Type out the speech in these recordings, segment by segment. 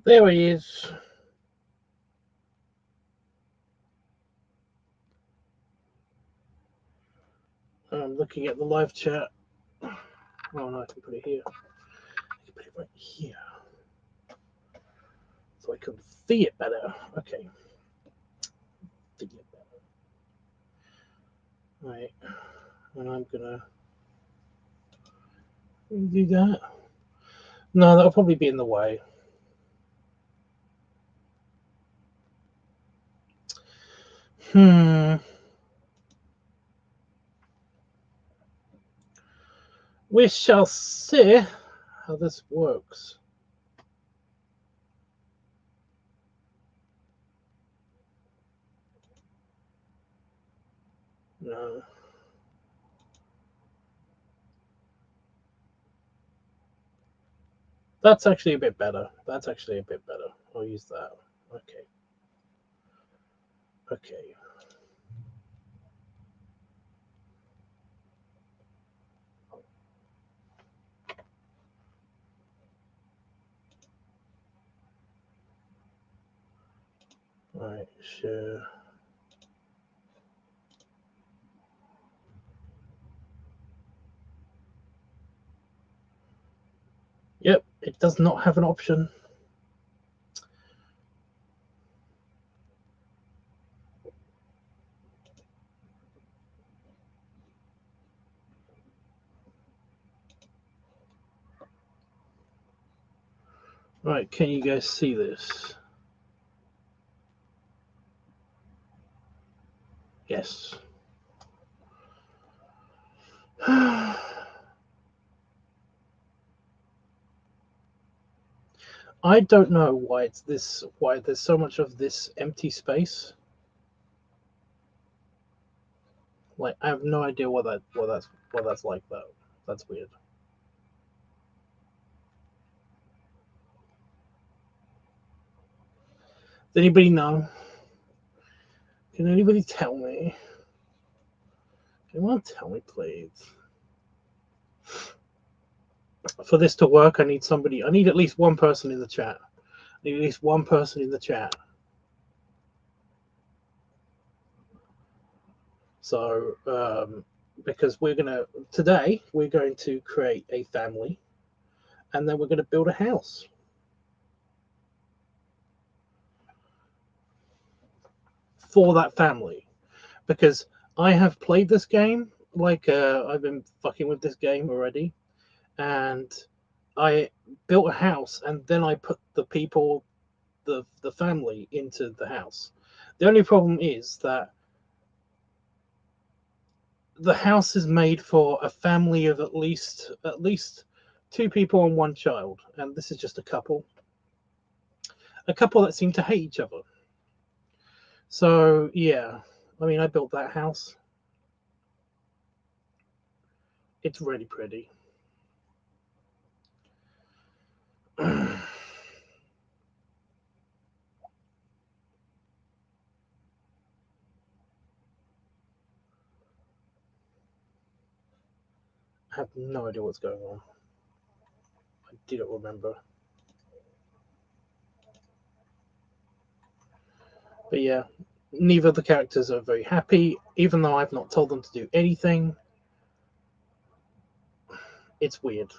There he is. I'm looking at the live chat. Oh no, I can put it here. I can put it right here. So I can see it better. Okay. See it better. Right. And I'm gonna do that. No, that'll probably be in the way. We shall see how this works. No. That's actually a bit better. That's actually a bit better. I'll use that. Okay. Okay. Alright, sure. Yep, it does not have an option. Right, can you guys see this? Yes. I don't know why it's this. Why there's so much of this empty space. Like I have no idea what that's like though. That's weird. Does anybody know? Can anybody tell me? Can anyone tell me, please? For this to work, I need somebody. I need at least one person in the chat. I need at least one person in the chat. So, because today we're going to create a family, and then we're going to build a house for that family. Because I have played this game, like I've been fucking with this game already, and I built a house, and then I put the people, the family into the house. The only problem is that the house is made for a family of at least two people and one child, and this is just a couple that seem to hate each other. So yeah, I mean, I built that house. It's really pretty. I have no idea what's going on. I didn't remember. But yeah, neither of the characters are very happy, even though I've not told them to do anything. It's weird.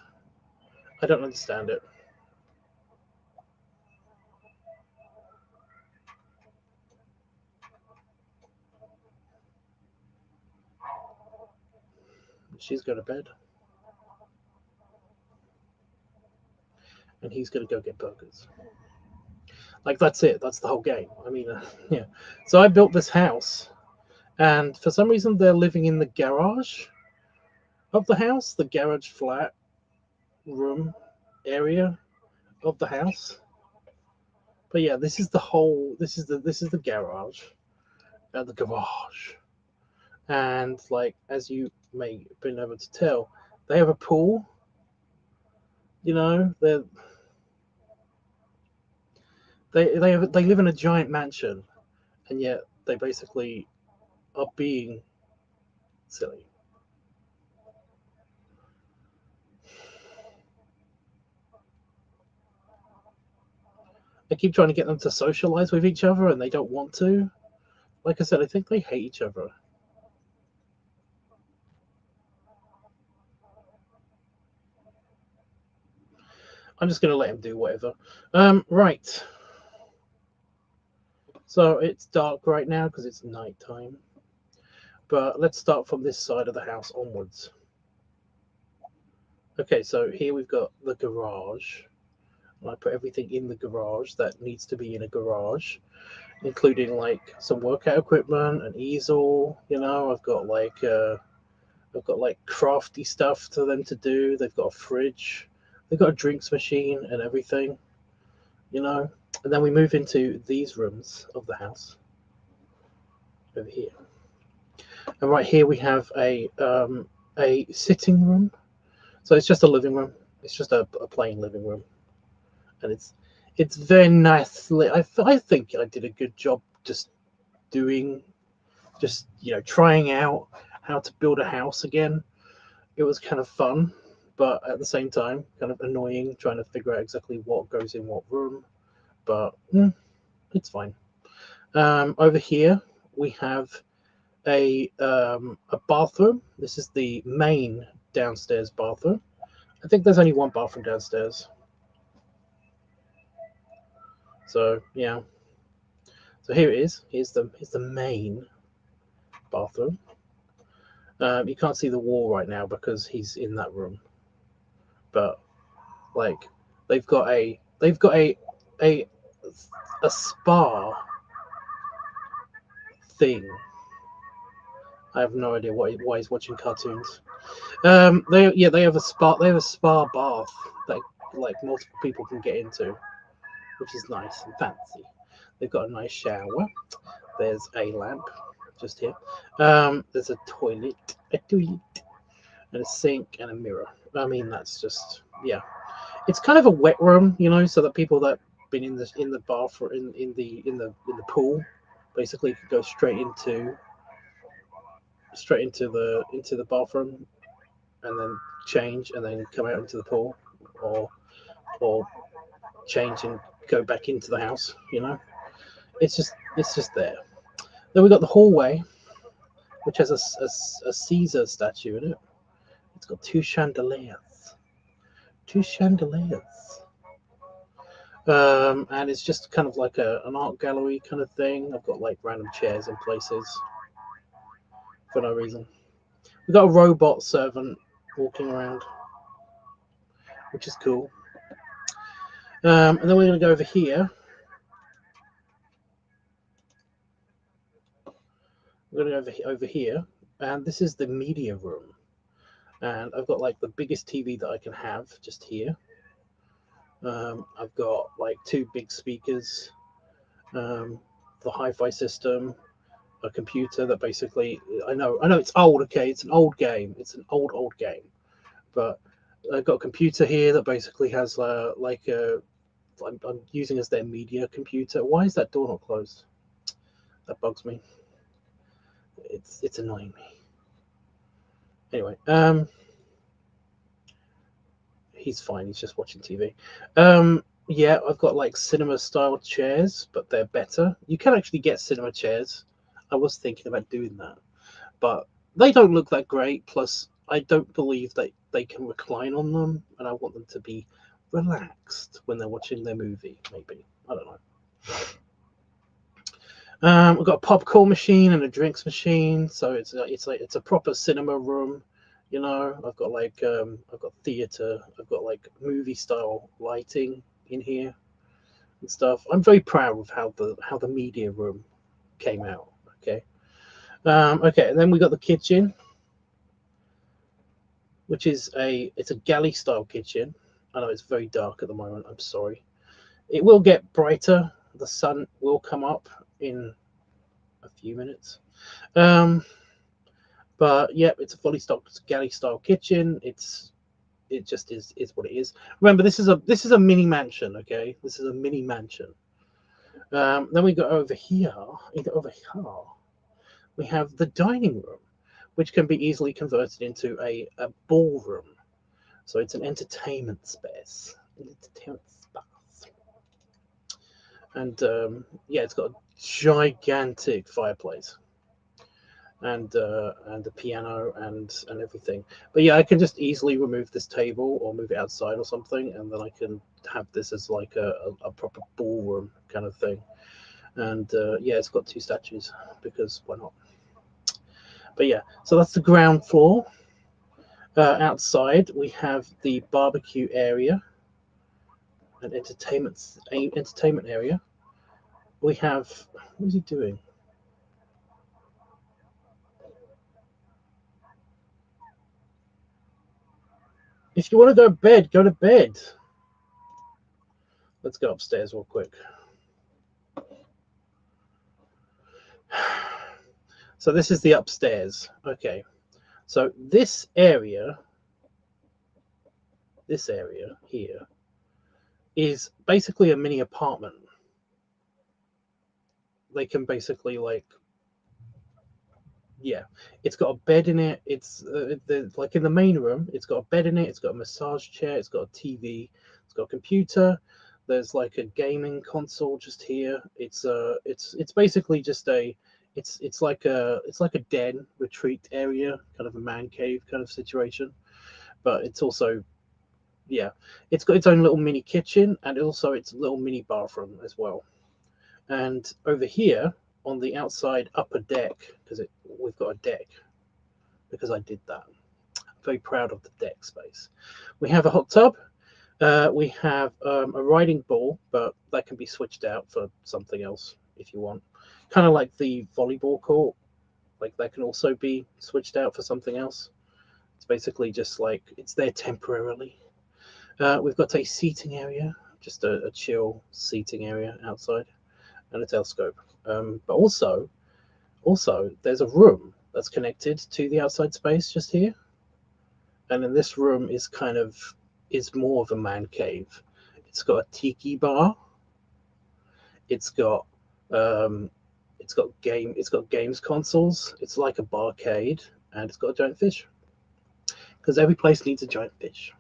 I don't understand it. She's going to bed. And he's going to go get burgers. Like, that's it. That's the whole game. I mean, yeah. So I built this house, and for some reason, they're living in the garage of the house, the garage flat room area of the house. But yeah, this is the whole. This is the garage, the garage, and like as you may have been able to tell, they have a pool. You know, they live in a giant mansion, and yet they basically are being silly. I keep trying to get them to socialize with each other, and they don't want to. Like I said, I think they hate each other. I'm just going to let him do whatever. Right. So it's dark right now because it's nighttime. But let's start from this side of the house onwards. Okay, so here we've got the garage. I put everything in the garage that needs to be in a garage, including like some workout equipment, an easel. I've got like crafty stuff for them to do. They've got a fridge, they've got a drinks machine and everything. And then we move into these rooms of the house over here. And right here we have a sitting room. So it's just a living room. It's just a plain living room, and it's very nicely. I think I did a good job just trying out how to build a house again. It was kind of fun, but at the same time, kind of annoying trying to figure out exactly what goes in what room. But it's fine. Over here we have a bathroom. This is the main downstairs bathroom. I think there's only one bathroom downstairs. So yeah. So here it is. Here's the main bathroom. You can't see the wall right now because he's in that room. But like they've got a spa thing. I have no idea why he's watching cartoons. They have a spa bath that like multiple people can get into, which is nice and fancy. They've got a nice shower. There's a lamp just here. There's a toilet, and a sink and a mirror. I mean, that's just It's kind of a wet room, so that people that been in the bathroom in the pool basically could go straight into the bathroom and then change and then come out into the pool or change and go back into the house. It's just there. Then we got the hallway, which has a Caesar statue in it. It's got two chandeliers. And it's just kind of like an art gallery kind of thing. I've got like random chairs in places for no reason. We've got a robot servant walking around, which is cool. And then we're going to go over here. We're going to go over here, and this is the media room. And I've got like the biggest TV that I can have just here. I've got like two big speakers, the hi-fi system, a computer that basically I know it's old. Okay, it's an old game. It's an old game, but I've got a computer here that basically has I'm using as their media computer. Why is that door not closed? That bugs me. It's annoying me. Anyway, he's fine. He's just watching TV. Yeah, I've got like cinema style chairs, but they're better. You can actually get cinema chairs. I was thinking about doing that, but they don't look that great. Plus, I don't believe that they can recline on them, and I want them to be relaxed when they're watching their movie. Maybe, I don't know. We've got a popcorn machine and a drinks machine, so it's a proper cinema room. I've got I've got theater, I've got like movie style lighting in here and stuff. I'm very proud of how the media room came out. Okay, okay, and then we got the kitchen, which is it's a galley style kitchen. I know it's very dark at the moment. I'm sorry. It will get brighter. The sun will come up in a few minutes. But yeah, it's a fully stocked galley style kitchen. It just is what it is. Remember, this is a mini mansion. Okay, this is a mini mansion. Then we go over here. We have the dining room, which can be easily converted into a ballroom. So it's an entertainment space. And yeah, it's got a gigantic fireplace and a piano and everything. But yeah, I can just easily remove this table or move it outside or something, and then I can have this as like a proper ballroom kind of thing. And yeah, it's got 2 statues because why not? But yeah, so that's the ground floor. Outside we have the barbecue area and entertainment area. We have, what is he doing? If you want to go to bed, go to bed. Let's go upstairs real quick. So this is the upstairs. Okay. So this area here is basically a mini apartment. They can basically like, yeah, it's got a bed in it. It's like in the main room, it's got a bed in it. It's got a massage chair. It's got a TV. It's got a computer. There's like a gaming console just here. It's basically just it's like a den retreat area, kind of a man cave kind of situation. But it's also, yeah, it's got its own little mini kitchen and also its little mini bathroom as well. And over here on the outside upper deck, because we've got a deck because I did that. I'm very proud of the deck space. We have a hot tub. We have a riding ball, but that can be switched out for something else if you want. Kind of like the volleyball court, like that can also be switched out for something else. It's basically just like it's there temporarily. We've got a seating area, just a chill seating area outside, and a telescope. But also there's a room that's connected to the outside space just here, and then this room is more of a man cave. It's got a tiki bar. It's got it's got games consoles. It's like a barcade, and it's got a giant fish because every place needs a giant fish.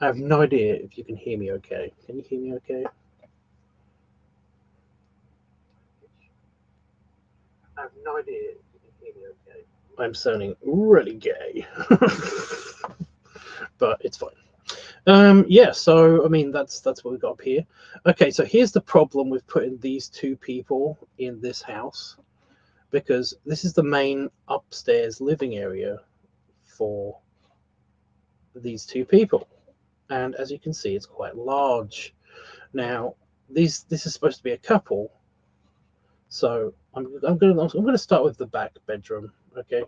I have no idea if you can hear me okay. Can you hear me okay? I have no idea if you can hear me okay. I'm sounding really gay, but it's fine. Yeah, so I mean that's what we've got up here. Okay, so here's the problem with putting these 2 people in this house, because this is the main upstairs living area for these 2 people, and as you can see, it's quite large. Now, this is supposed to be a couple, so I'm gonna start with the back bedroom. Okay,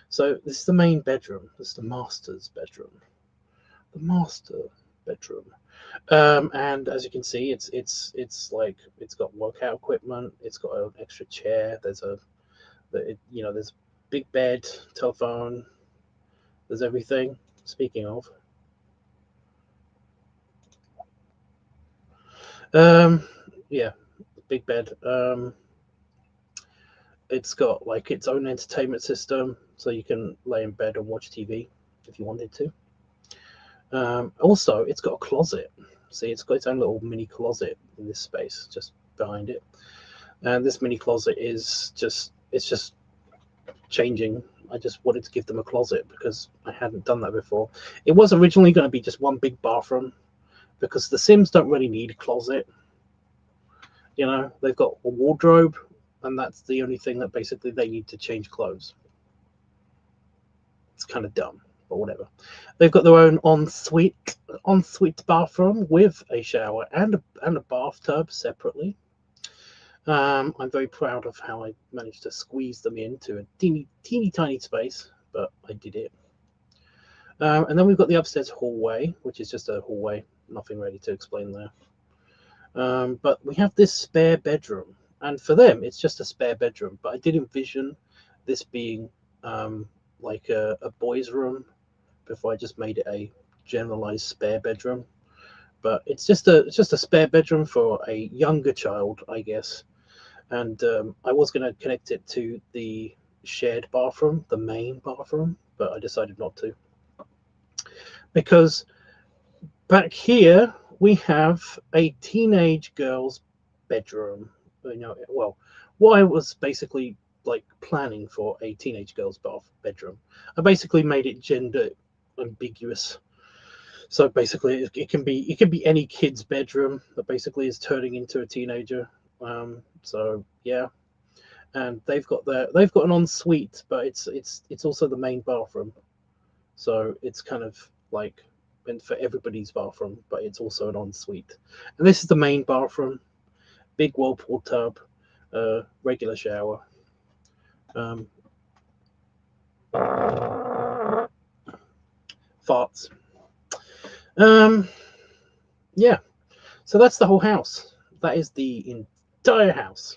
so this is the main bedroom. This is the master's bedroom. The master bedroom. And as you can see, it's like it's got workout equipment. It's got an extra chair. There's there's big bed, telephone. There's everything. Speaking of, yeah, big bed. It's got like its own entertainment system, so you can lay in bed and watch TV if you wanted to. Also, it's got a closet. See, it's got its own little mini closet in this space just behind it. And this mini closet is just changing. I just wanted to give them a closet because I hadn't done that before. It was originally going to be just one big bathroom because the Sims don't really need a closet. You know, they've got a wardrobe, and that's the only thing that basically they need to change clothes. It's kind of dumb, but whatever. They've got their own ensuite bathroom with a shower and a bathtub separately. I'm very proud of how I managed to squeeze them into a teeny tiny space, but I did it. And then we've got the upstairs hallway, which is just a hallway, nothing really to explain there. But we have this spare bedroom, and for them, it's just a spare bedroom. But I did envision this being like a boys' room before I just made it a generalized spare bedroom. But it's just a spare bedroom for a younger child, I guess. And I was going to connect it to the shared bathroom, the main bathroom, but I decided not to. Because back here we have a teenage girl's bedroom. You know, well, what I was basically like planning for a teenage girl's bedroom. I basically made it gender ambiguous. So basically, it can be any kid's bedroom that basically is turning into a teenager. So yeah, and they've got an ensuite, but it's also the main bathroom. So it's kind of like meant for everybody's bathroom, but it's also an ensuite. And this is the main bathroom, big whirlpool tub, regular shower. Farts. Yeah. So that's the whole house. That is the entire house.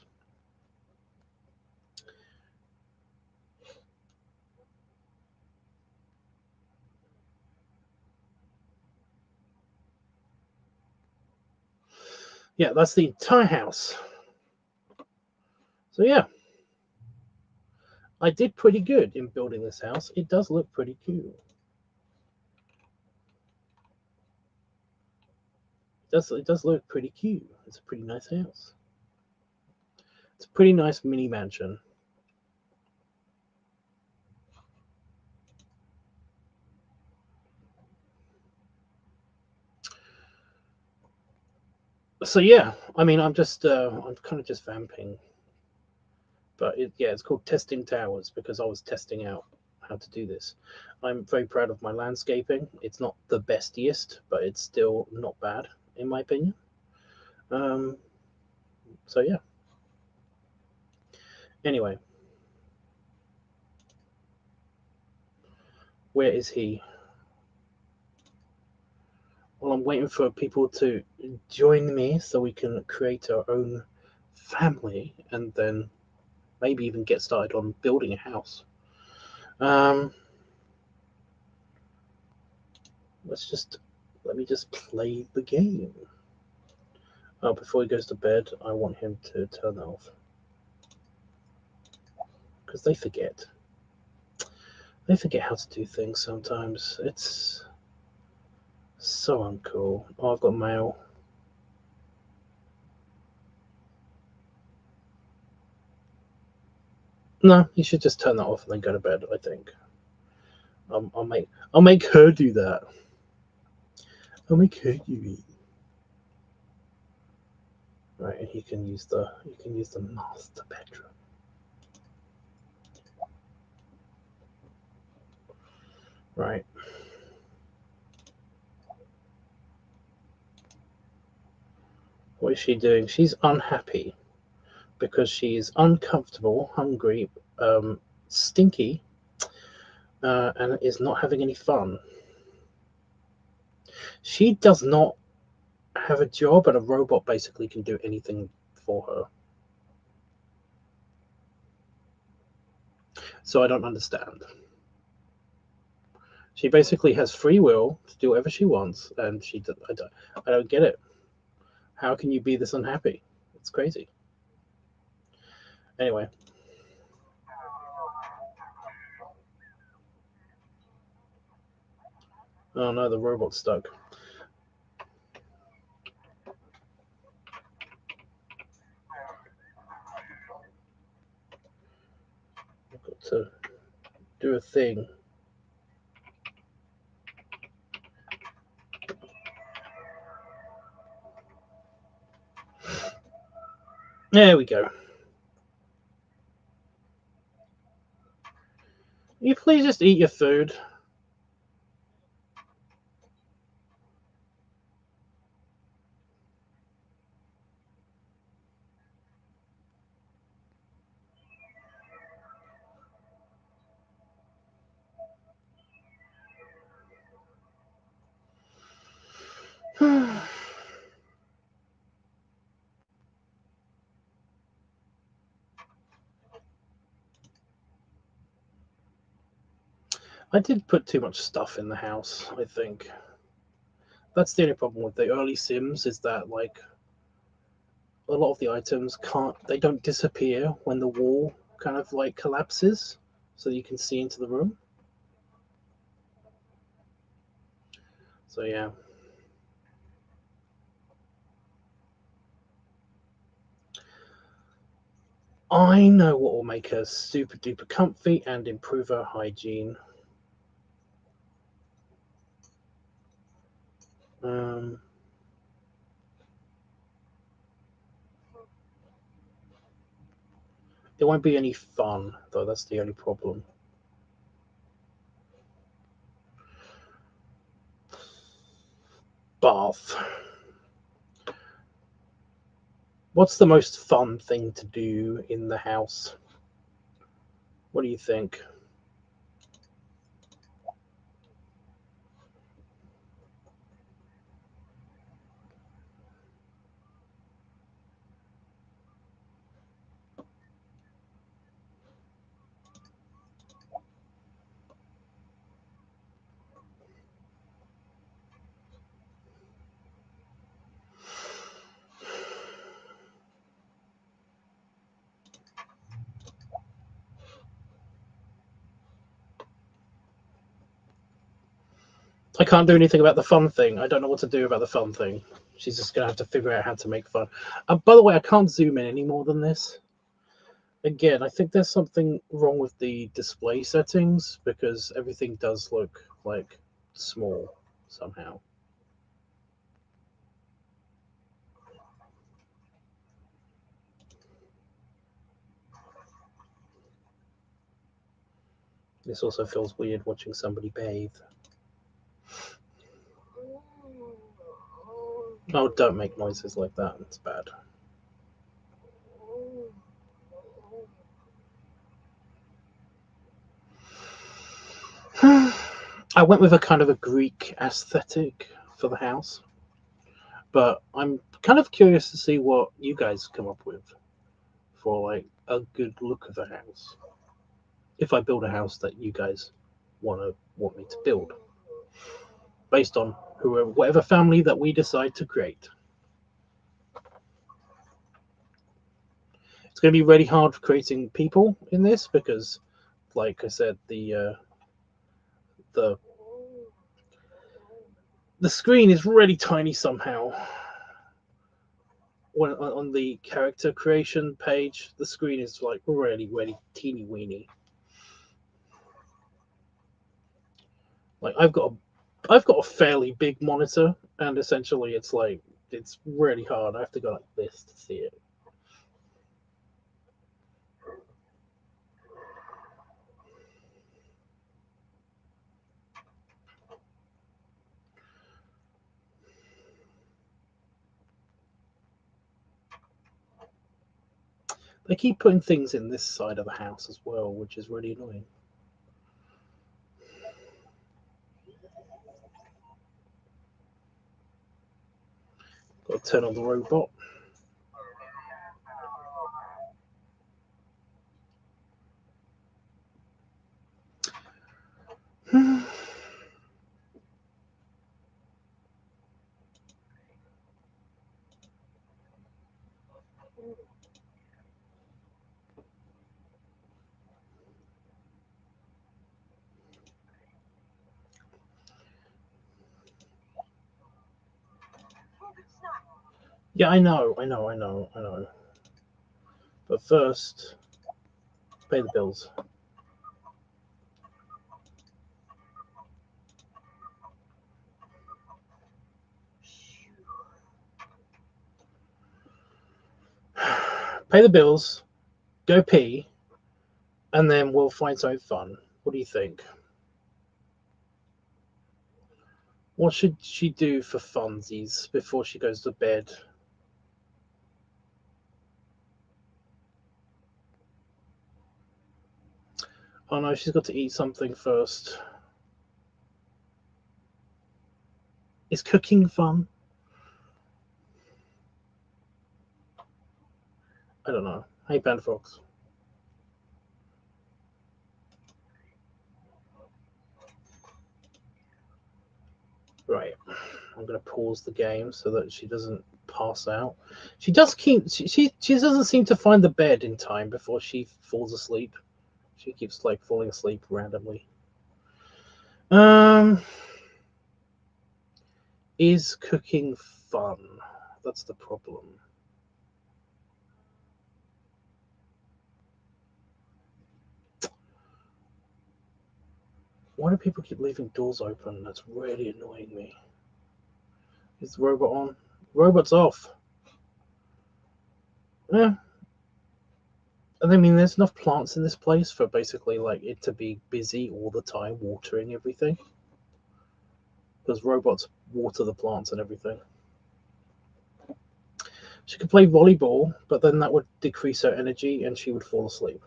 Yeah, that's the entire house. So yeah, I did pretty good in building this house. It does look pretty cool. It does look pretty cute. It's a pretty nice house. It's a pretty nice mini mansion. So yeah, I mean, I'm kind of just vamping, but yeah, it's called testing towers because I was testing out how to do this. I'm very proud of my landscaping. It's not the bestiest, but it's still not bad in my opinion. So yeah. Anyway, where is he? Well, I'm waiting for people to join me so we can create our own family and then maybe even get started on building a house. Let me just play the game. Oh, before he goes to bed, I want him to turn that off because they forget. They forget how to do things sometimes. It's so uncool. Oh, I've got mail. No, you should just turn that off and then go to bed. I think. I'll make her do that. I'll make her do it. Right, and you can use the master bedroom. Right. What is she doing? She's unhappy because she's uncomfortable, hungry, stinky, and is not having any fun. She does not have a job, and a robot basically can do anything for her. So I don't understand. She basically has free will to do whatever she wants, and I don't get it. How can you be this unhappy? It's crazy. Anyway. Oh no, the robot's stuck. I've got to do a thing. There we go. You please just eat your food. I did put too much stuff in the house, I think. That's the only problem with the early Sims is that like a lot of the items they don't disappear when the wall kind of like collapses so you can see into the room. So yeah. I know what will make her super duper comfy and improve her hygiene. There won't be any fun, though. That's the only problem. Bath. What's the most fun thing to do in the house? What do you think? I can't do anything about the fun thing. I don't know what to do about the fun thing. She's just going to have to figure out how to make fun. By the way, I can't zoom in any more than this. Again, I think there's something wrong with the display settings because everything does look like small somehow. This also feels weird watching somebody bathe. Oh, don't make noises like that. It's bad. I went with a kind of a Greek aesthetic for the house, but I'm kind of curious to see what you guys come up with for like a good look of a house. If I build a house that you guys want me to build, based on whatever family that we decide to create. It's going to be really hard creating people in this because, like I said, the screen is really tiny somehow. On the character creation page, the screen is like really, really teeny weeny. Like I've got a fairly big monitor, and essentially it's really hard. I have to go like this to see it. They keep putting things in this side of the house as well, which is really annoying. Got to turn on the robot. Yeah, I know. But first, pay the bills. Pay the bills, go pee, and then we'll find something fun. What do you think? What should she do for funsies before she goes to bed? Oh no, she's got to eat something first. Is cooking fun? I don't know. Hey, Pantherfox. Right. I'm going to pause the game so that she doesn't pass out. She does keep. She doesn't seem to find the bed in time before she falls asleep. She keeps like falling asleep randomly. Is cooking fun? That's the problem. Why do people keep leaving doors open? That's really annoying me. Is the robot on? Robot's off. Yeah. And I mean, there's enough plants in this place for basically like it to be busy all the time, watering everything. Because robots water the plants and everything. She could play volleyball, but then that would decrease her energy and she would fall asleep.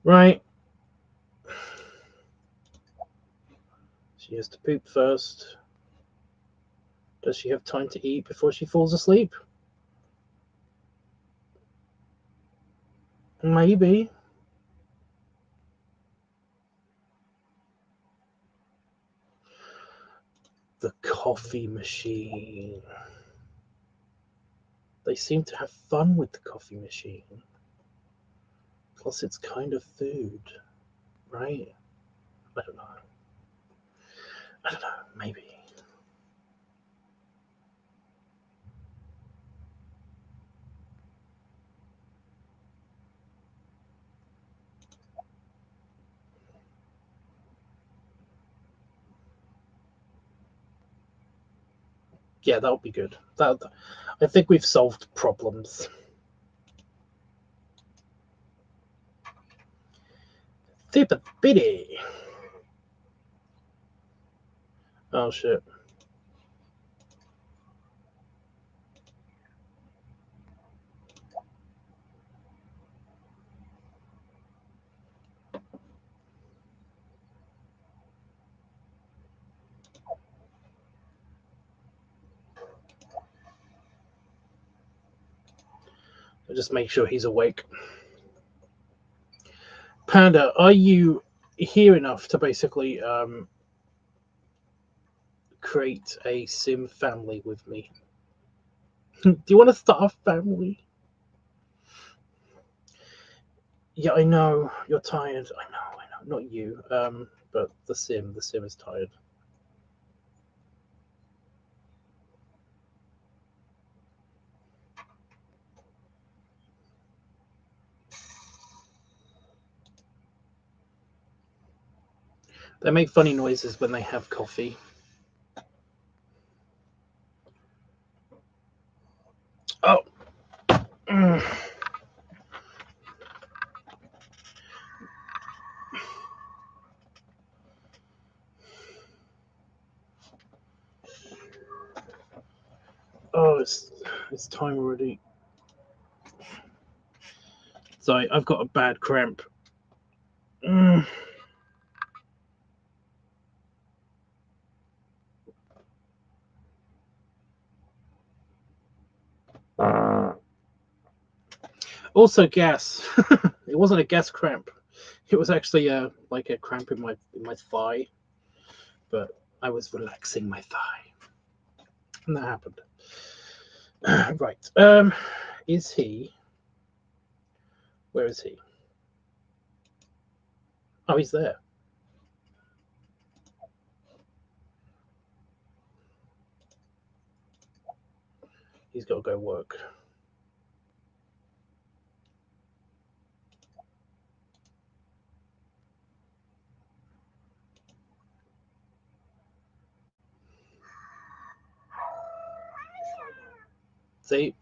Right. She has to poop first. Does she have time to eat before she falls asleep? Maybe. The coffee machine. They seem to have fun with the coffee machine. Plus, it's kind of food, right? I don't know. Maybe. Yeah, that would be good. I think we've solved problems. Thippity. Oh shit. I'll just make sure he's awake. Panda, are you here enough to basically create a sim family with me? Do you want to start a family? Yeah, I know you're tired. I know. Not you. But the sim is tired. They make funny noises when they have coffee. Oh. Oh, it's time already. Sorry, I've got a bad cramp. Also, gas. It wasn't a gas cramp. It was actually like a cramp in my thigh. But I was relaxing my thigh, and that happened. Right. Is he? Where is he? Oh, he's there. He's got to go work. See,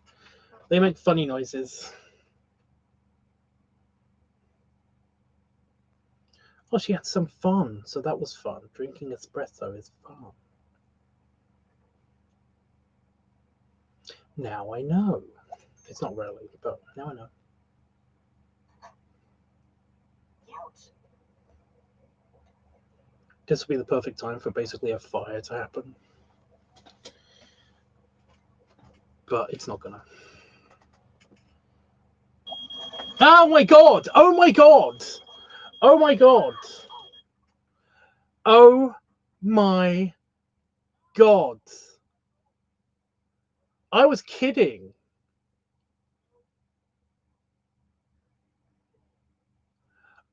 they make funny noises. Oh, she had some fun, so that was fun. Drinking espresso is fun. Now I know. It's not really, but now I know. This will be the perfect time for basically a fire to happen. But it's not gonna. Oh my god! Oh my god! Oh my god! Oh my god! I was kidding.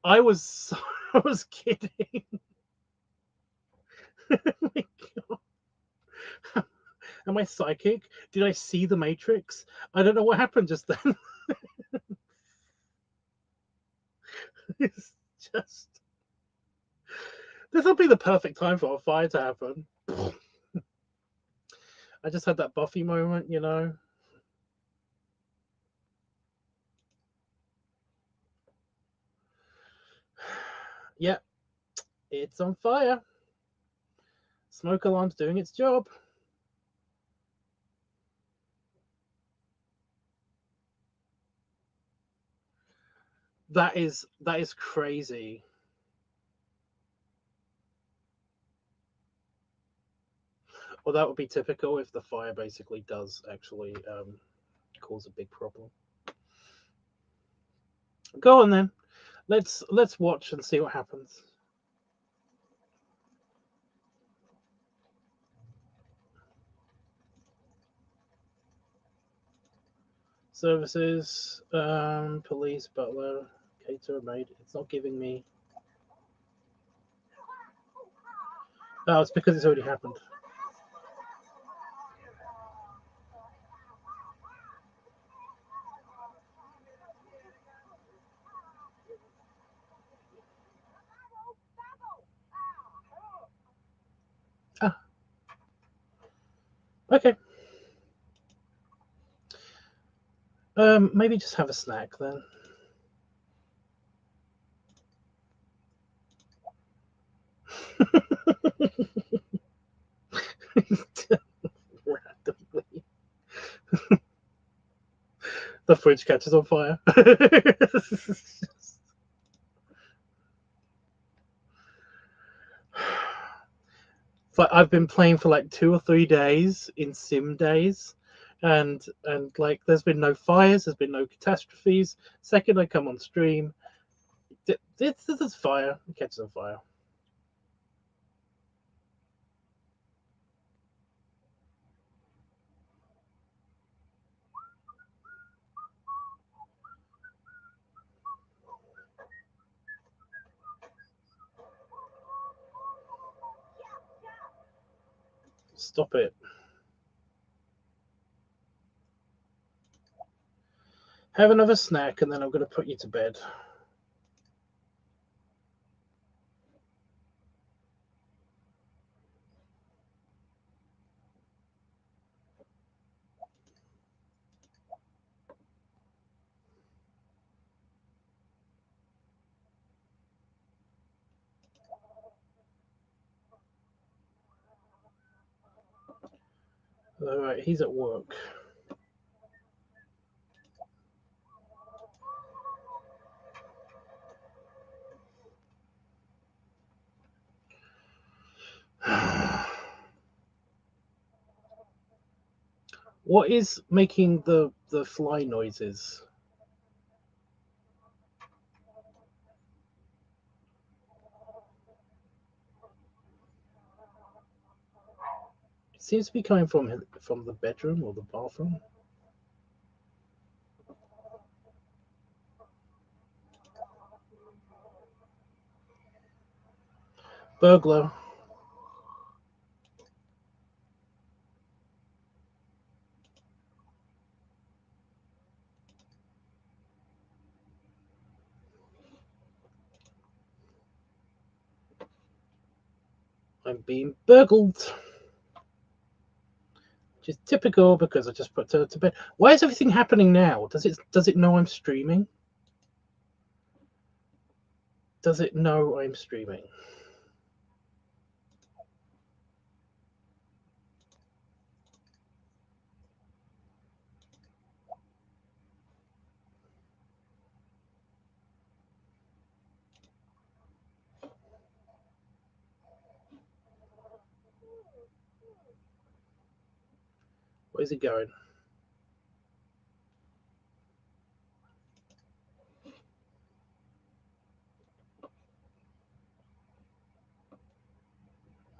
I was kidding. Oh my god. Am I psychic? Did I see the Matrix? I don't know what happened just then. It's just... This would be the perfect time for a fire to happen. I just had that Buffy moment, you know. Yep, it's on fire. Smoke alarm's doing its job. That is crazy. Well, that would be typical if the fire basically does actually cause a big problem. Go on then. Let's watch and see what happens. Services, police, butler, caterer, maid. It's not giving me. Oh, it's because it's already happened. Ah. Okay. Maybe just have a snack then. Randomly. The fridge catches on fire. But I've been playing for like 2 or 3 days in sim days, and like there's been no fires, there's been no catastrophes. Second I come on stream, this is fire. It catches on fire. Stop it. Have another snack and then I'm going to put you to bed. All right, he's at work. What is making the fly noises? It seems to be coming from the bedroom or the bathroom. Burglar. I'm being burgled. Which is typical because I just put her to bed. Why is everything happening now? Does it know I'm streaming? Does it know I'm streaming? Where's it going?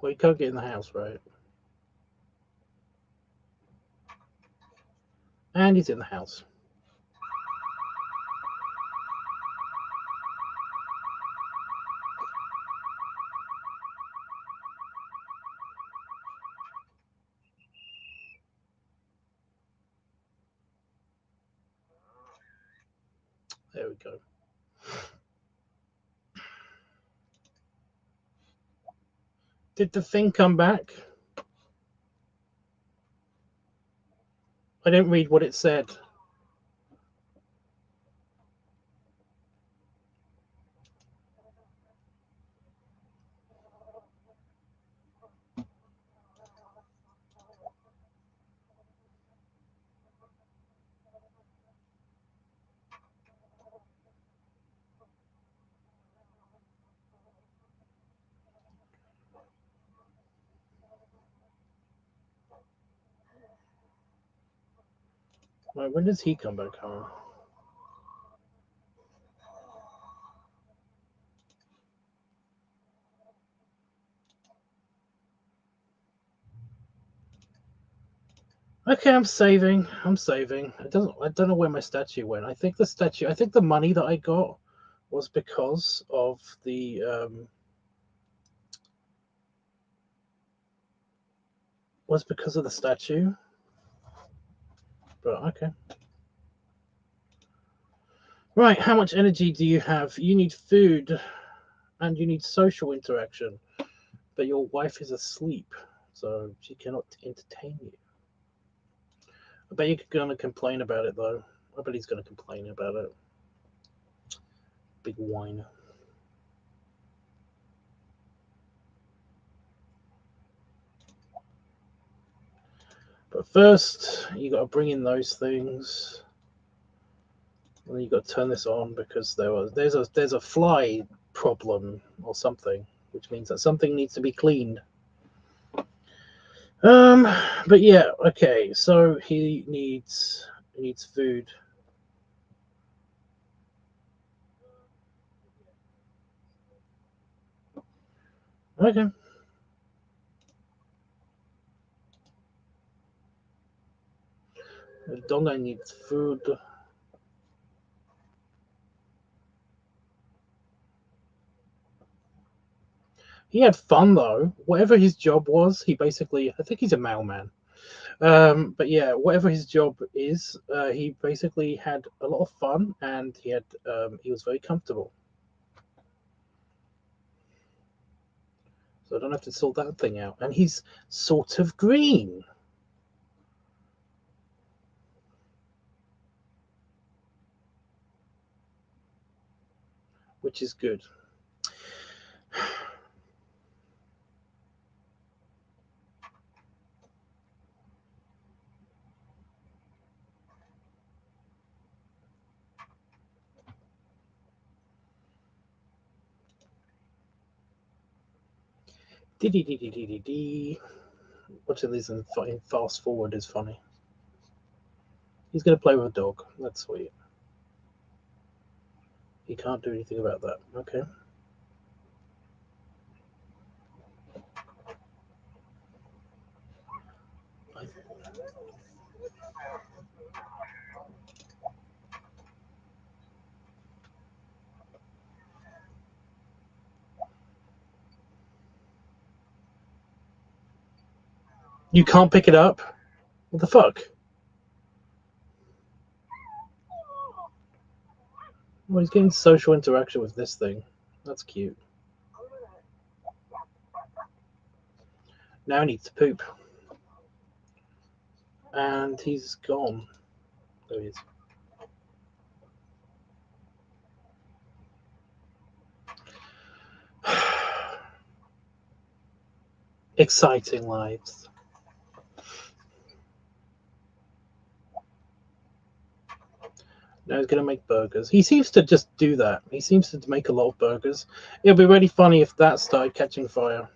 Well, you can't get in the house, right? And he's in the house. There we go. Did the thing come back? I didn't read what it said. Right, when does he come back home? Okay, I'm saving. I'm saving. I don't know where my statue went. I think the money that I got was because of the statue. But okay. Right, how much energy do you have? You need food and you need social interaction. But your wife is asleep, so she cannot entertain you. I bet you're gonna complain about it though. I bet he's gonna complain about it. Big whiner. But first, you got to bring in those things. And then you got to turn this on because there's a fly problem or something, which means that something needs to be cleaned. But yeah, okay. So he needs food. Okay. Donga needs food. He had fun though. Whatever his job was, I think he's a mailman. But yeah, whatever his job is, he basically had a lot of fun and he was very comfortable. So I don't have to sort that thing out. And he's sort of green. Which is good. Watching these in fast forward is funny. He's going to play with a dog. That's sweet. He can't do anything about that. Okay. You can't pick it up? What the fuck? Well, he's getting social interaction with this thing. That's cute. Now he needs to poop. And he's gone. There he is. Exciting lives. Now he's going to make burgers. He seems to just do that. He seems to make a lot of burgers. It'll be really funny if that started catching fire.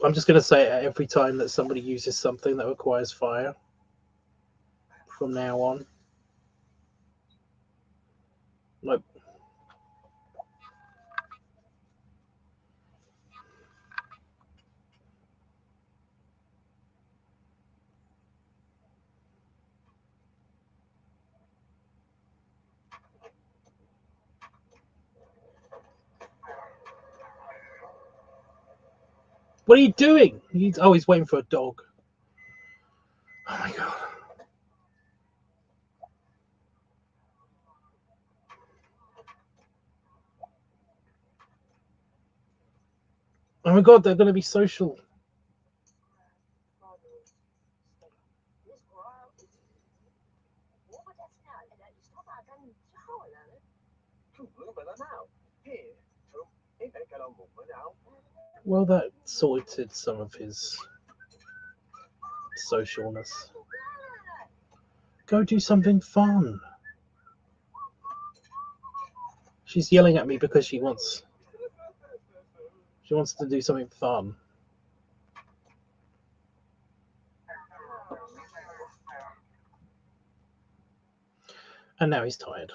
I'm just going to say it every time that somebody uses something that requires fire from now on. Like, what are you doing? He's waiting for a dog. Oh my god. Oh my god, they're going to be social. Well, that sorted some of his socialness. Go do something fun. She's yelling at me because she wants to do something fun. And now he's tired.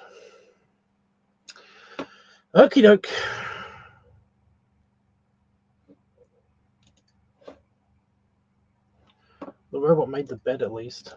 Okie doke. The robot made the bed at least.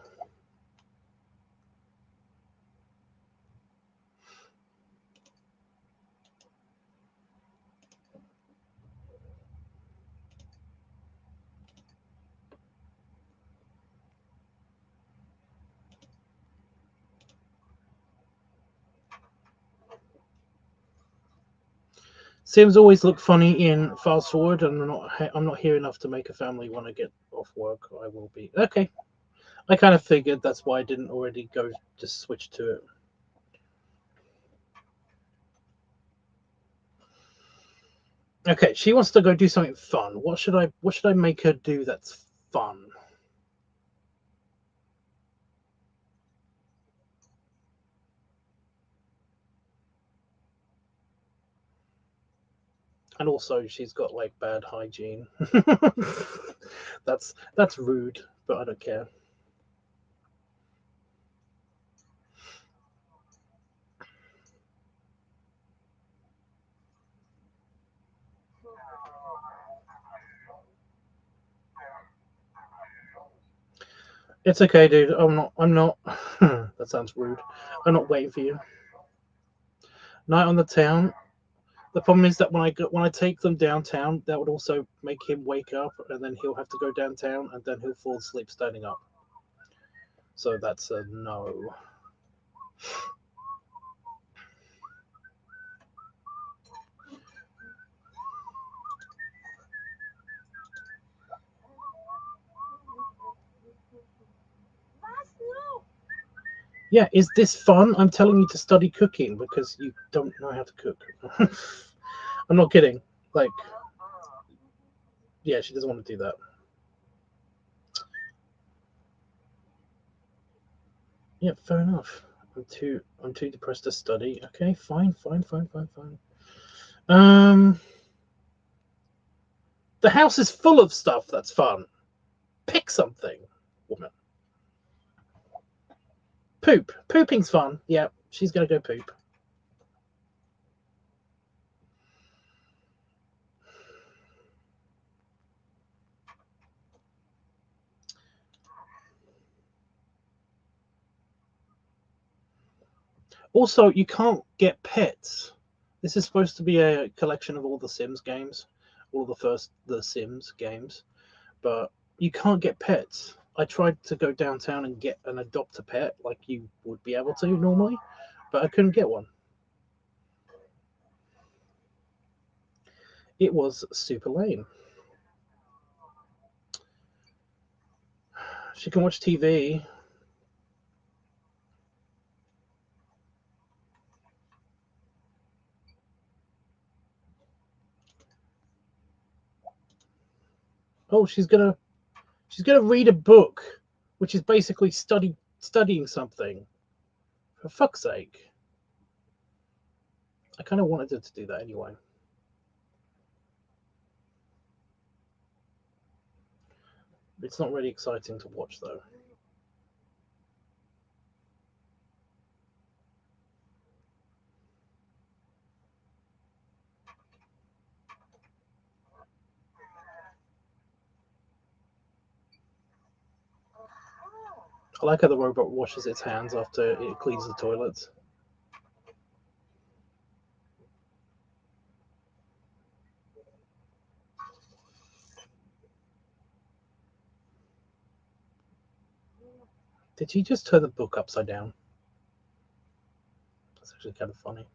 Sims always look funny in fast forward, and I'm not here enough to make a family when I get off work. I will be okay. I kind of figured that's why I didn't already go just switch to it. Okay, she wants to go do something fun. What should I make her do that's fun? And also she's got like bad hygiene. That's rude, but I don't care. It's okay, dude. I'm not that sounds rude. I'm not waiting for you. Night on the town. The problem is that when I take them downtown, that would also make him wake up, and then he'll have to go downtown, and then he'll fall asleep standing up. So that's a no. Yeah, is this fun? I'm telling you to study cooking because you don't know how to cook. I'm not kidding. Like, yeah, she doesn't want to do that. Yeah, fair enough. I'm too depressed to study. Okay, fine. Um, the house is full of stuff that's fun. Pick something, woman. Poop. Pooping's fun. Yeah, she's gonna go poop. Also, you can't get pets. This is supposed to be a collection of all the Sims games, all the Sims games, but you can't get pets. I tried to go downtown and get and adopt a pet like you would be able to normally, but I couldn't get one. It was super lame. She can watch TV. Oh, she's gonna read a book, which is basically studying something. For fuck's sake. I kind of wanted her to do that anyway. It's not really exciting to watch though. I like how the robot washes its hands after it cleans the toilets. Did she just turn the book upside down? That's actually kind of funny.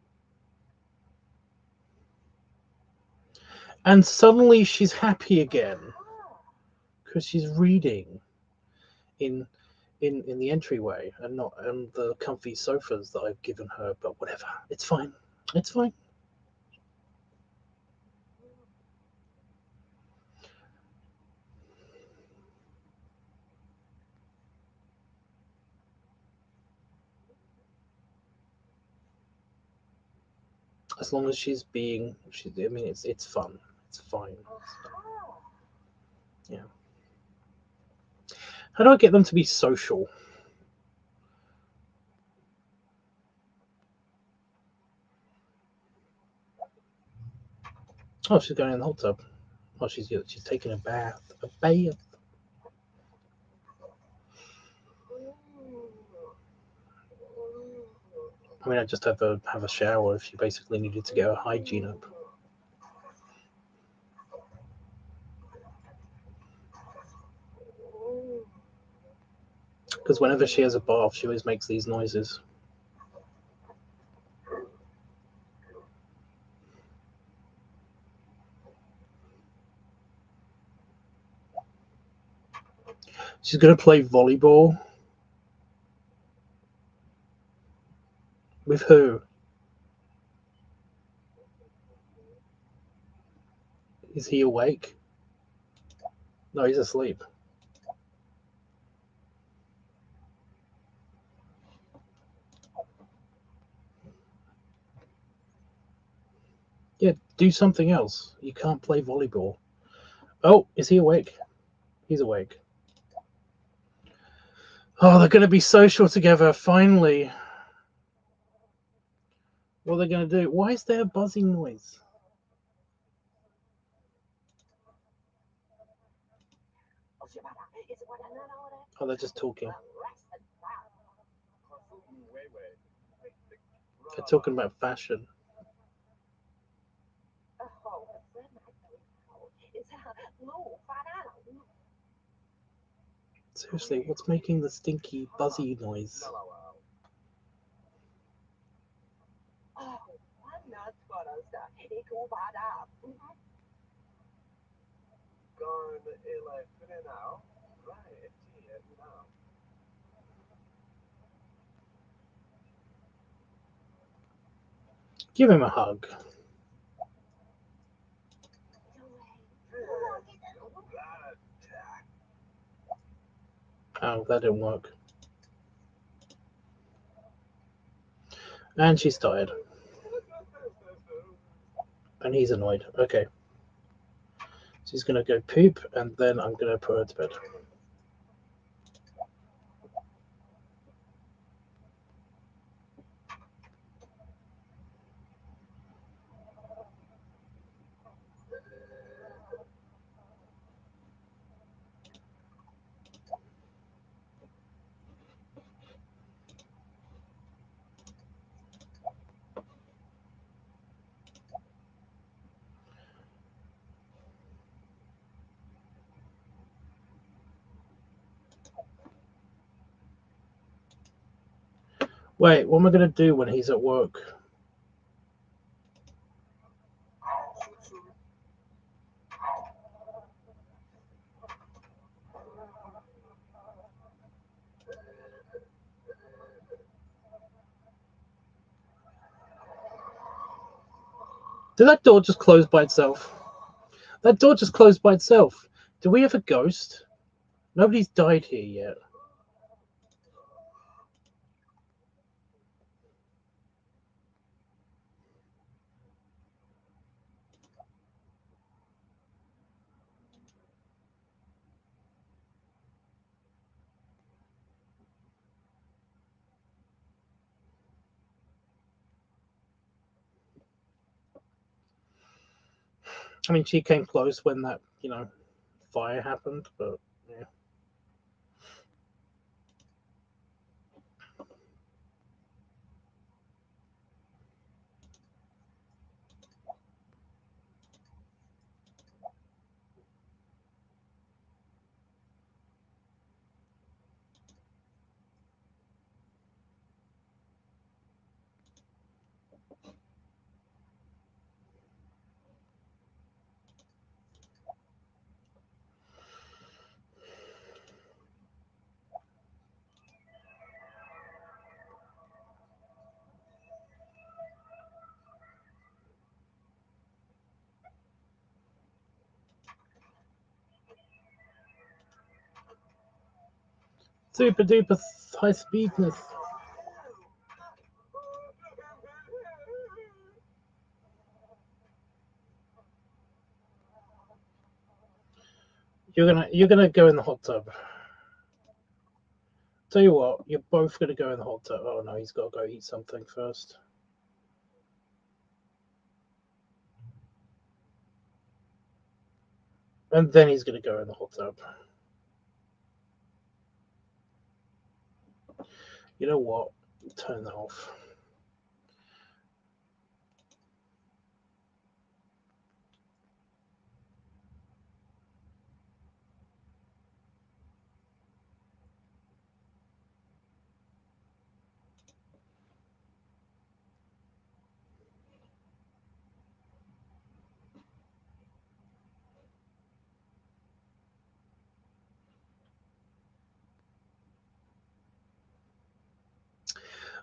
And suddenly she's happy again because she's reading in the entryway and not on the comfy sofas that I've given her. But whatever, it's fine. It's fine. As long as she's being, I mean, it's fun. It's fine. Yeah. How do I get them to be social? Oh, she's going in the hot tub. Oh, she's taking a bath. A bath. I mean, I just have a shower if she basically needed to get her hygiene up. Because whenever she has a bath, she always makes these noises. She's going to play volleyball. With who? Is he awake? No, he's asleep. Yeah, do something else. You can't play volleyball. Oh, is he awake? He's awake. Oh, they're going to be social together, finally. What are they going to do? Why is there a buzzing noise? Oh, they're just talking. They're talking about fashion. Seriously, what's making the stinky, buzzy noise? Give him a hug. Oh, that didn't work. And she's tired. And he's annoyed. Okay. She's going to go poop, and then I'm going to put her to bed. Wait, what am I going to do when he's at work? Did that door just close by itself? That door just closed by itself. Do we have a ghost? Nobody's died here yet. I mean, she came close when that, fire happened, but yeah. Super duper high speedness. You're gonna go in the hot tub. Tell you what, you're both gonna go in the hot tub. Oh no, he's got to go eat something first. And then he's gonna go in the hot tub. You know what? Turn that off.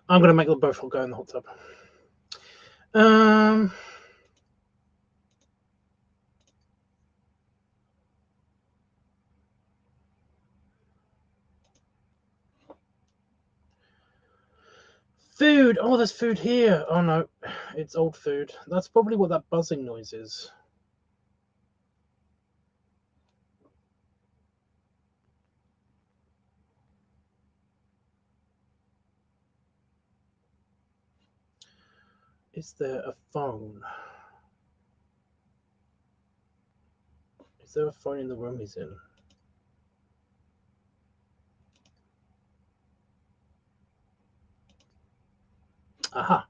I'm gonna make them both go in the hot tub. Food! Oh, there's food here. Oh no, it's old food. That's probably what that buzzing noise is. Is there a phone? Is there a phone in the room he's in? Aha.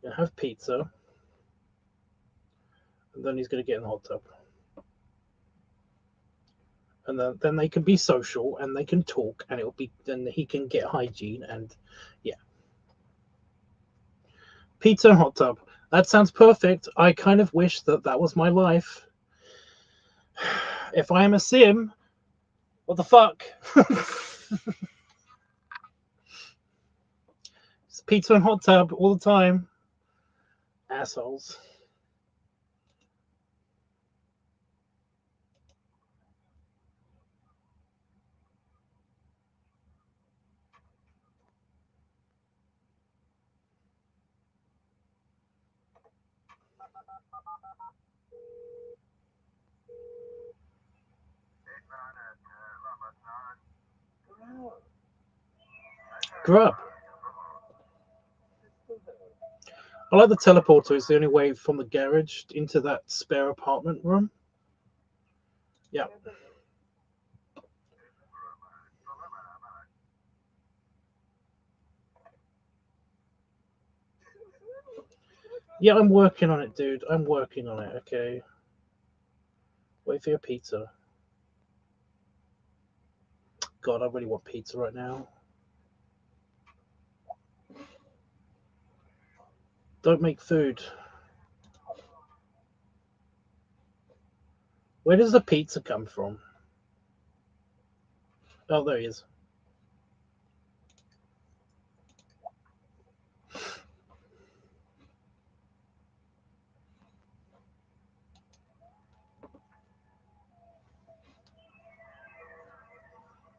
You have pizza. And then he's going to get in the hot tub. And then they can be social and they can talk and it'll be, then he can get hygiene and yeah. Pizza and hot tub. That sounds perfect. I kind of wish that that was my life. If I am a sim, what the fuck? It's pizza and hot tub all the time. Assholes. Grub. I like the teleporter. It's the only way from the garage into that spare apartment room. Yeah. Yeah, I'm working on it, dude. I'm working on it, okay? Wait for your pizza. God, I really want pizza right now. Don't make food. Where does the pizza come from? Oh, there he is.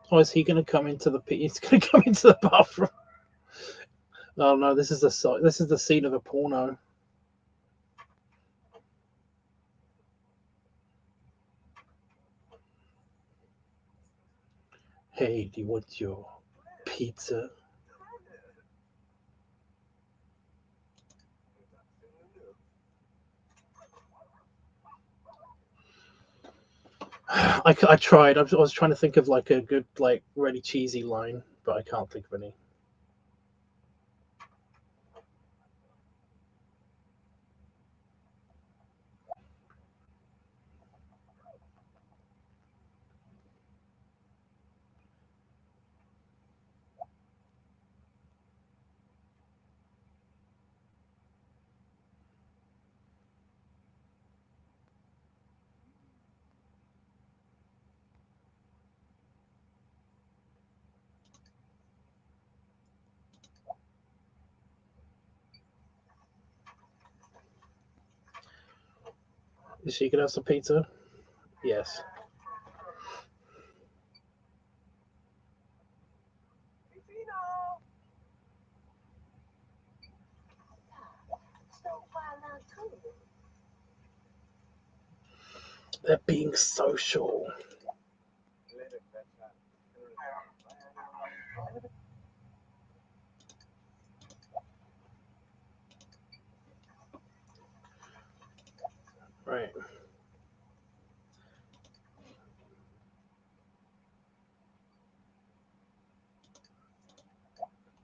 Oh, is he going to come into the He's going to come into the bathroom. Oh no, this is the scene of a porno. Hey, do you want your pizza? I tried. I was trying to think of like a good, like, really cheesy line, but I can't think of any. Is she gonna have some pizza? Yes. They're being social. Right.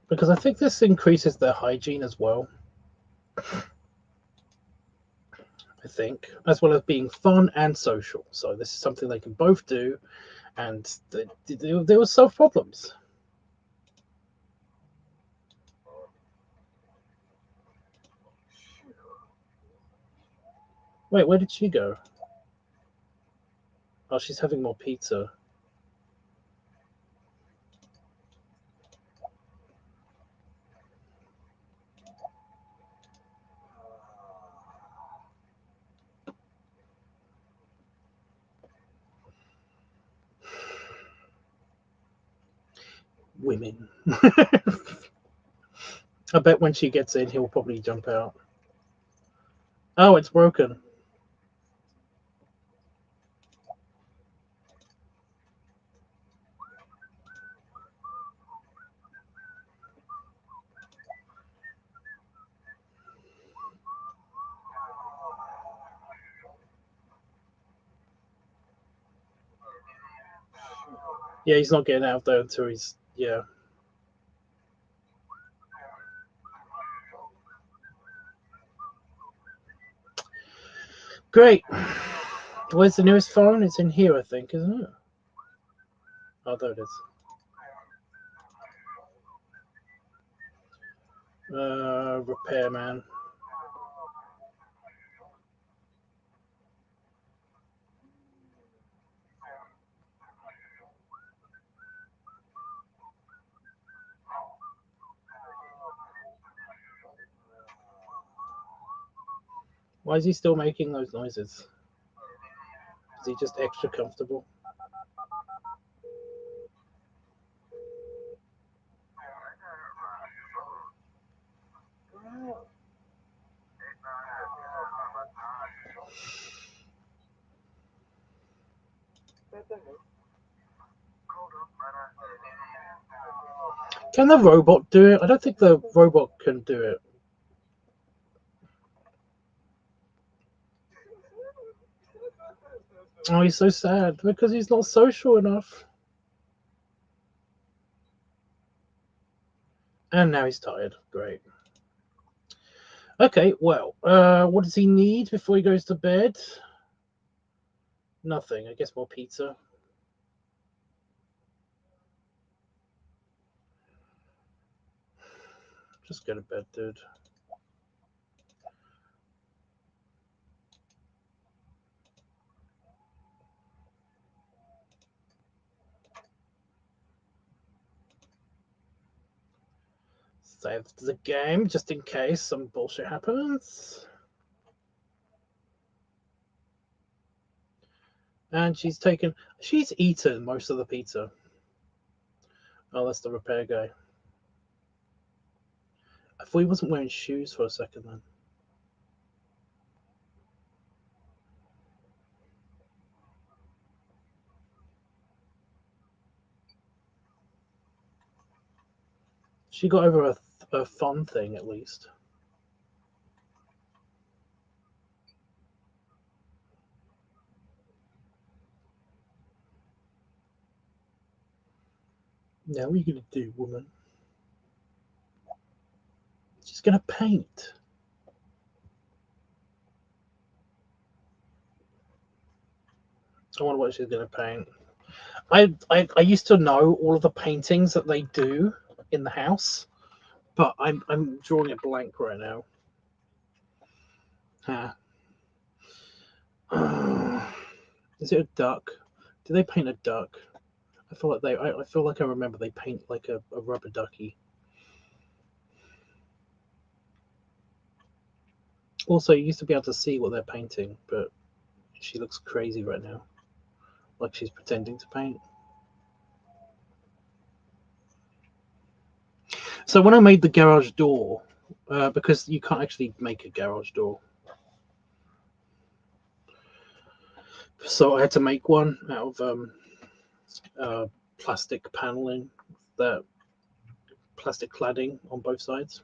Because I think this increases their hygiene as well. I think, as well as being fun and social. So this is something they can both do, and they will solve problems. Wait, where did she go? Oh, she's having more pizza. Women. I bet when she gets in, he'll probably jump out. Oh, it's broken. Yeah, he's not getting out there until he's, yeah. Great. Where's the newest phone? It's in here, I think, isn't it? Oh, there it is. Repairman. Why is he still making those noises? Is he just extra comfortable? Can the robot do it? I don't think the robot can do it. Oh, he's so sad because he's not social enough. And now he's tired. Great. Okay, well, what does he need before he goes to bed? Nothing. I guess more pizza. Just go to bed, dude. Save the game just in case some bullshit happens. And she's eaten most of the pizza. Oh, that's the repair guy. I thought he wasn't wearing shoes for a second then. She got over a fun thing at least. Now what are you gonna do, woman? She's gonna paint. I wonder what she's gonna paint. I used to know all of the paintings that they do in the house, but I'm drawing it blank right now. Huh. Is it a duck? Do they paint a duck? I feel like I feel like I remember they paint like a rubber ducky. Also, you used to be able to see what they're painting, but She looks crazy right now, like she's pretending to paint. So when I made the garage door, because you can't actually make a garage door, so I had to make one out of plastic paneling, that plastic cladding on both sides.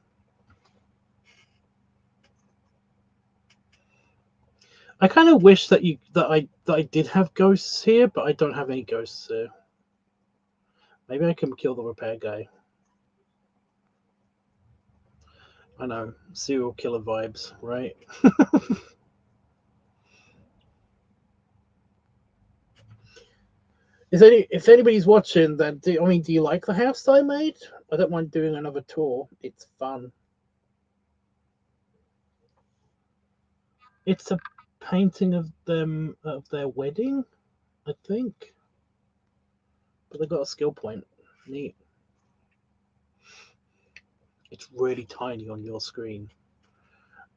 I kind of wish that I did have ghosts here, but I don't have any ghosts here. Maybe I can kill the repair guy. I know, serial killer vibes, right? If anybody's watching, then do you like the house I made? I don't mind doing another tour. It's fun. It's a painting of them of their wedding, I think. But they got a skill point. Neat. It's really tiny on your screen,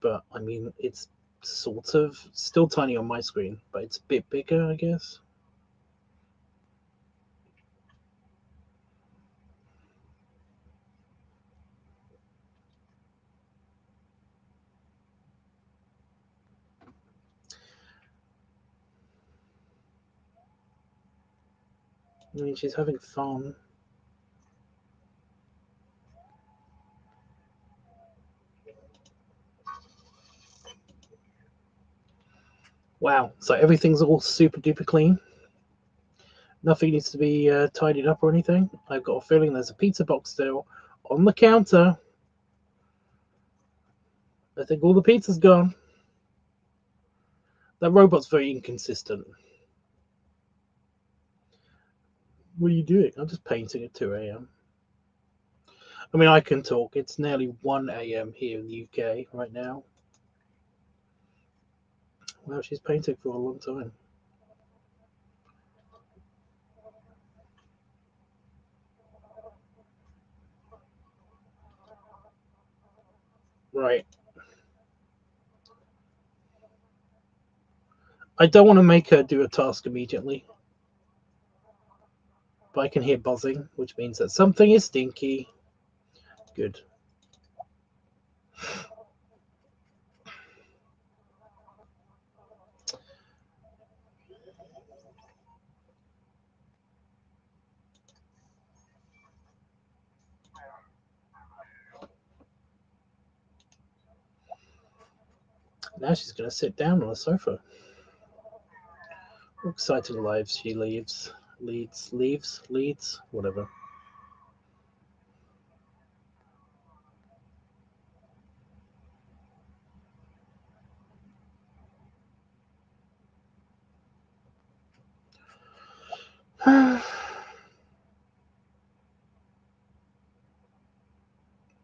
but I mean it's sort of still tiny on my screen, but it's a bit bigger, I guess. I mean, she's having fun. Wow, so everything's all super duper clean. Nothing needs to be tidied up or anything. I've got a feeling there's a pizza box still on the counter. I think all the pizza's gone. That robot's very inconsistent. What are you doing? I'm just painting at 2 a.m. I mean, I can talk. It's nearly 1 a.m. here in the UK right now. Well, she's painting for a long time. Right. I don't want to make her do a task immediately, but I can hear buzzing, which means that something is stinky. Good. Now she's going to sit down on a sofa. Exciting lives she leads, whatever.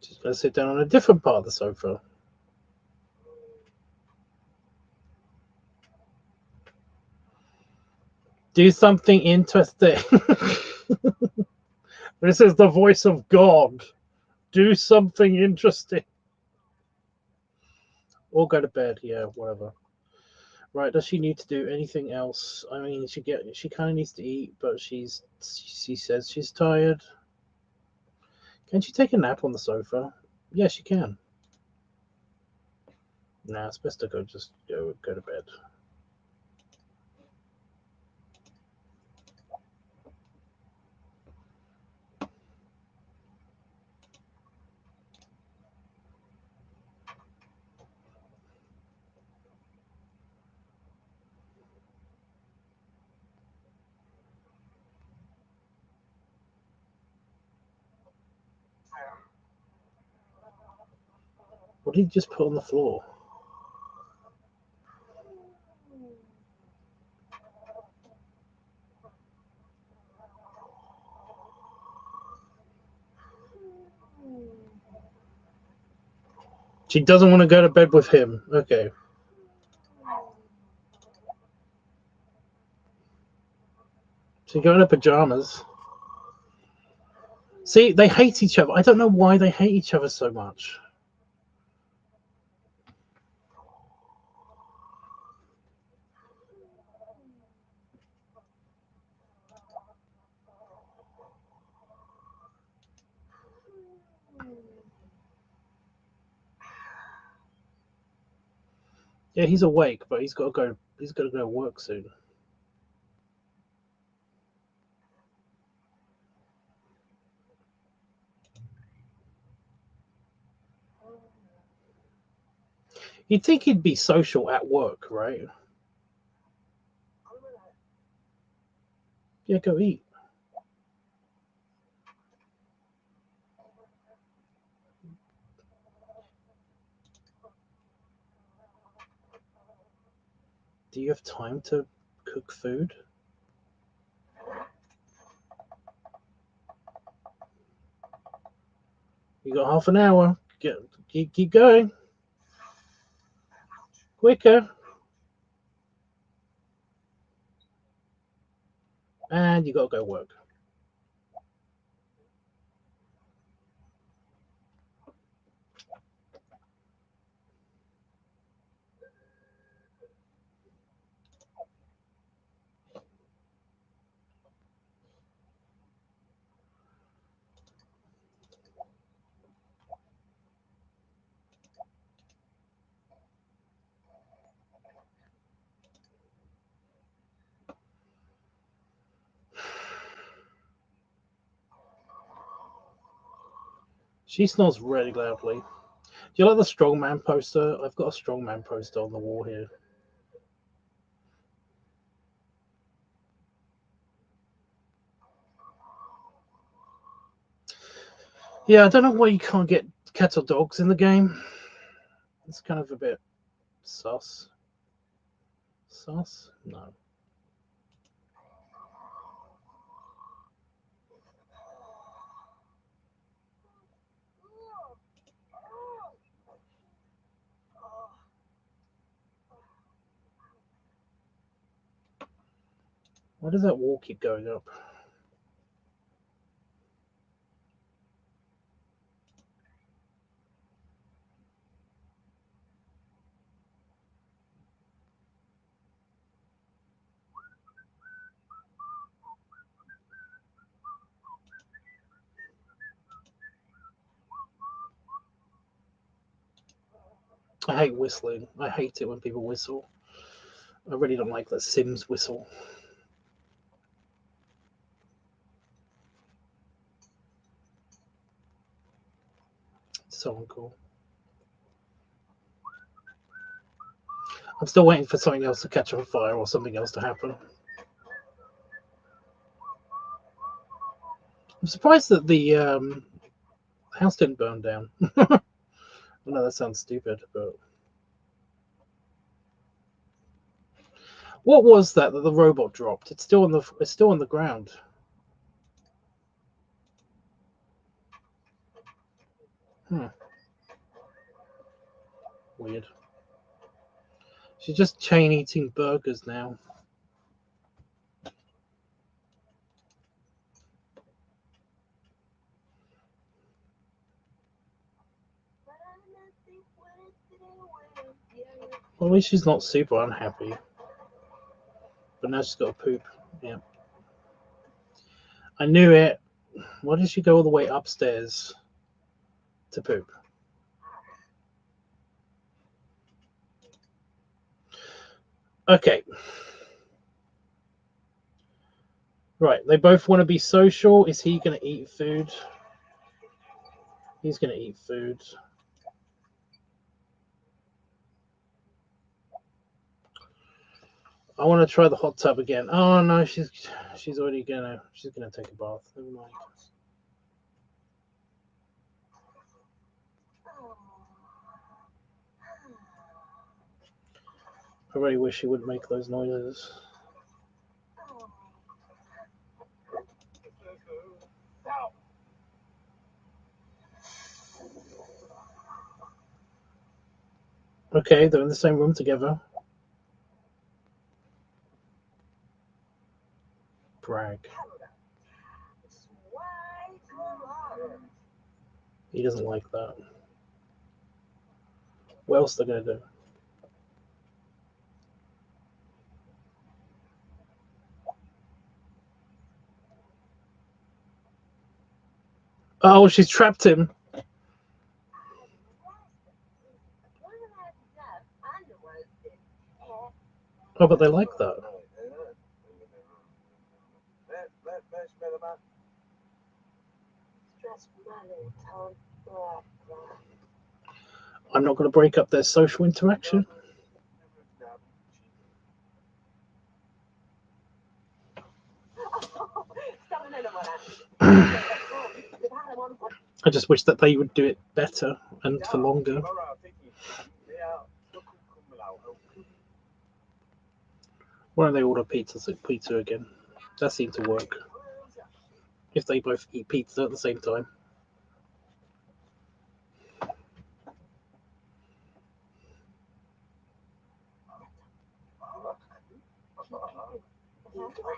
She's going to sit down on a different part of the sofa. Do something interesting. This is the voice of God. Do something interesting. Or go to bed. Yeah, whatever. Right? Does she need to do anything else? I mean, she kind of needs to eat, but she says she's tired. Can she take a nap on the sofa? Yeah, she can. Nah, it's best to go to bed. What did you just put on the floor? She doesn't want to go to bed with him. Okay. She go in her pajamas. See, they hate each other. I don't know why they hate each other so much. Yeah, he's awake, but he's got to go. He's got to go work soon. You'd think he'd be social at work, right? Yeah, go eat. Do you have time to cook food? You got half an hour. Keep going. Quicker. And you got to go work. She snores really loudly. Do you like the strongman poster? I've got a strongman poster on the wall here. Yeah, I don't know why you can't get cats or dogs in the game. It's kind of a bit sus. Sus? No. Why does that wall keep going up? I hate whistling. I hate it when people whistle. I really don't like that Sims whistle. It's so uncool. I'm still waiting for something else to catch on fire or something else to happen. I'm surprised that the house didn't burn down. I know that sounds stupid, but what was that the robot dropped? It's still on the ground. Hmm. Weird. She's just chain eating burgers now. Well, at least she's not super unhappy. But now she's got to poop. Yeah. I knew it. Why did she go all the way upstairs to poop? Okay. Right. They both want to be social. Is he going to eat food? He's going to eat food. I want to try the hot tub again. Oh no, she's already she's gonna take a bath. Never mind. I really wish she wouldn't make those noises. Okay, they're in the same room together. Brag. He doesn't like that. What else are they gonna do? Oh, she's trapped him. Oh, but they like that. I'm not going to break up their social interaction. I just wish that they would do it better and for longer. Why don't they order pizza again? That seemed to work. If they both eat pizza at the same time.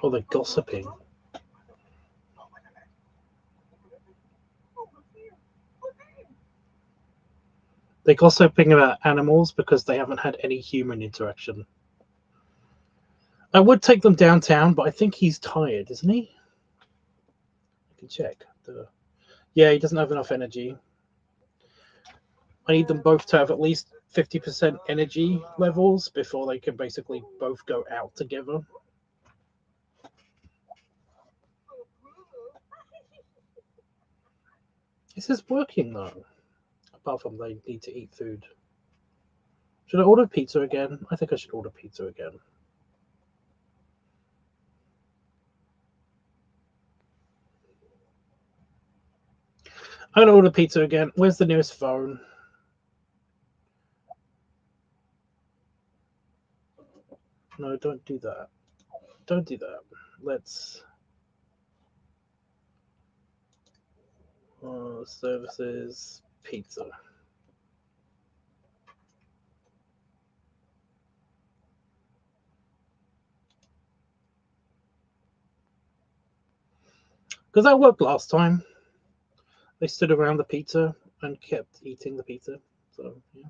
Oh, they're gossiping. They're gossiping about animals because they haven't had any human interaction. I would take them downtown, but I think he's tired, isn't he? I can check. Yeah, he doesn't have enough energy. I need them both to have at least 50% energy levels before they can basically both go out together. This is working though. Apart from they need to eat food. Should I order pizza again? I think I should order pizza again. I'm gonna order pizza again. Where's the nearest phone? No, don't do that. Don't do that. Let's services pizza. Because that worked last time. They stood around the pizza and kept eating the pizza. So yeah.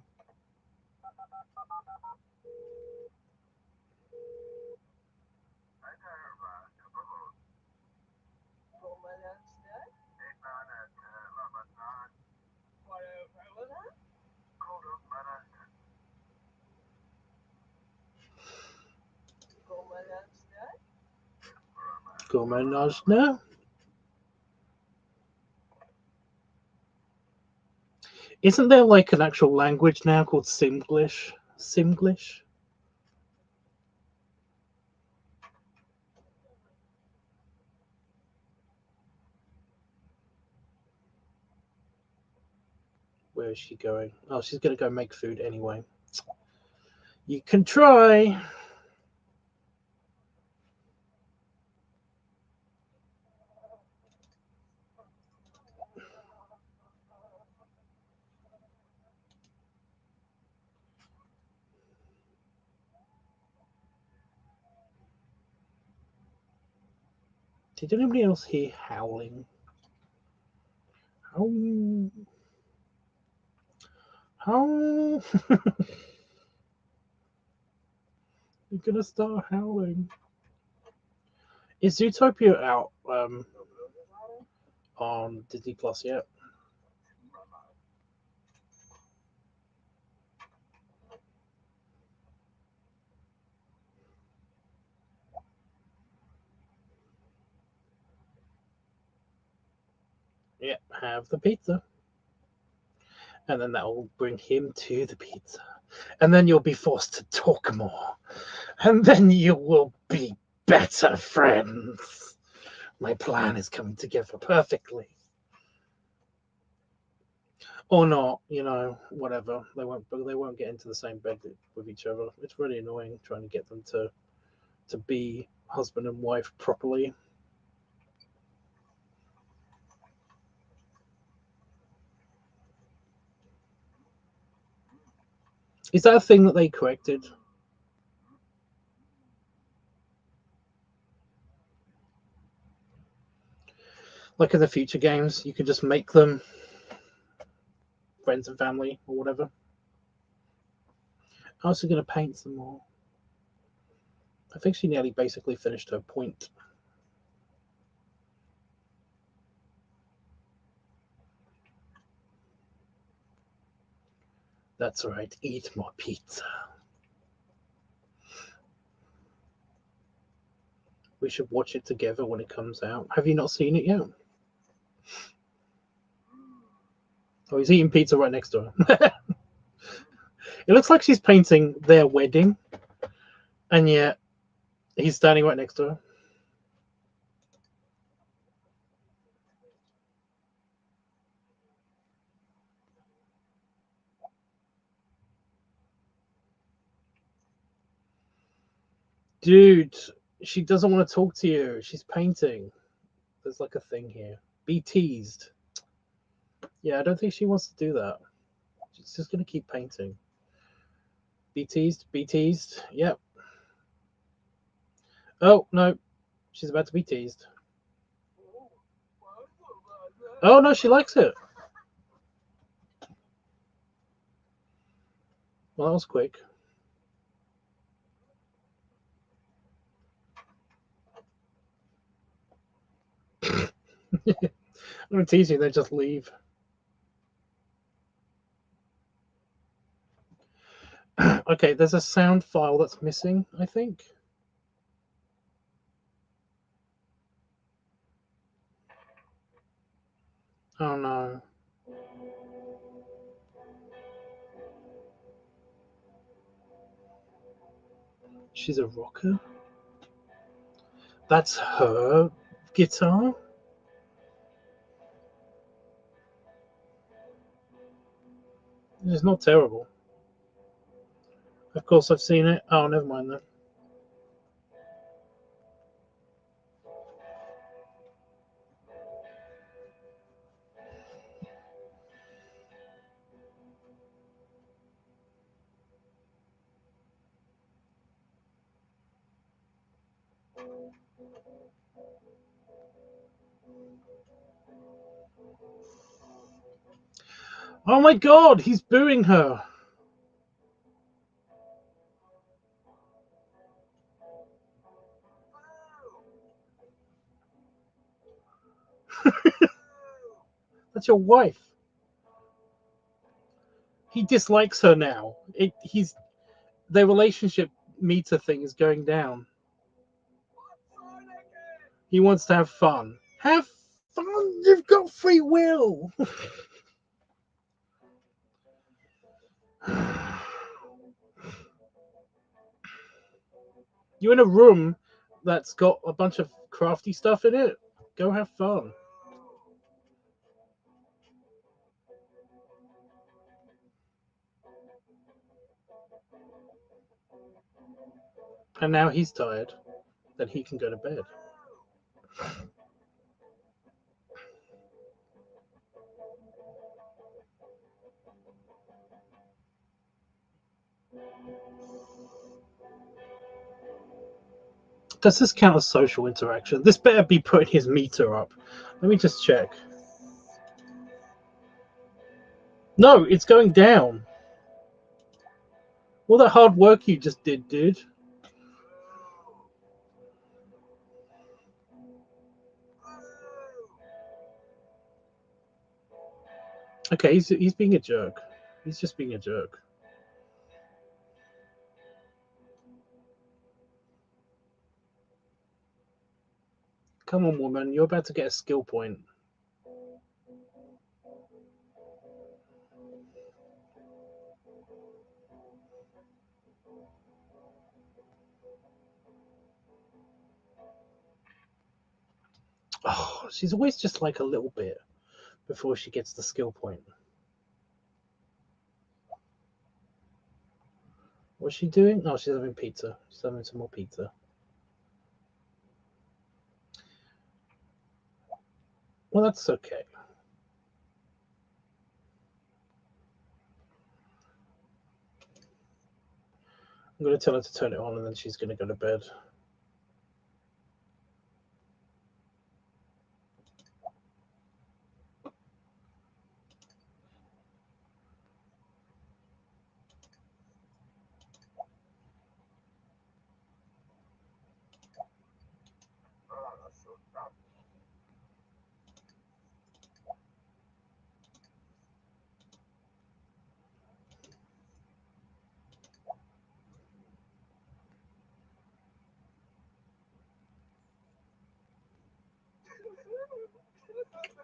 Gomenajna. Isn't there like an actual language now called Simglish? Simglish? Where is she going? Oh, she's going to go make food anyway. You can try. Did anybody else hear howling? How? How? You're gonna start howling. Is Zootopia out on Disney Plus yet? Yep, have the pizza. And then that will bring him to the pizza. And then you'll be forced to talk more. And then you will be better friends. My plan is coming together perfectly. Or not, whatever. They won't get into the same bed with each other. It's really annoying trying to get them to be husband and wife properly. Is that a thing that they corrected? Like in the future games, you can just make them friends and family or whatever. I'm also going to paint some more. I think she nearly basically finished her point. That's right, eat more pizza. We should watch it together when it comes out. Have you not seen it yet? Oh, he's eating pizza right next to her. It looks like she's painting their wedding, and yet he's standing right next to her. Dude, she doesn't want to talk to you. She's painting. There's like a thing here. Be teased. Yeah, I don't think she wants to do that. She's just going to keep painting. Be teased. Be teased. Yep. Oh, no. She's about to be teased. Oh, no, she likes it. Well, that was quick. I'm going to tease you, then just leave. Okay, there's a sound file that's missing, I think. Oh, no. She's a rocker? That's her guitar? It's not terrible. Of course, I've seen it. Oh, never mind then. Oh my god, he's booing her. That's your wife. He dislikes her now. Their relationship meter thing is going down. He wants to have fun. Have fun. You've got free will. You're in a room that's got a bunch of crafty stuff in it. Go have fun. And now he's tired. Then he can go to bed. Does this count as social interaction? This better be putting his meter up. Let me just check. No, it's going down. All that hard work you just did, dude. Okay, he's being a jerk. He's just being a jerk. Come on, woman. You're about to get a skill point. Oh, she's always just like a little bit before she gets the skill point. What's she doing? Oh, she's having pizza. She's having some more pizza. Well, that's okay. I'm going to tell her to turn it on and then she's going to go to bed.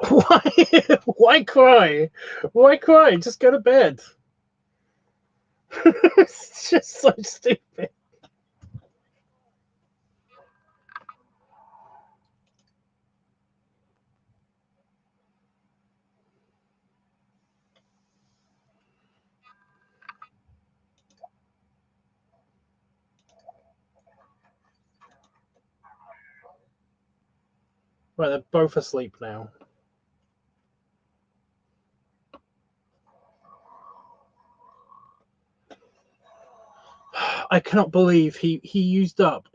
Why? Why cry? Why cry? Just go to bed. It's just so stupid. Right, they're both asleep now. I cannot believe he used up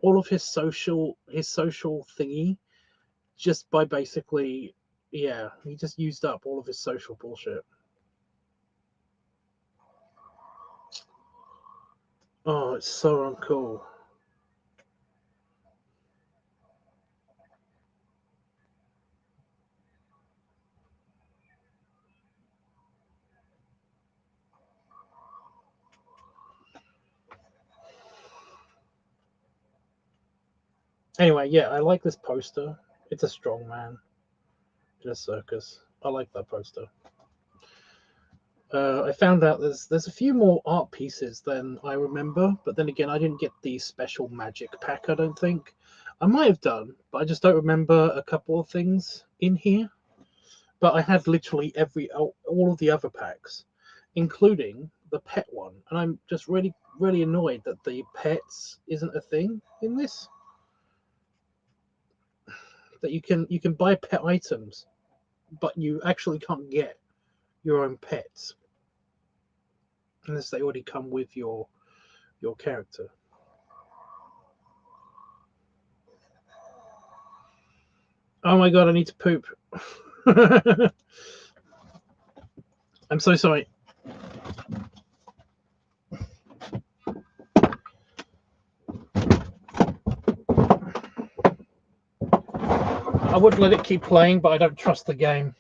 all of his social thingy just by basically, yeah, he just used up all of his social bullshit. Oh, it's so uncool. Anyway, yeah, I like this poster. It's a strong man in a circus. I like that poster. I found out there's a few more art pieces than I remember, but then again, I didn't get the special magic pack. I don't think I might have done, but I just don't remember a couple of things in here. But I had literally all of the other packs, including the pet one, and I'm just really annoyed that the pets isn't a thing in this. That you can buy pet items, but you actually can't get your own pets unless they already come with your character. Oh my god, I need to poop. I'm so sorry. I would let it keep playing, but I don't trust the game.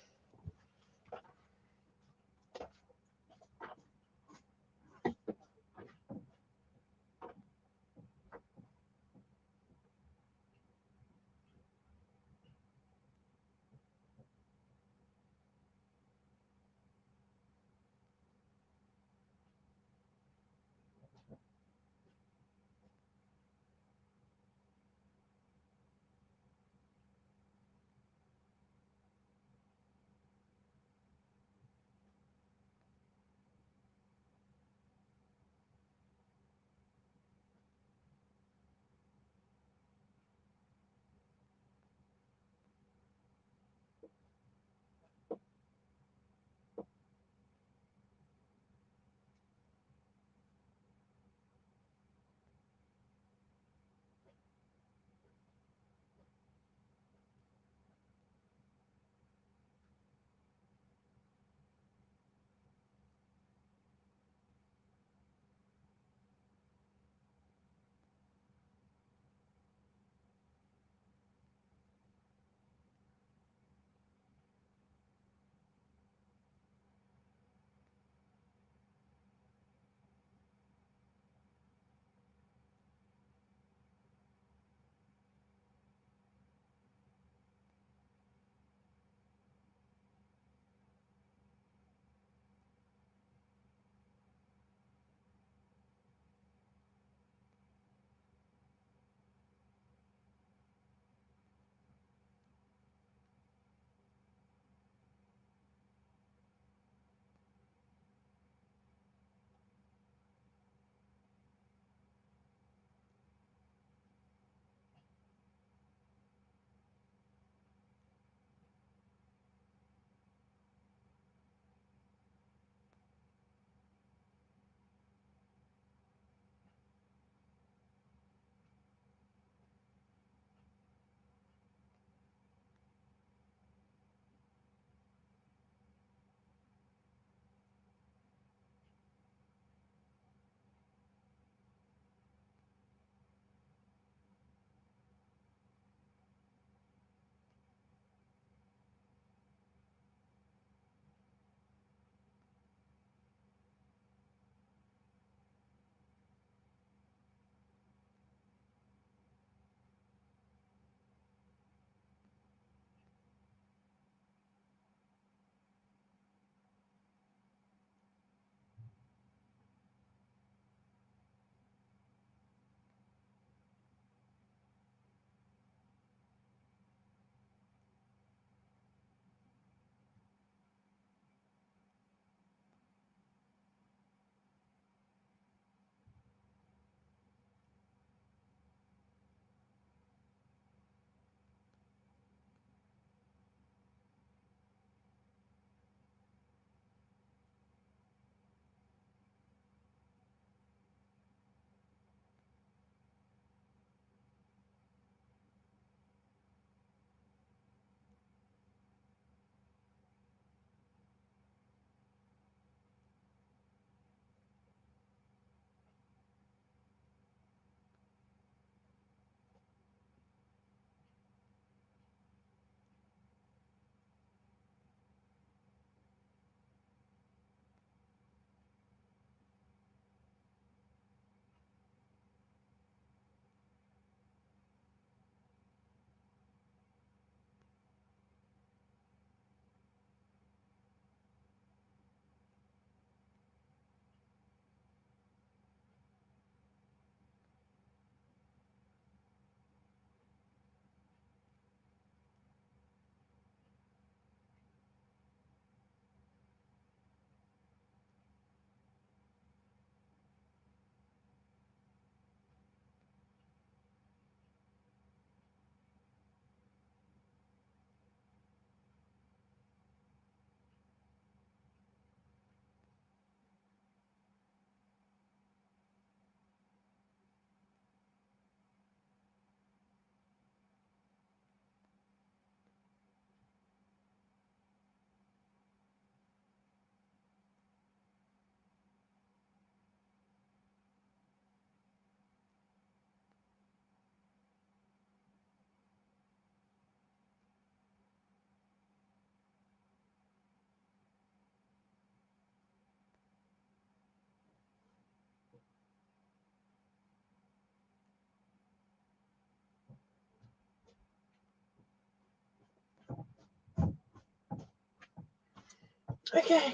Okay.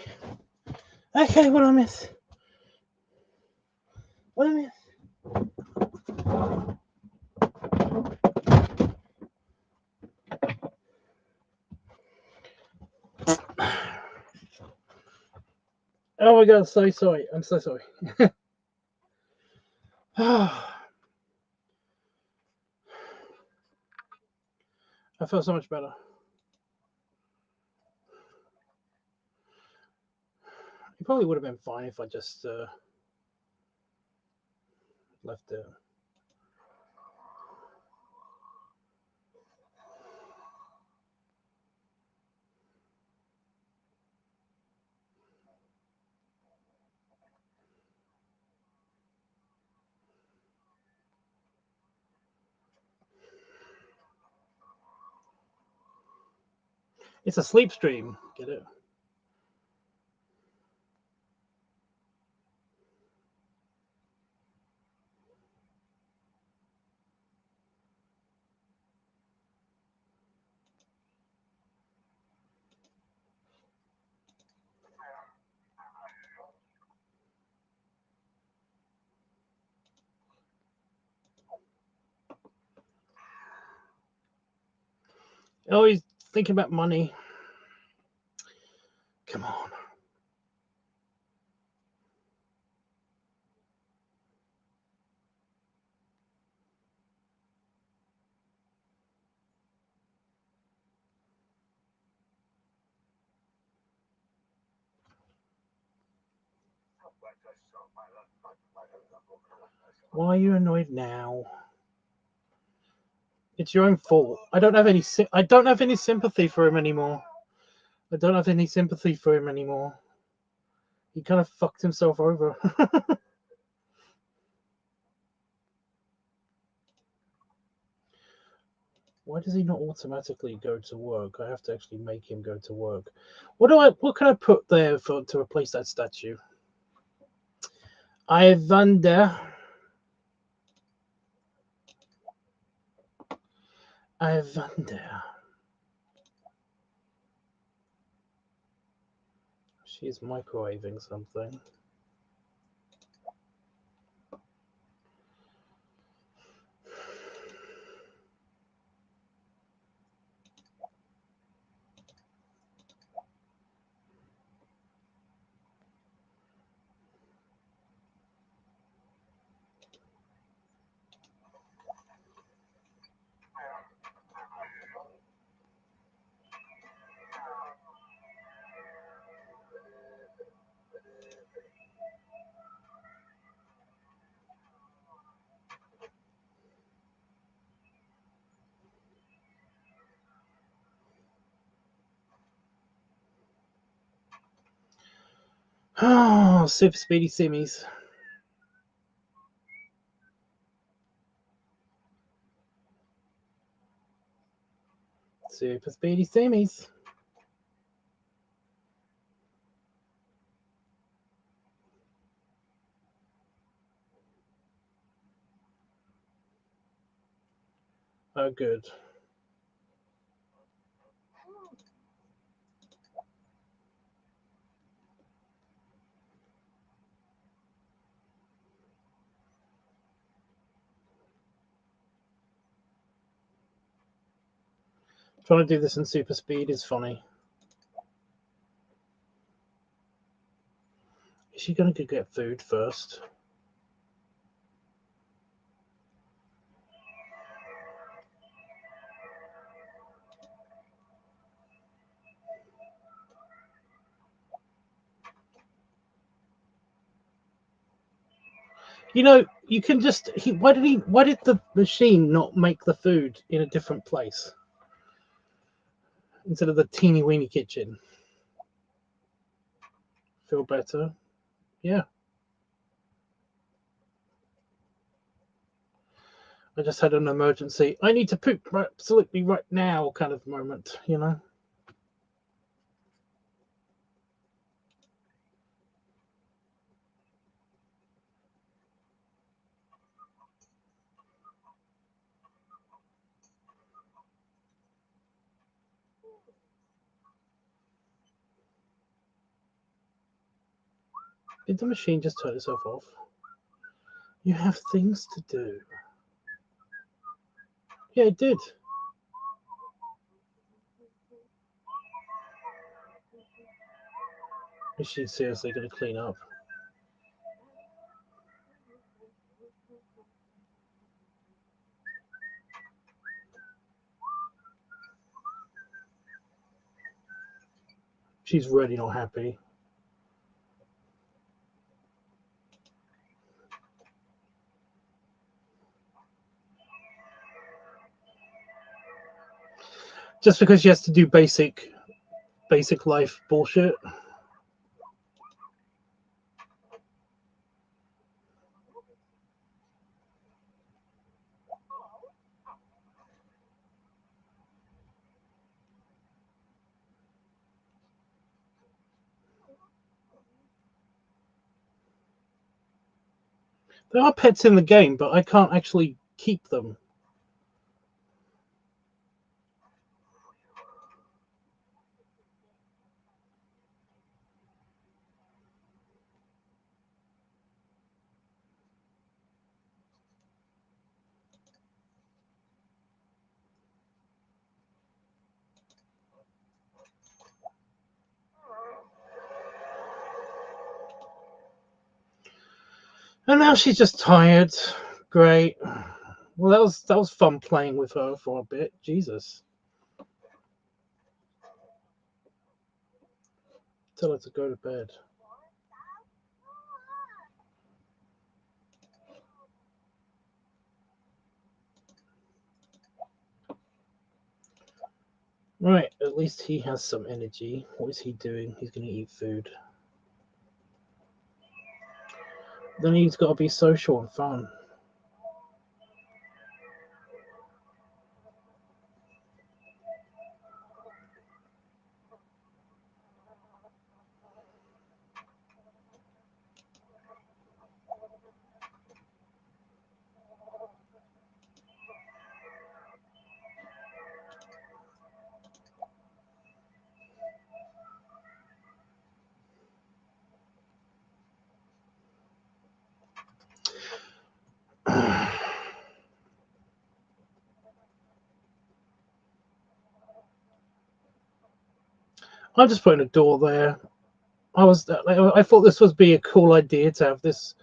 Okay, what do I miss? What do I miss? Oh my god, so sorry. I'm so sorry. I feel so much better. It probably would have been fine if I just left it. It's a sleep stream. Get it? Always thinking about money. Come on. Why are you annoyed now? It's your own fault. I don't have any sympathy for him anymore. I don't have any sympathy for him anymore. He kind of fucked himself over. Why does he not automatically go to work? I have to actually make him go to work. What can I put there to replace that statue? I wonder. She's microwaving something. Oh, super speedy simmies. Super speedy simmies. Oh, good. Trying to do this in super speed is funny. Is she going to get food first? You know, you can just. Why did the machine not make the food in a different place instead of the teeny weeny kitchen? Feel better? Yeah. I just had an emergency. I need to poop absolutely right now kind of moment, you know? Did the machine just turn itself off? You have things to do. Yeah, it did. Is she seriously going to clean up? She's really not happy. Just because she has to do basic life bullshit. There are pets in the game, but I can't actually keep them. And now she's just tired. Great. Well, that was fun playing with her for a bit. Jesus. Tell her to go to bed. Right, at least he has some energy. What is he doing? He's going to eat food. Then he's got to be social and fun. I'm just putting a door there. I thought this would be a cool idea to have this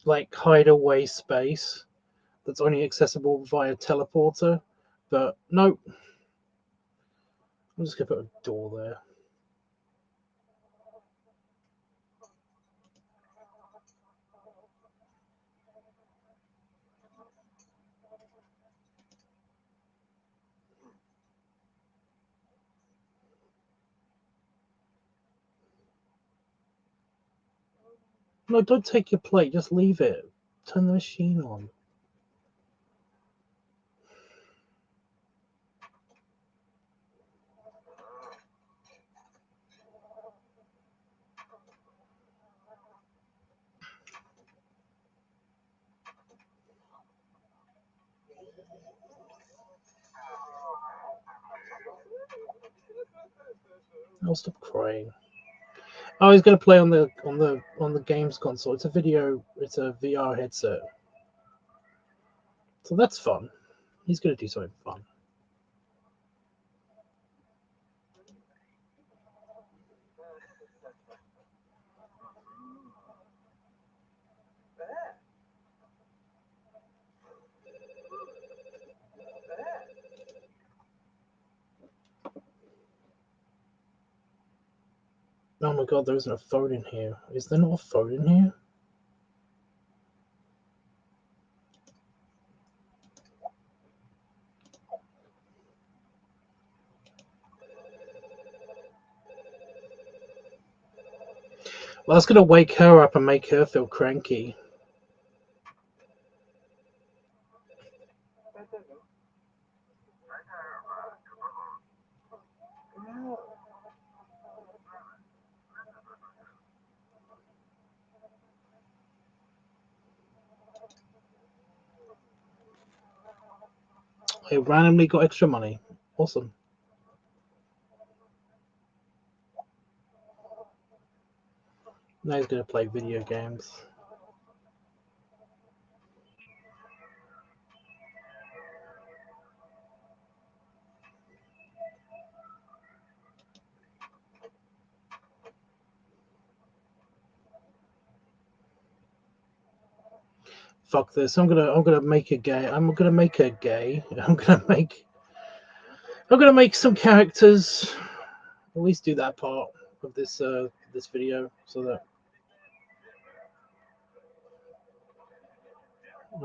like hideaway space that's only accessible via teleporter, but nope. I'm just gonna put a door there. No, don't take your plate. Just leave it. Turn the machine on. I'll stop crying. Oh, he's gonna play on the games console. It's a VR headset. So that's fun. He's gonna do something fun. Oh my god, there isn't a phone in here. Is there not a phone in here? Well, that's gonna wake her up and make her feel cranky. I randomly got extra money. Awesome. Now he's going to play video games. Fuck this! I'm gonna make a gay. I'm gonna make a gay. I'm gonna make some characters. At least do that part of this this video so that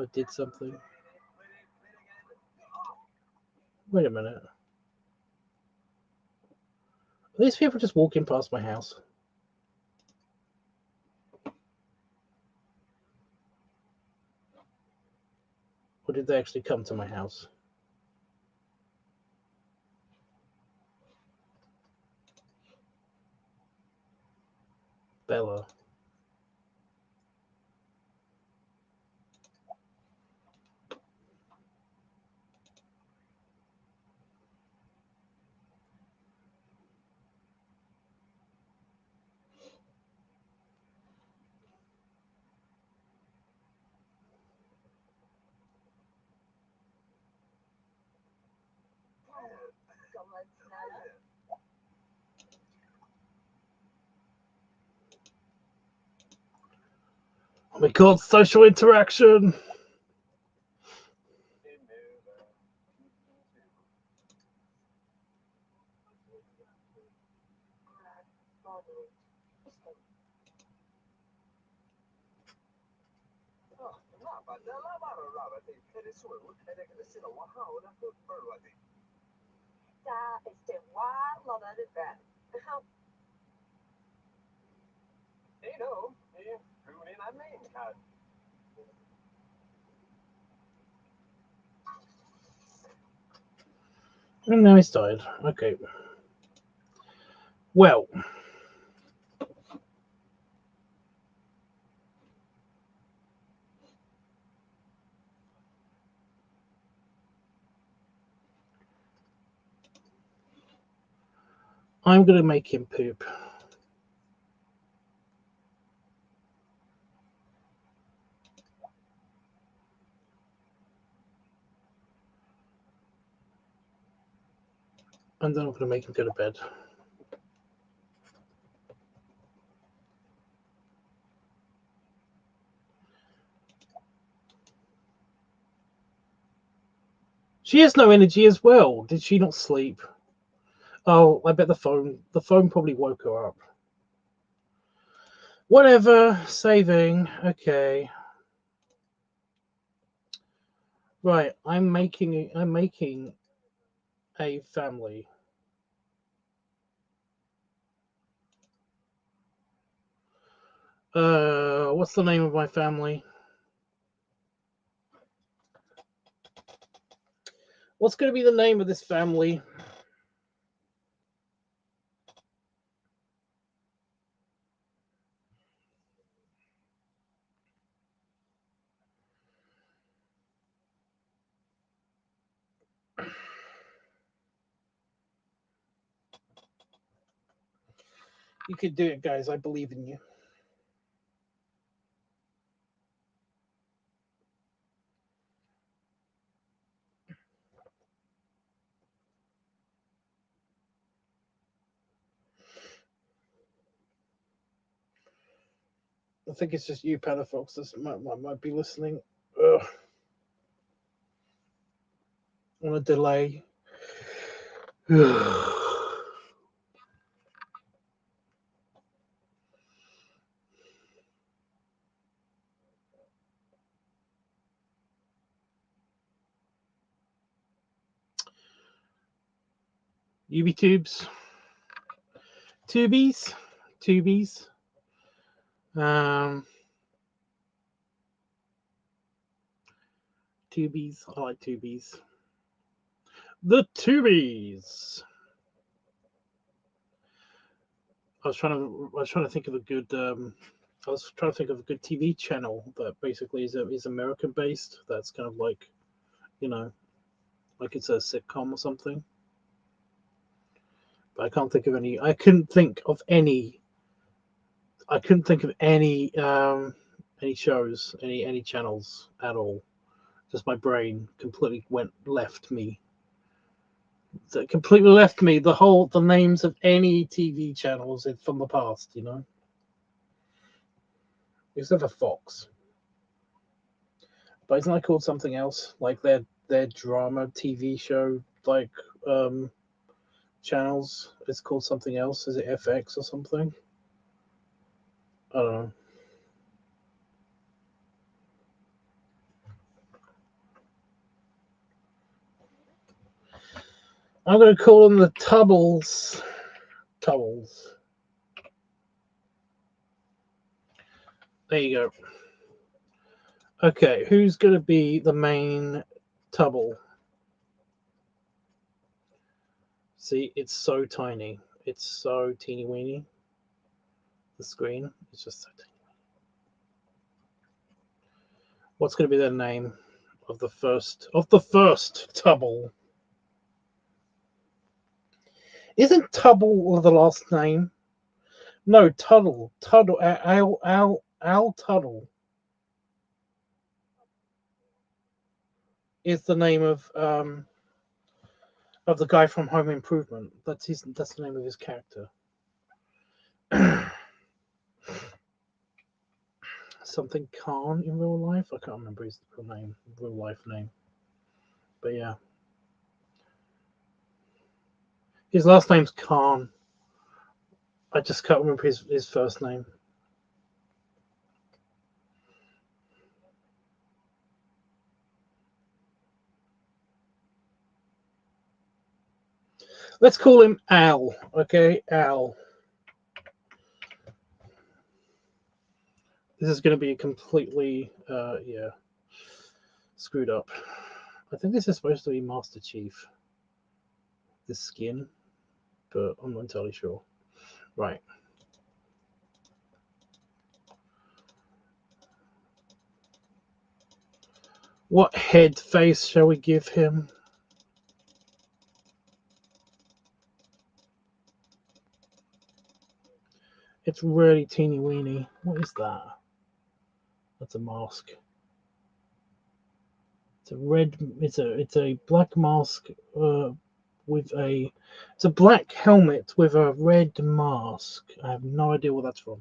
I did something. Wait a minute. Are these people just walking past my house? Or did they actually come to my house? Bella. Oh my god, social interaction! And now he's tired. Okay. Well. I'm going to make him poop. And then I'm going to make him go to bed. She has no energy as well. Did she not sleep? Oh, I bet the phone probably woke her up. Whatever, saving. Okay. Right, I'm making a family. What's the name of my family? What's going to be the name of this family? You could do it, guys. I believe in you. I think it's just you, Panafox, that might be listening. Ugh. On a delay. UB tubies. Tubies. I like tubies. The tubies. I was trying to think of a good. I was trying to think of a good TV channel that basically is American based. That's kind of like, like it's a sitcom or something. But I can't think of any. I couldn't think of any I couldn't think of any shows, any channels at all. Just my brain completely left me. So it completely left me the names of any TV channels from the past, you know. Except for Fox. But isn't that called something else? Like their drama TV show, like channels. It's called something else. Is it FX or something? I don't know. I'm going to call them the Tubbles. Tubbles. There you go. Okay, who's going to be the main Tubble? See, it's so tiny. It's so teeny weeny. The screen is just so tiny. What's going to be the name of the first Tubble? Isn't Tubble the last name? No, Tuttle. Tuttle. Al Tuttle is the name of the guy from Home Improvement. That's the name of his character. Something Khan in real life. I can't remember his real life name. But yeah, his last name's Khan. I just can't remember his first name. Let's call him Al. Okay, Al. This is going to be completely, screwed up. I think this is supposed to be Master Chief. This skin, but I'm not entirely sure. Right. What head face shall we give him? It's really teeny weeny. What is that? That's a mask. It's a red. It's a black mask with a. It's a black helmet with a red mask. I have no idea what that's from.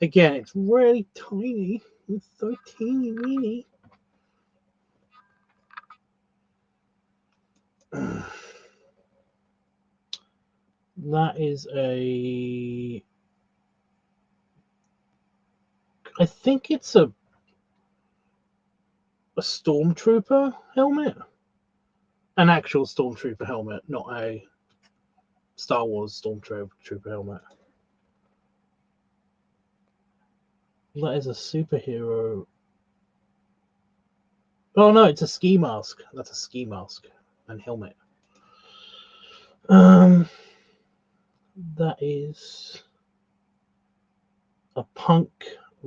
Again, it's really tiny. It's so teeny weeny. That is a. I think it's a stormtrooper helmet. An actual stormtrooper helmet, not a Star Wars stormtrooper helmet. That is a superhero. Oh no, it's a ski mask. That's a ski mask and helmet. That is a punk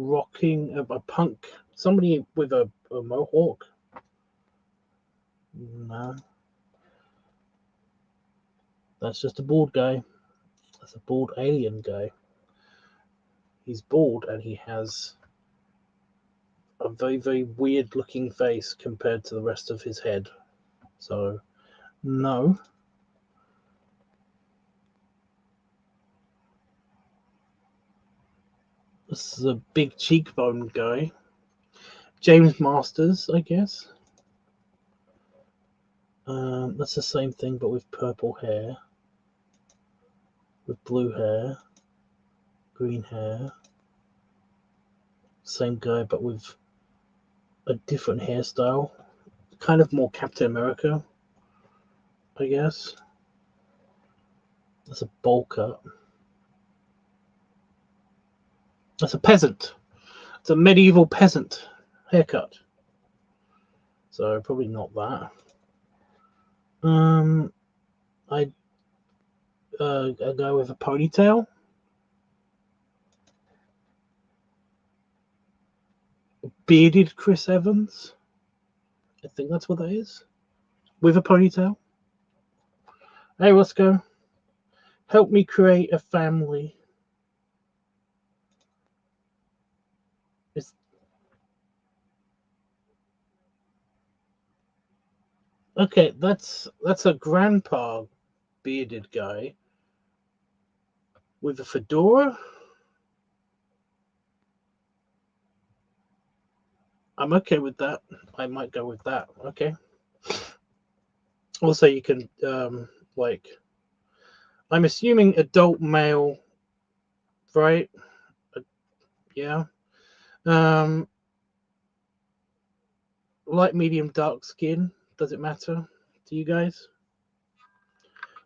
rocking a punk. Somebody with a mohawk. No, that's just a bald guy. That's a bald alien guy. He's bald and he has a very, very weird looking face compared to the rest of his head. So, no. This is a big cheekbone guy. James Masters, I guess. That's the same thing, but with purple hair. With blue hair. Green hair. Same guy, but with a different hairstyle. Kind of more Captain America, I guess. That's a bowl cut. That's a peasant. It's a medieval peasant haircut. So probably not that. I go with a ponytail. Bearded Chris Evans. I think that's what that is. With a ponytail. Hey, Roscoe. Help me create a family. Okay, that's a grandpa bearded guy with a fedora. I'm okay with that. I might go with that. Okay. Also, you can like, I'm assuming adult male, right? Yeah. Um, light, medium, dark skin. Does it matter to you guys?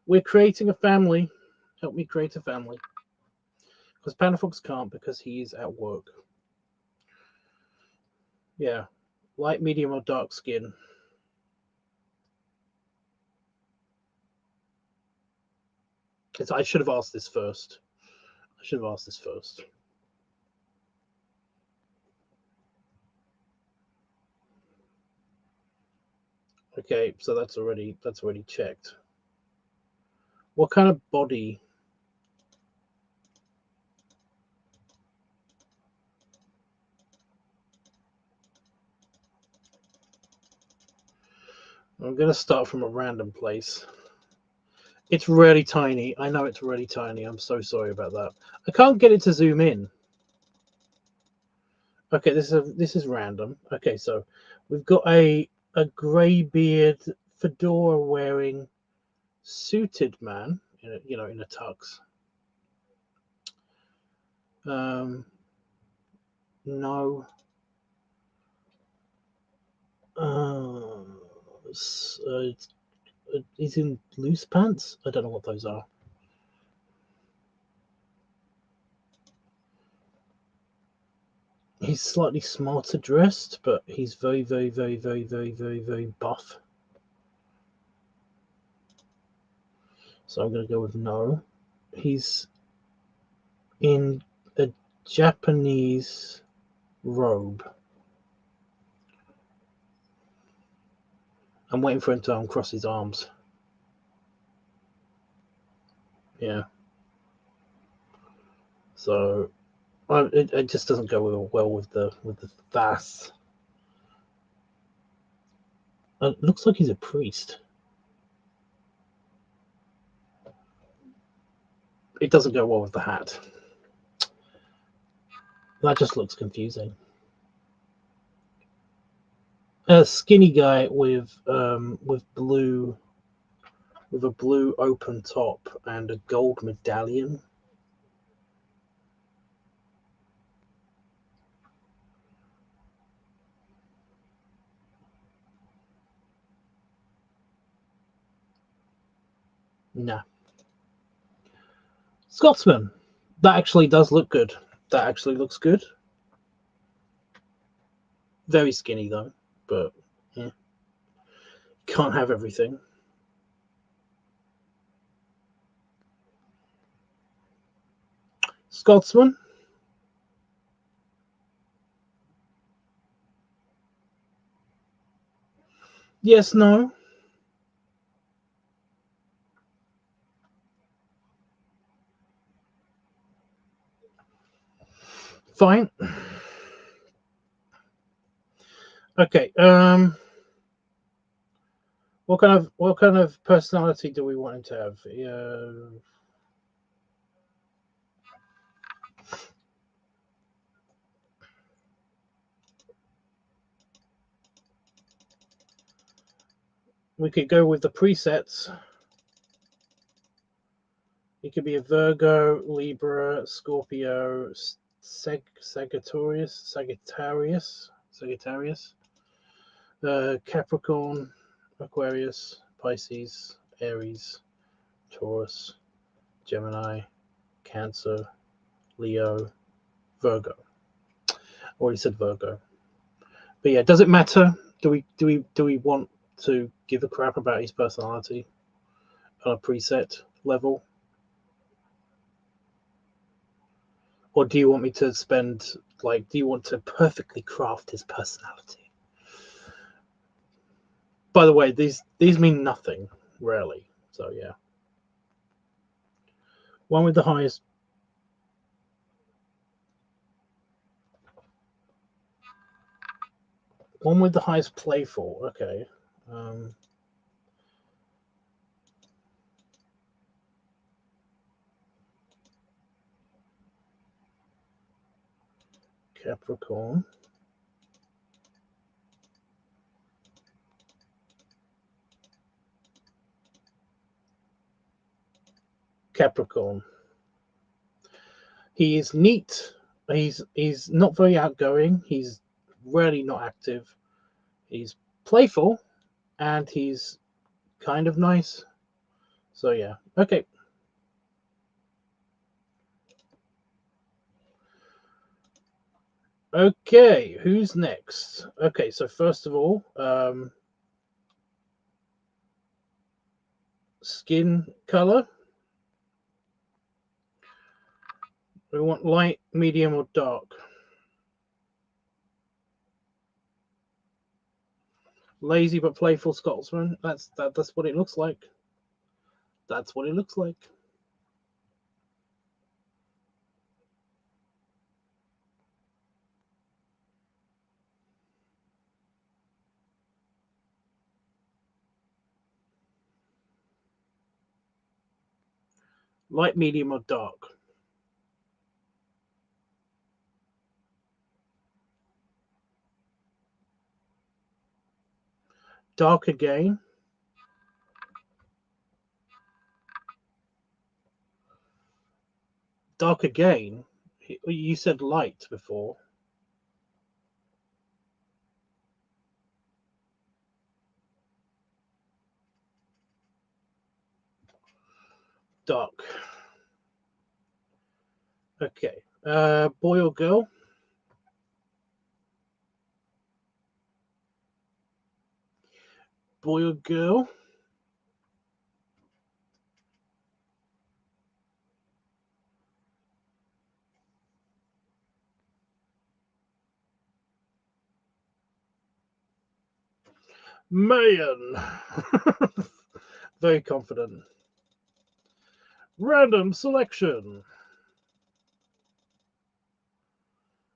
We're creating a family. Help me create a family. Because Panafox can't because he's at work. Yeah. Light, medium, or dark skin. I should have asked this first. Okay, so that's already checked. What kind of body? I'm gonna start from a random place. It's really tiny. I know it's really tiny. I'm so sorry about that. I can't get it to zoom in. Okay, this is random. Okay, so we've got a grey beard, fedora wearing, suited man, in a tux. No. He's in loose pants. I don't know what those are. He's slightly smarter dressed, but he's very, very, very, very, very, very, very buff. So I'm going to go with no. He's in a Japanese robe. I'm waiting for him to uncross his arms. Yeah. So it just doesn't go well with the vast. It looks like he's a priest. It doesn't go well with the hat. That just looks confusing. A skinny guy with blue, with a blue open top and a gold medallion. Nah. Scotsman. That actually does look good. That actually looks good. Very skinny though, but yeah. Can't have everything. Scotsman. Yes, no. Fine. Okay. What kind of personality do we want him to have? We could go with the presets. He could be a Virgo, Libra, Scorpio, Sagittarius, Capricorn, Aquarius, Pisces, Aries, Taurus, Gemini, Cancer, Leo, Virgo. Already said Virgo. But yeah, does it matter? Do we want to give a crap about his personality on a preset level? Or do you want me to spend, like, do you want to perfectly craft his personality? By the way, these mean nothing, rarely. So yeah. One with the highest. One with the highest playful. Okay. Capricorn. Capricorn. He is neat. He's not very outgoing. He's really not active. He's playful, and he's kind of nice. So yeah, okay. Okay, who's next? Okay, so first of all, skin color. We want light, medium, or dark. Lazy but playful Scotsman. That's what it looks like. That's what it looks like. Light, medium, or dark? Dark again. Dark again. You said light before. Dark. Okay. Boy or girl? Boy or girl? Man. Very confident. Random selection.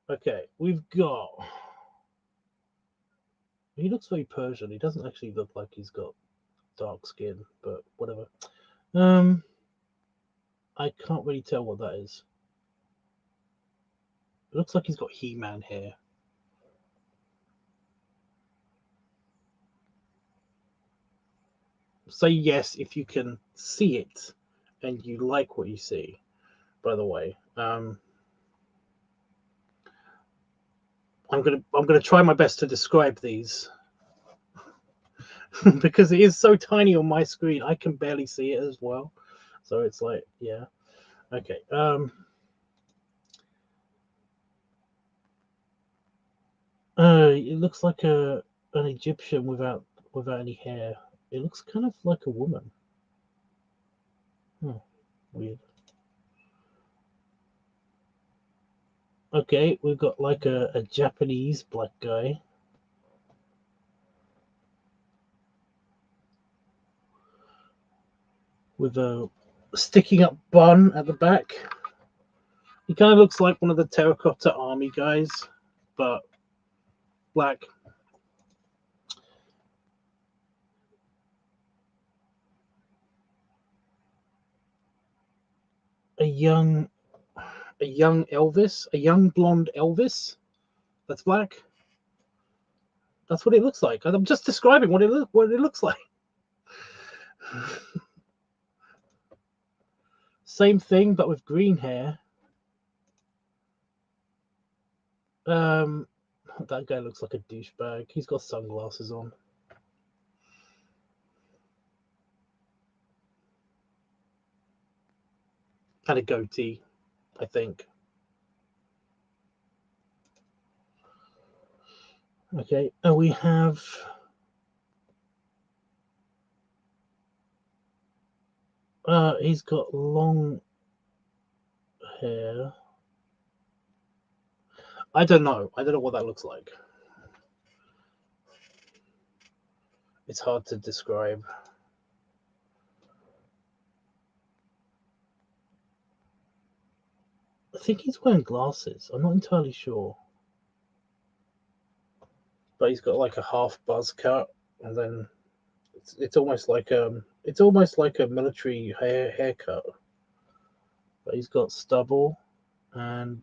Okay, we've got. He looks very Persian. He doesn't actually look like he's got dark skin, but whatever. I can't really tell what that is. It looks like he's got He-Man hair. Say yes if you can see it and you like what you see. By the way, I'm gonna try my best to describe these because it is so tiny on my screen. I can barely see it as well. So it's like, yeah. Okay. It looks like an Egyptian without any hair. It looks kind of like a woman. Oh, weird. Okay, we've got like a Japanese black guy. With a sticking up bun at the back. He kind of looks like one of the terracotta army guys, but black. A young Elvis, a young blonde Elvis. That's black. That's what it looks like. I'm just describing what it looks like. Same thing, but with green hair. That guy looks like a douchebag. He's got sunglasses on. And a goatee, I think. Okay, and we have he's got long hair. I don't know what that looks like. It's hard to describe. I think he's wearing glasses. I'm not entirely sure. But he's got like a half buzz cut, and then it's almost like a military haircut. But he's got stubble, and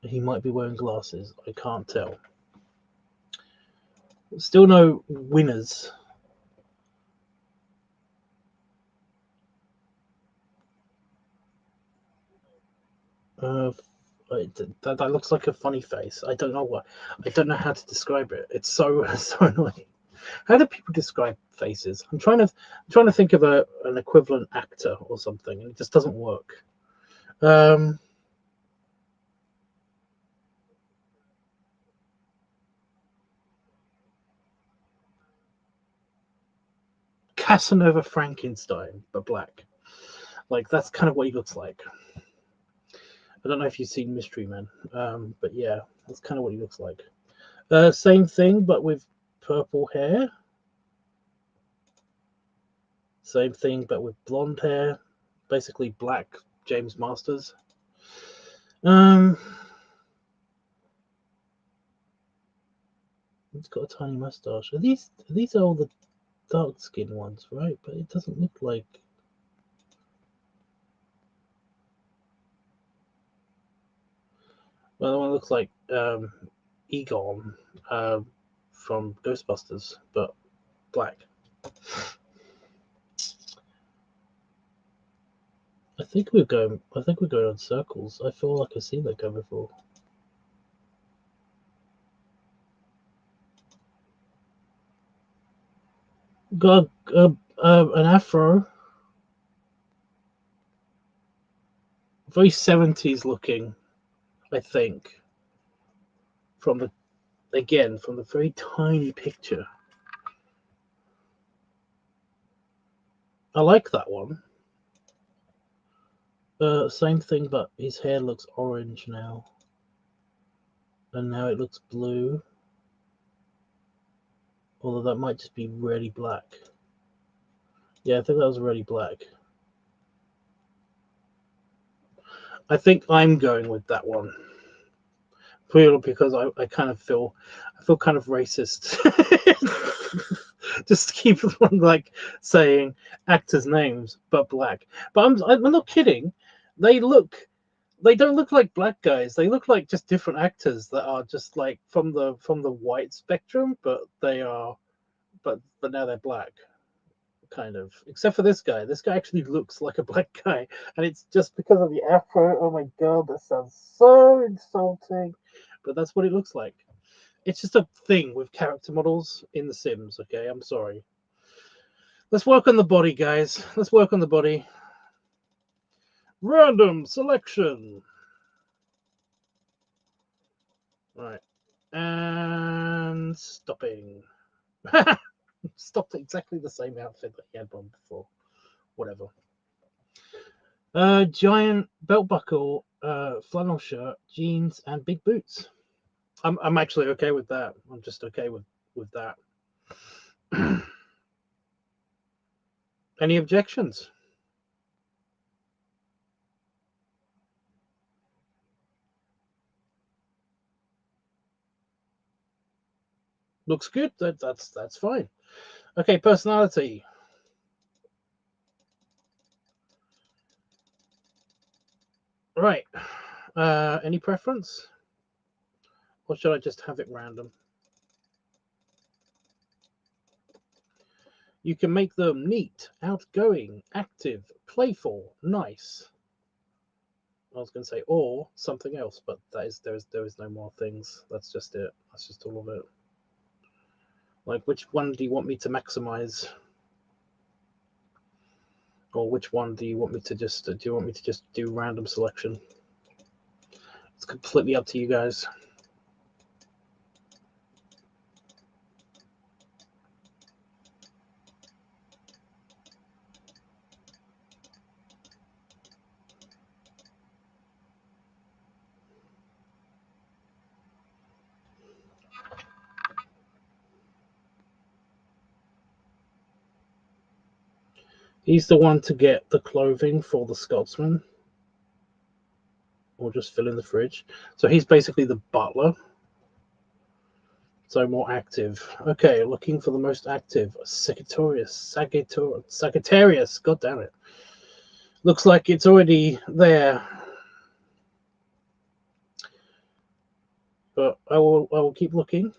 He might be wearing glasses. I can't tell. Still no winners. That looks like a funny face. I don't know what. I don't know how to describe it. It's so annoying. How do people describe faces? I'm trying to think of an equivalent actor or something, and it just doesn't work. Casanova Frankenstein, but black. Like that's kind of what he looks like. I don't know if you've seen Mystery Men, but yeah, that's kind of what he looks like. Same thing, but with purple hair. Same thing, but with blonde hair. Basically black James Masters. He's got a tiny mustache. Are these all the dark skinned ones, right? But it doesn't look like. Well, the one looks like Egon from Ghostbusters, but black. I think we're going on circles. I feel like I've seen that guy before. Got an afro. Very 70s looking, I think. From the very tiny picture. I like that one. Same thing, but his hair looks orange now. And now it looks blue. Although that might just be really black. Yeah, I think that was really black. I think I'm going with that one. Purely because I kind of feel kind of racist. Just to keep from like saying actors' names, but black. But I'm not kidding. They don't look like black guys. They look like just different actors that are just like from the white spectrum, but now they're black. Kind of, except for this guy. This guy actually looks like a black guy, and it's just because of the afro. Oh my god, that sounds so insulting, but that's what it looks like. It's just a thing with character models in The Sims. Okay, I'm sorry. Let's work on the body, guys. Let's work on the body. Random selection. Right, and stopping. Stopped exactly the same outfit that he had on before. Whatever. Giant belt buckle, flannel shirt, jeans, and big boots. I'm actually okay with that. I'm just okay with that. Any objections? Looks good. That's fine. Okay, personality. Right. Any preference? Or should I just have it random? You can make them neat, outgoing, active, playful, nice. I was going to say or something else, but there is no more things. That's just it. That's just all of it. Like, which one do you want me to maximize? Or which one do you want me to just do random selection? It's completely up to you guys. He's the one to get the clothing for the Scotsman. Or just fill in the fridge. So he's basically the butler. So more active. Okay, looking for the most active. Sagittarius. God damn it. Looks like it's already there. But I will keep looking.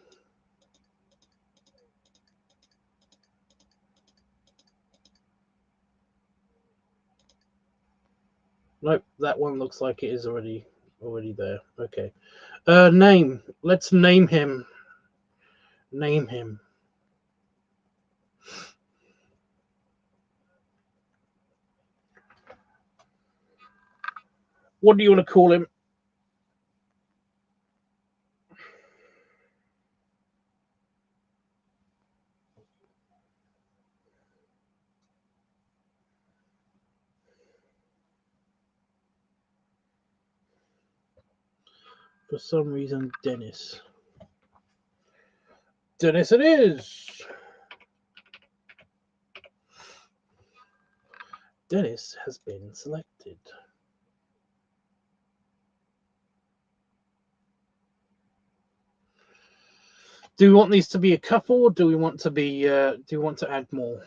Nope, that one looks like it is already there. Okay. Name. Let's name him. Name him. What do you want to call him? For some reason, Dennis. Dennis it is. Dennis has been selected. Do we want these to be a couple, or do we want to be? Do we want to add more?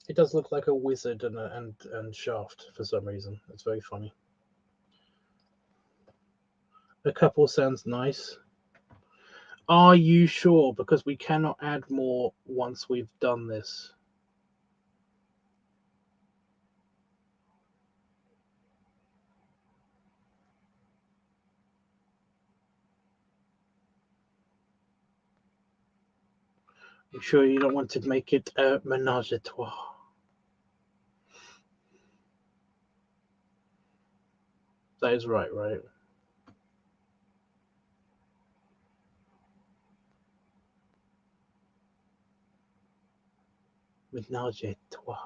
It does look like a wizard and Shaft for some reason. It's very funny. A couple sounds nice. Are you sure? Because we cannot add more once we've done this. You sure you don't want to make it a menage a trois? That is right, right? Menage a trois.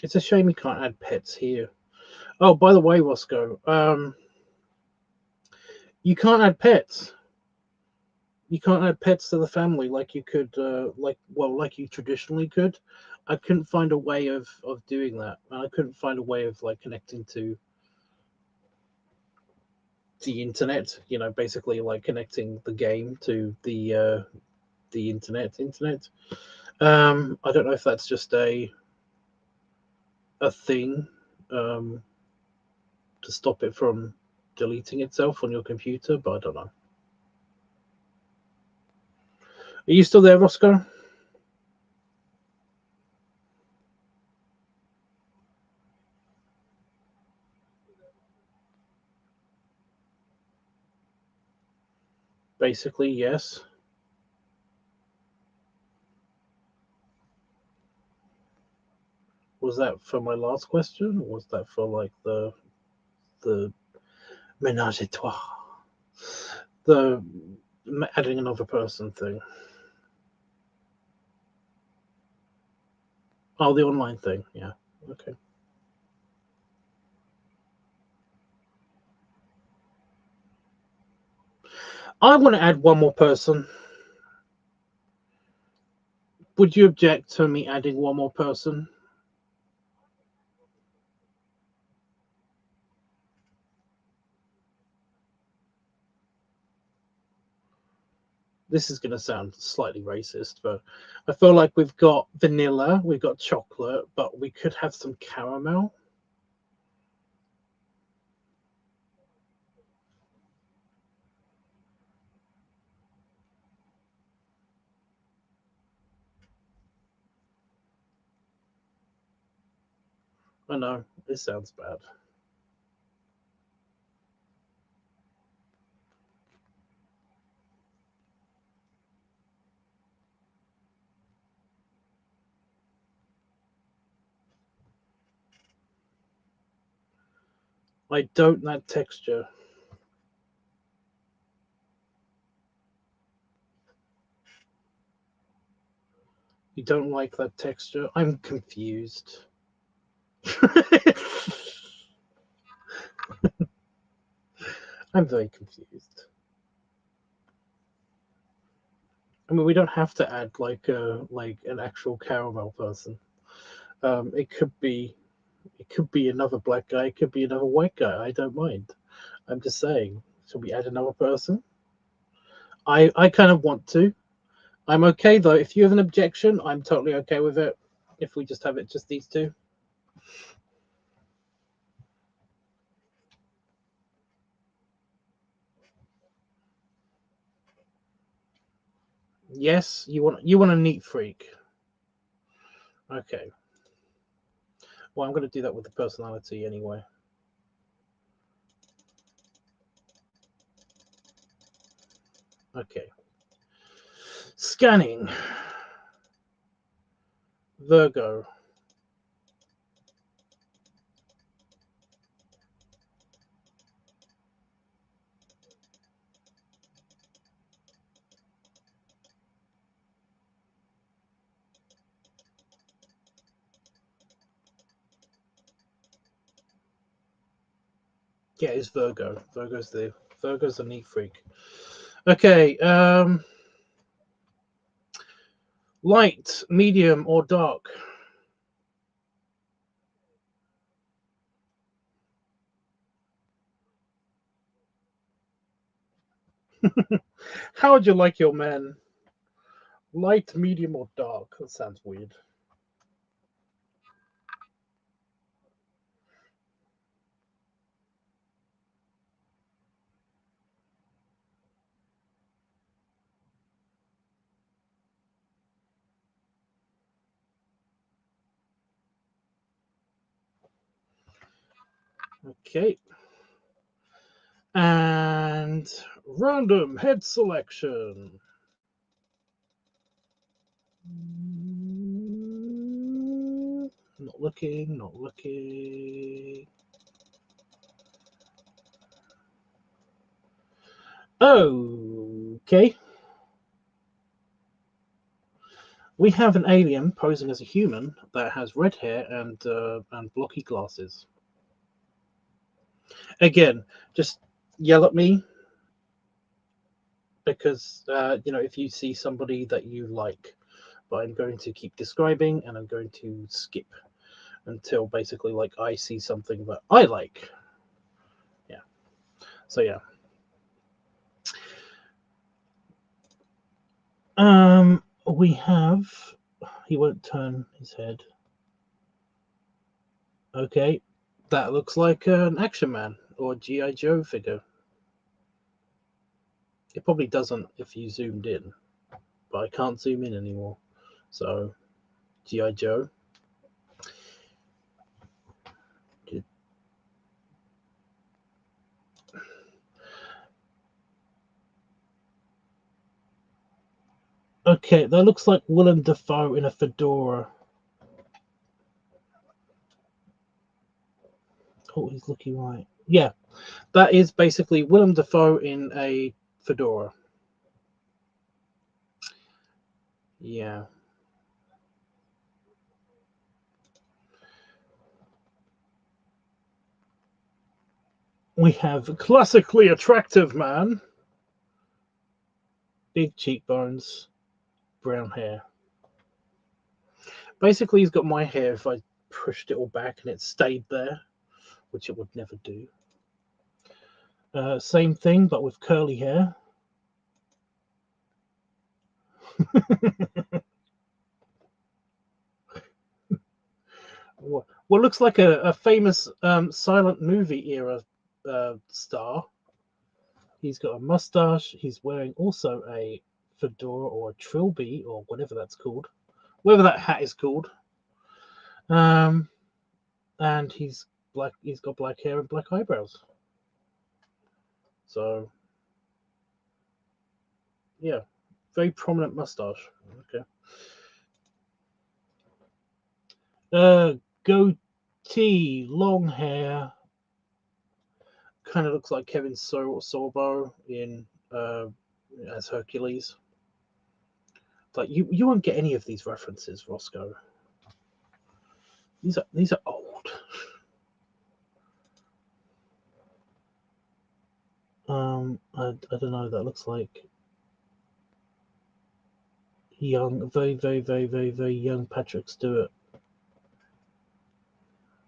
It's a shame we can't add pets here. Oh, by the way, Roscoe, you can't add pets. You can't add pets to the family like you could, like you traditionally could. I couldn't find a way of doing that, and I couldn't find a way of like connecting to the internet. You know, basically like connecting the game to the internet. I don't know if that's just a thing to stop it from deleting itself on your computer, but I don't know. Are you still there, Roscoe? Basically, yes. Was that for my last question, or was that for like the menage a trois, the adding another person thing? Oh, the online thing. Yeah. Okay. I want to add one more person. Would you object to me adding one more person? This is going to sound slightly racist, but I feel like we've got vanilla, we've got chocolate, but we could have some caramel. I know, this sounds bad. I don't that texture. You don't like that texture? I'm confused. I'm very confused. I mean, we don't have to add like an actual caramel person. It could be another black guy. It could be another white guy. I don't mind. I'm just saying. Should we add another person? I kind of want to. I'm okay though. If you have an objection, I'm totally okay with it. If we just have it just these two. Yes, you want a neat freak. Okay. Well, I'm going to do that with the personality anyway. Okay. Scanning. Virgo. Yeah, it's Virgo. Virgo's the neat freak. Okay. Light, medium, or dark? How would you like your men? Light, medium, or dark? That sounds weird. Okay. And random head selection. Not looking, not looking. Okay. We have an alien posing as a human that has red hair and blocky glasses. Again, just yell at me because if you see somebody that you like. But I'm going to keep describing and I'm going to skip until basically like I see something that I like. Yeah. So yeah. We have. He won't turn his head. Okay, that looks like an Action Man or GI Joe figure. It probably doesn't if you zoomed in, but I can't zoom in anymore. So GI Joe. Okay, that looks like Willem Dafoe in a fedora. Oh, he's looking right. Yeah, that is basically Willem Dafoe in a fedora. Yeah. We have classically attractive man, big cheekbones, brown hair. Basically, he's got my hair if I pushed it all back and it stayed there, which it would never do. Same thing, but with curly hair. What looks like a famous silent movie era star. He's got a mustache. He's wearing also a fedora or a trilby or whatever that's called, whatever that hat is called. And he's black. He's got black hair and black eyebrows. So yeah, very prominent mustache. Okay. Goatee, long hair. Kind of looks like Kevin Sorbo in as Hercules. Like you won't get any of these references, Roscoe. These are old. I don't know. That looks like young, very, very, very, very, very young Patrick Stewart.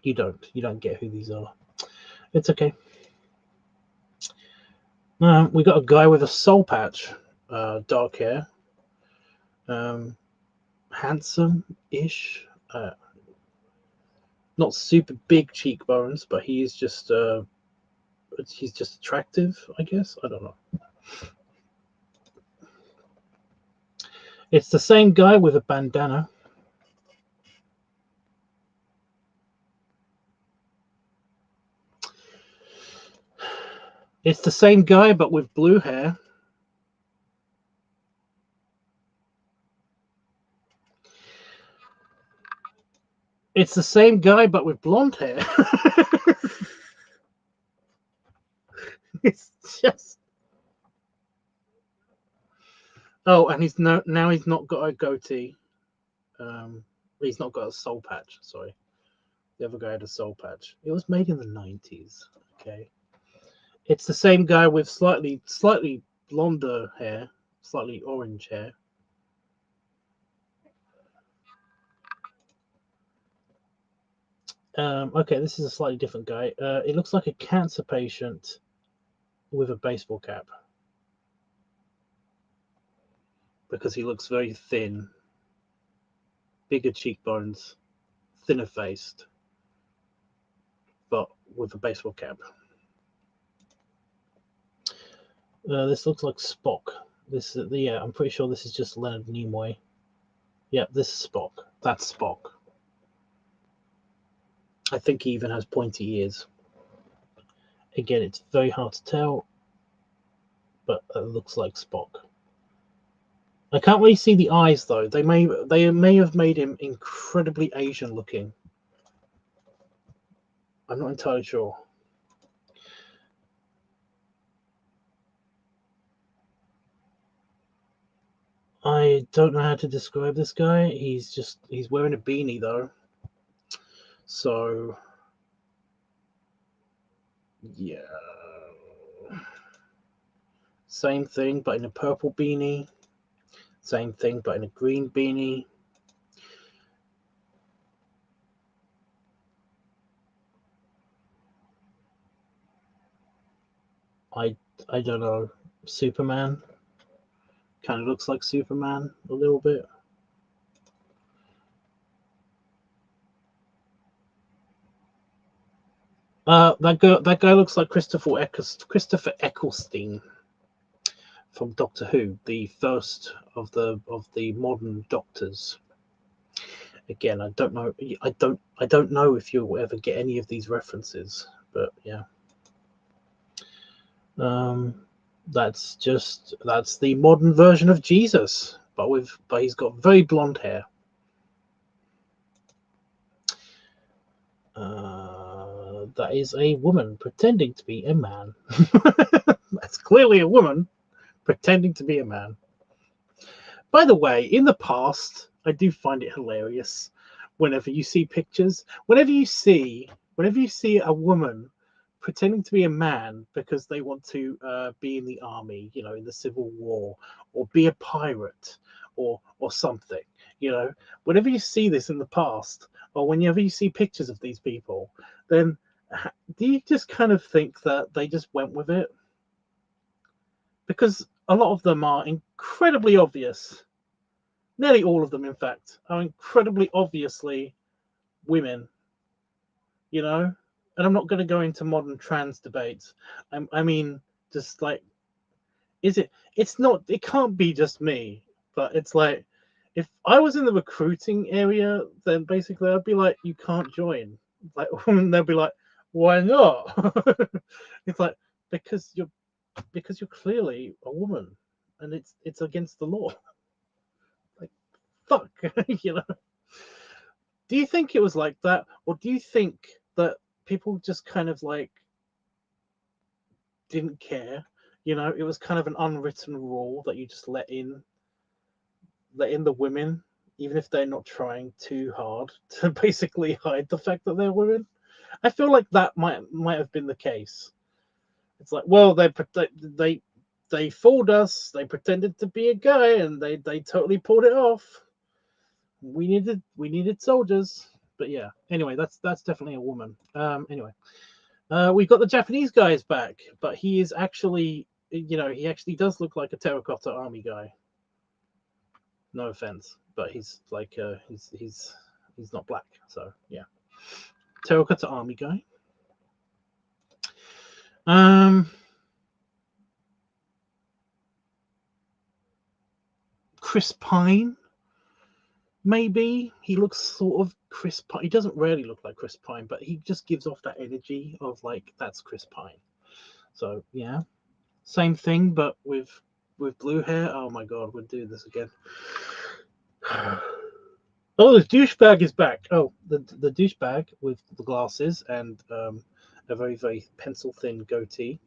You don't get who these are. It's okay. We got a guy with a soul patch, dark hair, handsome-ish, not super big cheekbones, but he's just attractive, I guess. I don't know. It's the same guy with a bandana. It's the same guy, but with blue hair. It's the same guy, but with blonde hair. It's just... Oh, and now he's not got a goatee. He's not got a soul patch. Sorry, the other guy had a soul patch. It was made in the 90s. Okay, it's the same guy with slightly blonder hair, slightly orange hair. Okay, this is a slightly different guy. It looks like a cancer patient with a baseball cap because he looks very thin, bigger cheekbones, thinner faced, but with a baseball cap. This looks like Spock. This is I'm pretty sure this is just Leonard Nimoy. Yeah, this is Spock. That's Spock. I think he even has pointy ears. Again, it's very hard to tell, but it looks like Spock. I can't really see the eyes though. They may have made him incredibly Asian looking. I'm not entirely sure. I don't know how to describe this guy. He's wearing a beanie though. So yeah. Same thing, but in a purple beanie. Same thing, but in a green beanie. I don't know. Superman. Kind of looks like Superman a little bit. That guy looks like Christopher Eccleston from Doctor Who, the first of the modern Doctors. Again, I don't know. I don't know if you'll ever get any of these references, but yeah. That's the modern version of Jesus, but he's got very blonde hair. That is a woman pretending to be a man. That's clearly a woman pretending to be a man. By the way, in the past, I do find it hilarious whenever you see pictures, whenever you see a woman pretending to be a man because they want to be in the army, in the Civil War, or be a pirate, or something, whenever you see this in the past, or whenever you see pictures of these people, then do you just kind of think that they just went with it? Because a lot of them are incredibly obvious. Nearly all of them, in fact, are incredibly obviously women, and I'm not going to go into modern trans debates. I mean, just like, it can't be just me, but it's like, if I was in the recruiting area, then basically I'd be like, you can't join. Like, they'll be like, why not? It's like, because you're clearly a woman, and it's against the law. Like, fuck. Do you think it was like that, or do you think that people just kind of like didn't care? It was kind of an unwritten rule that you just let in the women, even if they're not trying too hard to basically hide the fact that they're women. I feel like that might have been the case. It's like, well, they fooled us. They pretended to be a guy, and they totally pulled it off. We needed soldiers, but yeah. Anyway, that's definitely a woman. Anyway, we've got the Japanese guys back, but he is actually, he actually does look like a terracotta army guy. No offense, but he's like he's not black, so yeah. Terracotta army guy. Chris Pine. Maybe he looks sort of Chris Pine. He doesn't really look like Chris Pine, but he just gives off that energy of like that's Chris Pine. So yeah, same thing, but with blue hair. Oh my god, we'll do this again. Oh, the douchebag is back. Oh, the douchebag with the glasses and a very very pencil thin goatee.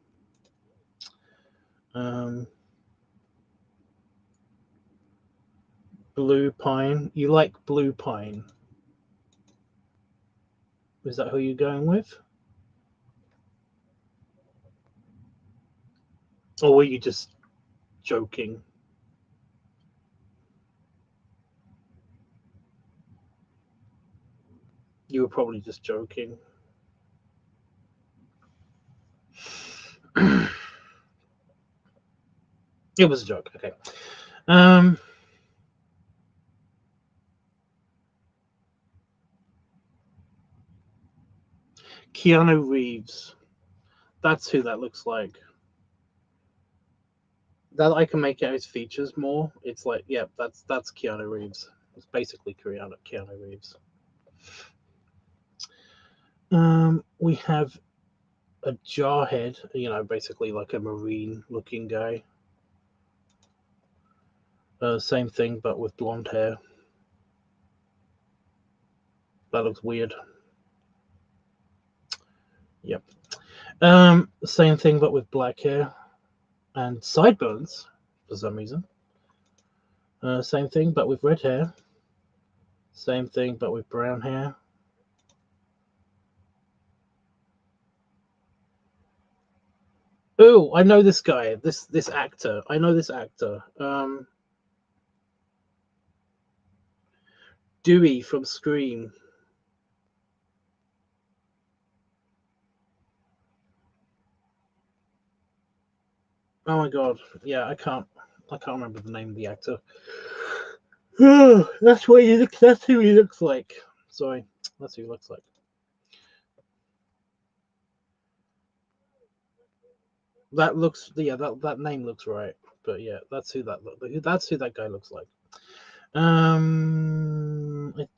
Blue Pine. You like Blue Pine? Is that who you're going with? Or were you just joking? You were probably just joking. It was a joke. Okay. Keanu Reeves. That's who that looks like. That I can make out his features more. It's like, yeah, that's Keanu Reeves. It's basically Keanu Reeves. We have a Jarhead, basically like a marine-looking guy. Same thing, but with blonde hair. That looks weird. Yep. Same thing, but with black hair and sideburns for some reason. Same thing, but with red hair. Same thing, but with brown hair. Oh, I know this guy. This actor. I know this actor. Dewey from Scream. Oh my god. Yeah, I can't remember the name of the actor. Oh, that's who he looks like. Sorry, that's who he looks like. That looks, yeah, that name looks right. But yeah, that's who that guy looks like.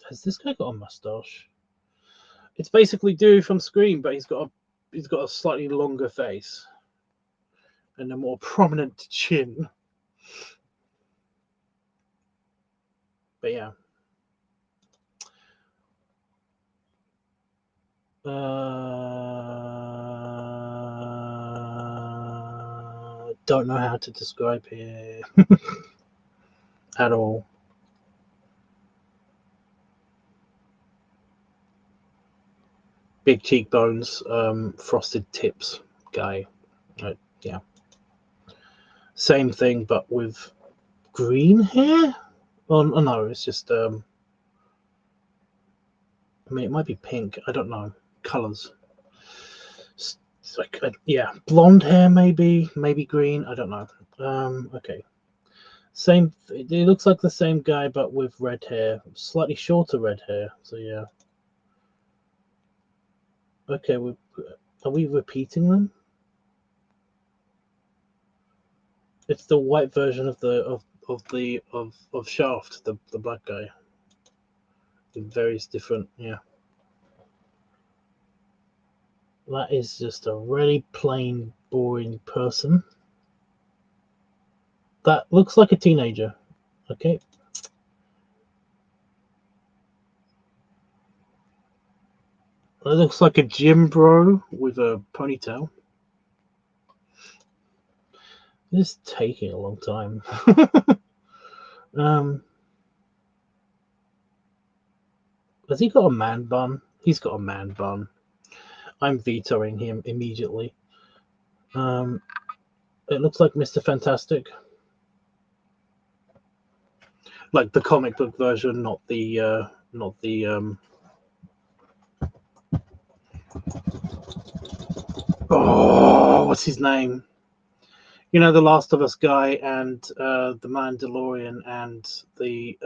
Has this guy got a mustache? It's basically Dewey from Scream, but he's got a slightly longer face and a more prominent chin. But yeah. Don't know how to describe here at all. Big cheekbones, frosted tips guy. Yeah. Same thing, but with green hair? Oh no, it's just I mean, it might be pink. I don't know. Colors. It's like, yeah, blonde hair, maybe green. I don't know. Okay. Same. It looks like the same guy, but with red hair, slightly shorter red hair. So yeah. Okay, are we repeating them? It's the white version of Shaft, the black guy. In various different, yeah. That is just a really plain, boring person. That looks like a teenager. Okay. That looks like a gym bro with a ponytail. This is taking a long time. Has he got a man bun? He's got a man bun. I'm vetoing him immediately. It looks like Mr. Fantastic. Like the comic book version, not the oh, what's his name? You know, the Last of Us guy and the Mandalorian and the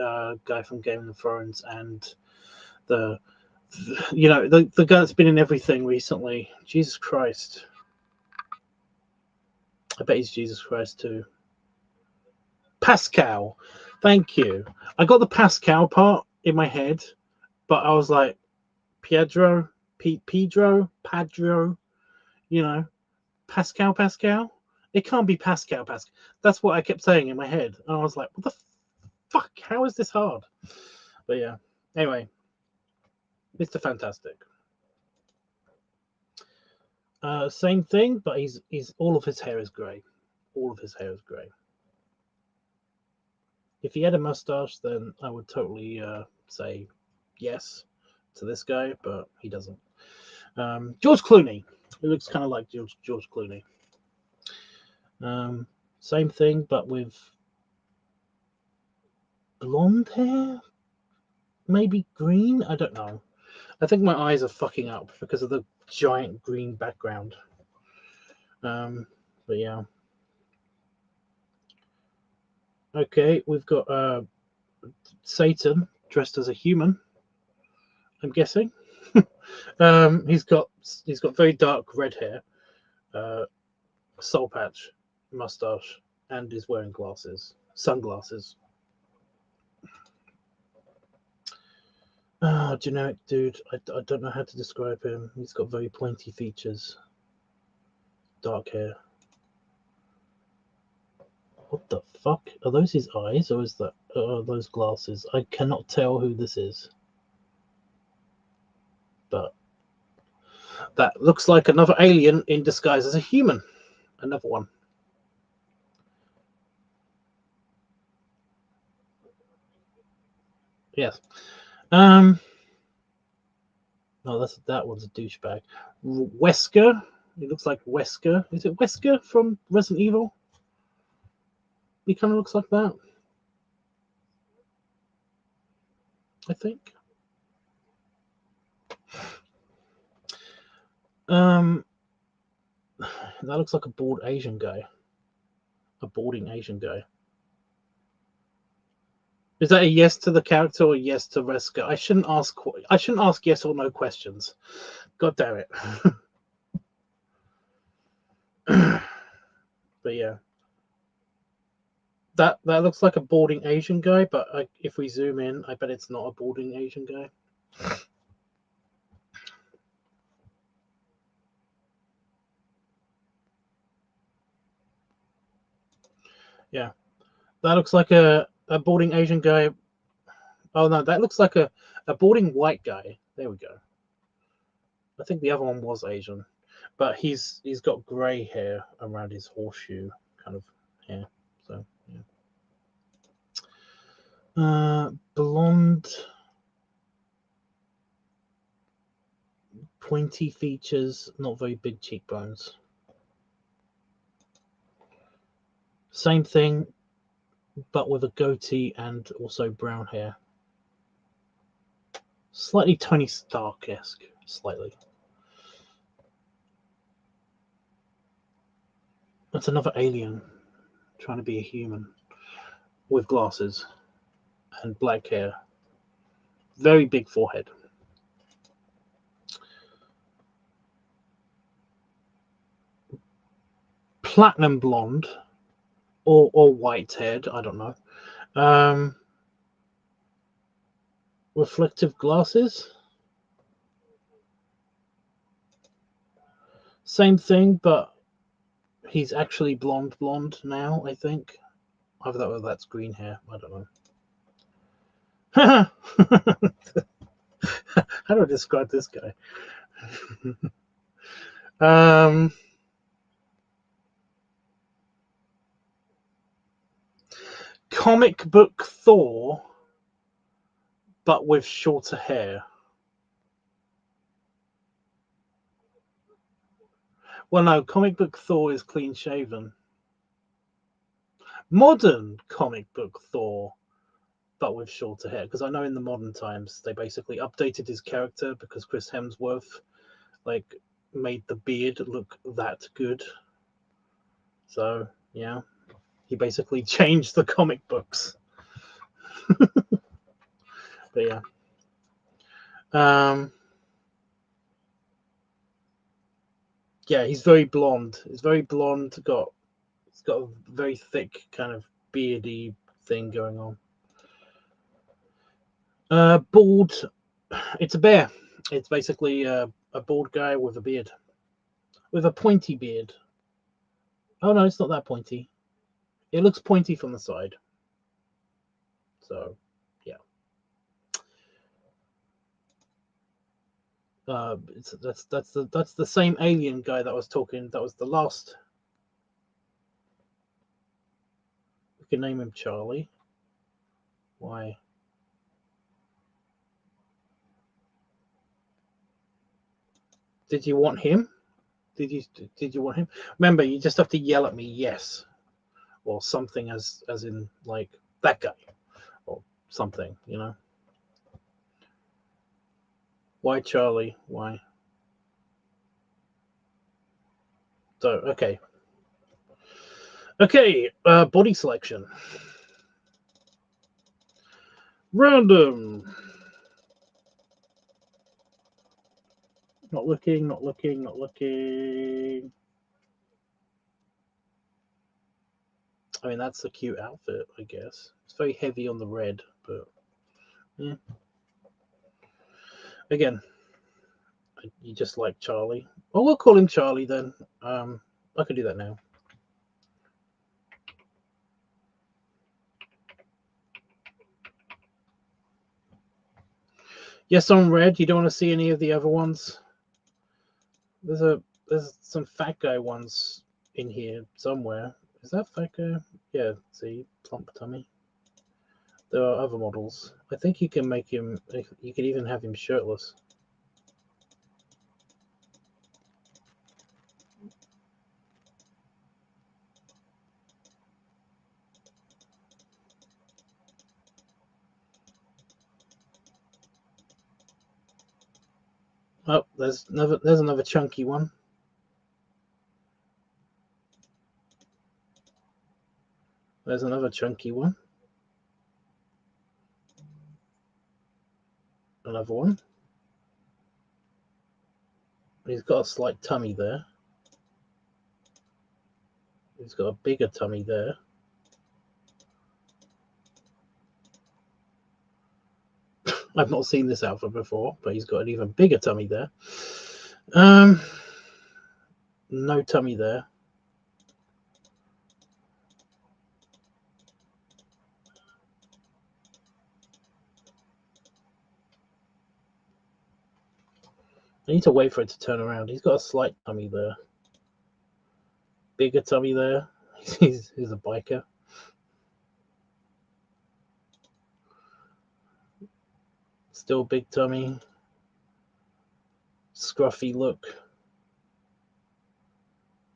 guy from Game of Thrones and the the guy that's been in everything recently. Jesus Christ. I bet he's Jesus Christ too. Pascal. Thank you. I got the Pascal part in my head, but I was like, Pedro, Padro, you know, Pascal. It can't be Pascal. That's what I kept saying in my head. And I was like, what the fuck? How is this hard? But yeah. Anyway, Mr. Fantastic. Same thing, but he's all of his hair is grey. All of his hair is grey. If he had a mustache, then I would totally say yes to this guy, but he doesn't. George Clooney. He looks kind of like George Clooney. Same thing, but with blonde hair? Maybe green? I don't know. I think my eyes are fucking up because of the giant green background. But yeah. Okay, we've got Satan dressed as a human, I'm guessing. He's got very dark red hair, soul patch, mustache, and is wearing sunglasses. Generic dude. I don't know how to describe him. He's got very pointy features, dark hair. What the fuck? Are those his eyes, or is that those glasses? I cannot tell who this is. But that looks like another alien in disguise as a human. Another one. Yes. No, that one's a douchebag. Wesker. He looks like Wesker. Is it Wesker from Resident Evil? He kind of looks like that, I think. That looks like a bored Asian guy. A boarding Asian guy. Is that a yes to the character or yes to Wesker? I shouldn't ask yes or no questions. God damn it. But yeah. That looks like a boarding Asian guy, but if we zoom in, I bet it's not a boarding Asian guy. Yeah, that looks like a boarding Asian guy. Oh no, that looks like a boarding white guy. There we go. I think the other one was Asian, but he's got grey hair around his horseshoe kind of hair. So yeah. Blonde, pointy features, not very big cheekbones. Same thing, but with a goatee and also brown hair. Slightly Tony Stark-esque, slightly. That's another alien trying to be a human with glasses and black hair. Very big forehead. Platinum blonde or white-haired, I don't know. Reflective glasses. Same thing, but he's actually blonde now, I think. Either that's green hair, I don't know. How do I describe this guy? Comic book Thor, but with shorter hair. Well, no, comic book Thor is clean shaven. modern comic book Thor, but with shorter hair. Because I know in the modern times they basically updated his character because Chris Hemsworth like made the beard look that good. So yeah, he basically changed the comic books. But yeah. Yeah, he's very blonde. He's very blonde. He's got a very thick kind of beardy thing going on. Bald. It's a bear. It's basically a bald guy with a beard, with a pointy beard. Oh no, it's not that pointy. It looks pointy from the side. So, yeah. That's the same alien guy that was talking. That was the last. We can name him Charlie. Why? Did you want him? Did you want him? Remember, you just have to yell at me yes, or something as in like that guy, or something. You know. Why Charlie? Why? So okay. Okay. Body selection. Random. Not looking, not looking, not looking. I mean, that's a cute outfit, I guess. It's very heavy on the red, but yeah. Again, you just like Charlie. Well, we'll call him Charlie then. I can do that now. Yes, on red. You don't want to see any of the other ones. There's some fat guy ones in here somewhere. Is that fat guy? Yeah, see, plump tummy. There are other models. I think you can make him. You can even have him shirtless. Oh, there's another chunky one. There's another chunky one. Another one. He's got a slight tummy there. He's got a bigger tummy there. I've not seen this outfit before, but he's got an even bigger tummy there. No tummy there. I need to wait for it to turn around. He's got a slight tummy there. Bigger tummy there. He's a biker. Still big tummy. Scruffy look.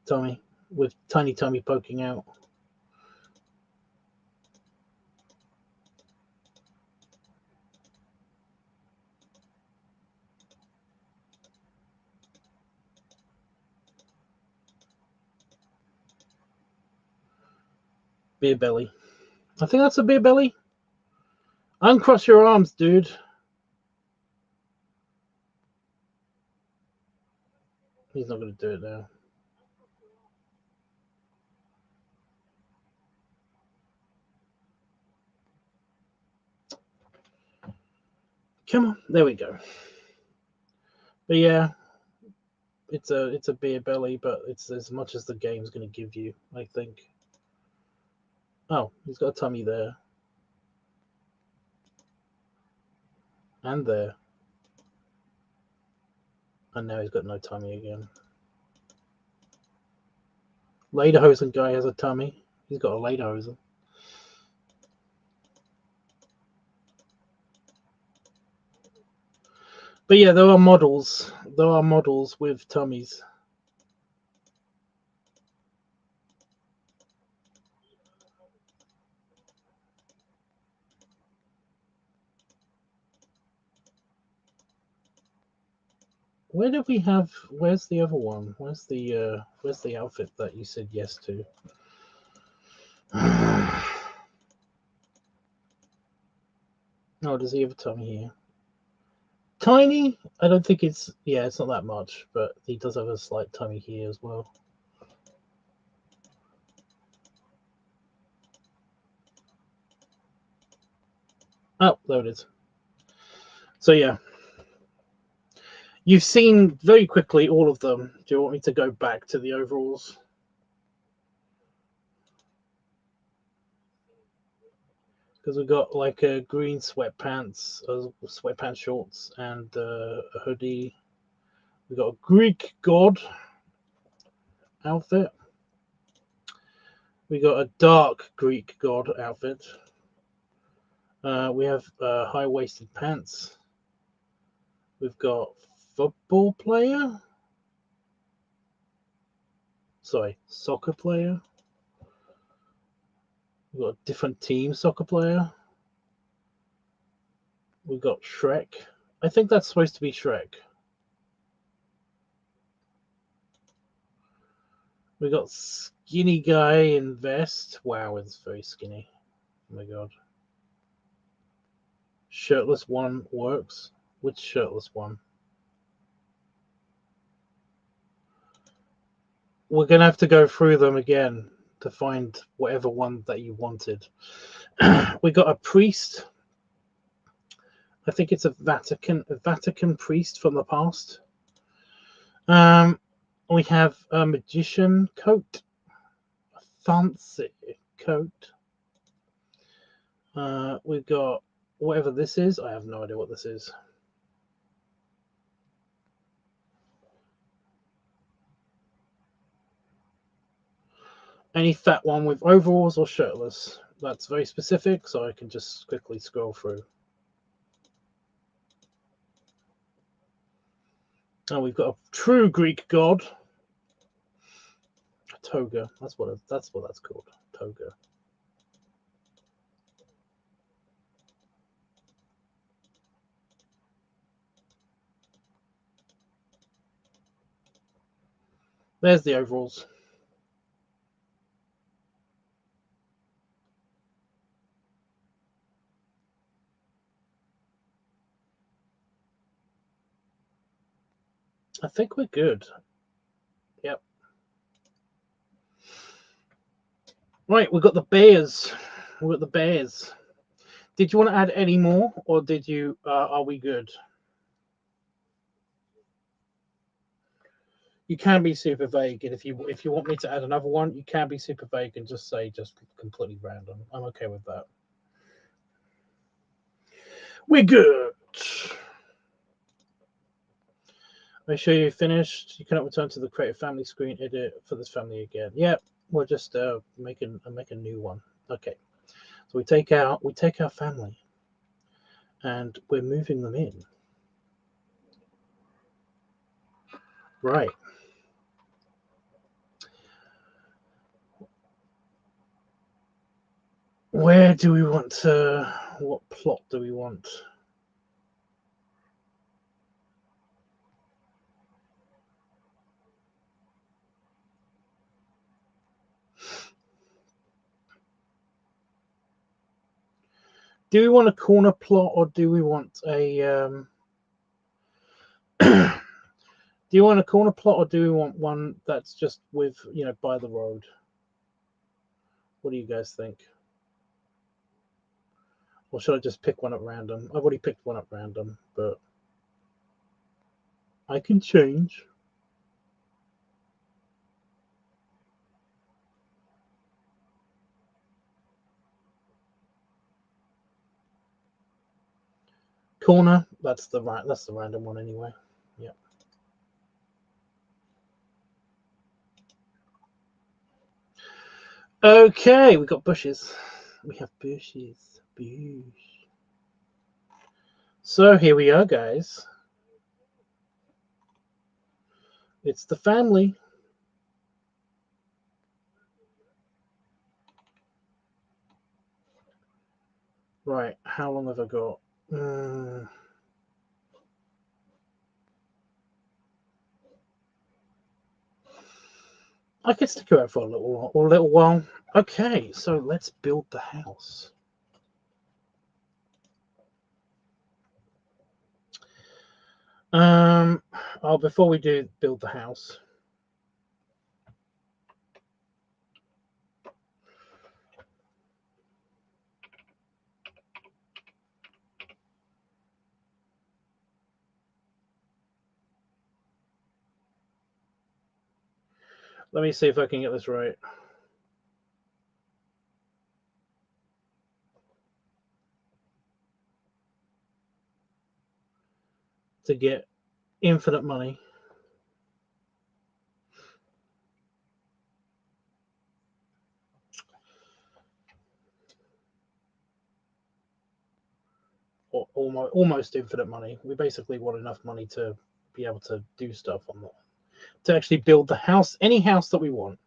Tummy with tiny tummy poking out. Beer belly. I think that's a beer belly. Uncross your arms, dude. He's not going to do it now. Come on, there we go. But yeah, it's a beer belly, but it's as much as the game's going to give you, I think. Oh, he's got a tummy there. And there. And now he's got no tummy again. Lederhosen guy has a tummy. He's got a lederhosen. But yeah, there are models. There are models with tummies. Where did we have? Where's the other one? Where's the outfit that you said yes to? Oh, does he have a tummy here? Tiny? I don't think it's. Yeah, it's not that much, but he does have a slight tummy here as well. Oh, there it is. So yeah, you've seen very quickly all of them. Do you want me to go back to the overalls? Because we've got like a green sweatpants, sweatpants shorts, and a hoodie. We've got a Greek god outfit. We got a dark Greek god outfit. We have high-waisted pants. We've got football player. Sorry, soccer player. We've got a different team soccer player. We've got Shrek. I think that's supposed to be Shrek. We got skinny guy in vest. Wow, it's very skinny. Oh my god. Shirtless one works. Which shirtless one? We're gonna have to go through them again to find whatever one that you wanted. We got a priest. I think it's a Vatican priest from the past. We have a magician coat, a fancy coat. We've got whatever this is. I have no idea what this is. Any fat one with overalls or shirtless? That's very specific, so I can just quickly scroll through. Oh, we've got a true Greek god. A toga. That's what that's called. Toga. There's the overalls. I think we're good. Yep. Right, we've got the bears. We've got the bears. Did you want to add any more, or did you? Are we good? You can be super vague, and if you want me to add another one, you can be super vague and just say just completely random. I'm okay with that. We're good. Make sure you finished. You cannot return to the creative family screen. Edit for this family again. Yep, we'll just make a new one. Okay. So we take our family, and we're moving them in. Right. Where do we want to? What plot do we want? Do we want a corner plot, or do we want a? Do you want a corner plot, or do we want one that's just with by the road? What do you guys think? Or should I just pick one at random? I've already picked one at random, but I can change. Corner. That's the random one anyway. Yeah. Okay, we got bushes. We have bushes. Bush. So here we are, guys. It's the family. Right. How long have I got? I could stick around for a little while. Okay, so let's build the house. Before we do build the house, let me see if I can get this right. To get infinite money. Or almost infinite money. We basically want enough money to be able to do stuff on that. To actually build the house, any house that we want.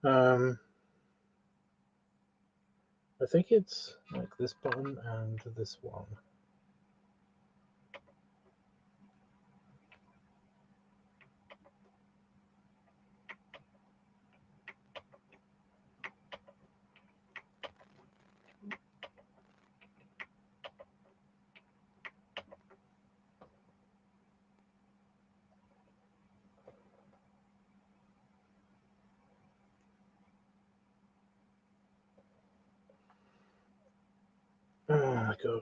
I think it's like this button and this one. Oh my god.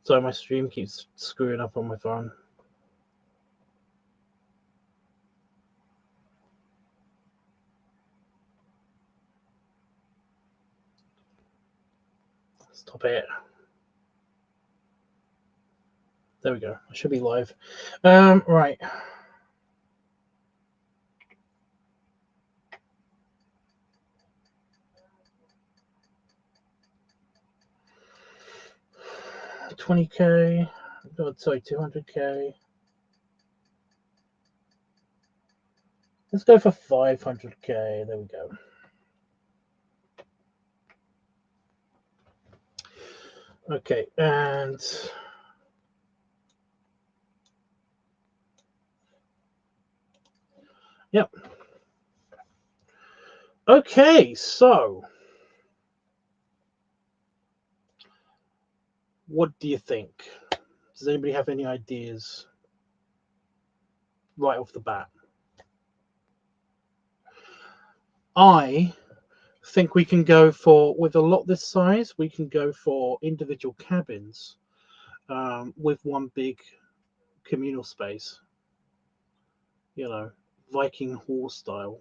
So my stream keeps screwing up on my phone. Stop it. There we go. I should be live. Right. $20K. Sorry, 200K. Let's go for 500K. There we go. Okay, and yep. Okay, so what do you think? Does anybody have any ideas right off the bat? I think we can go for, with a lot this size, we can go for individual cabins with one big communal space, you know, Viking hall style.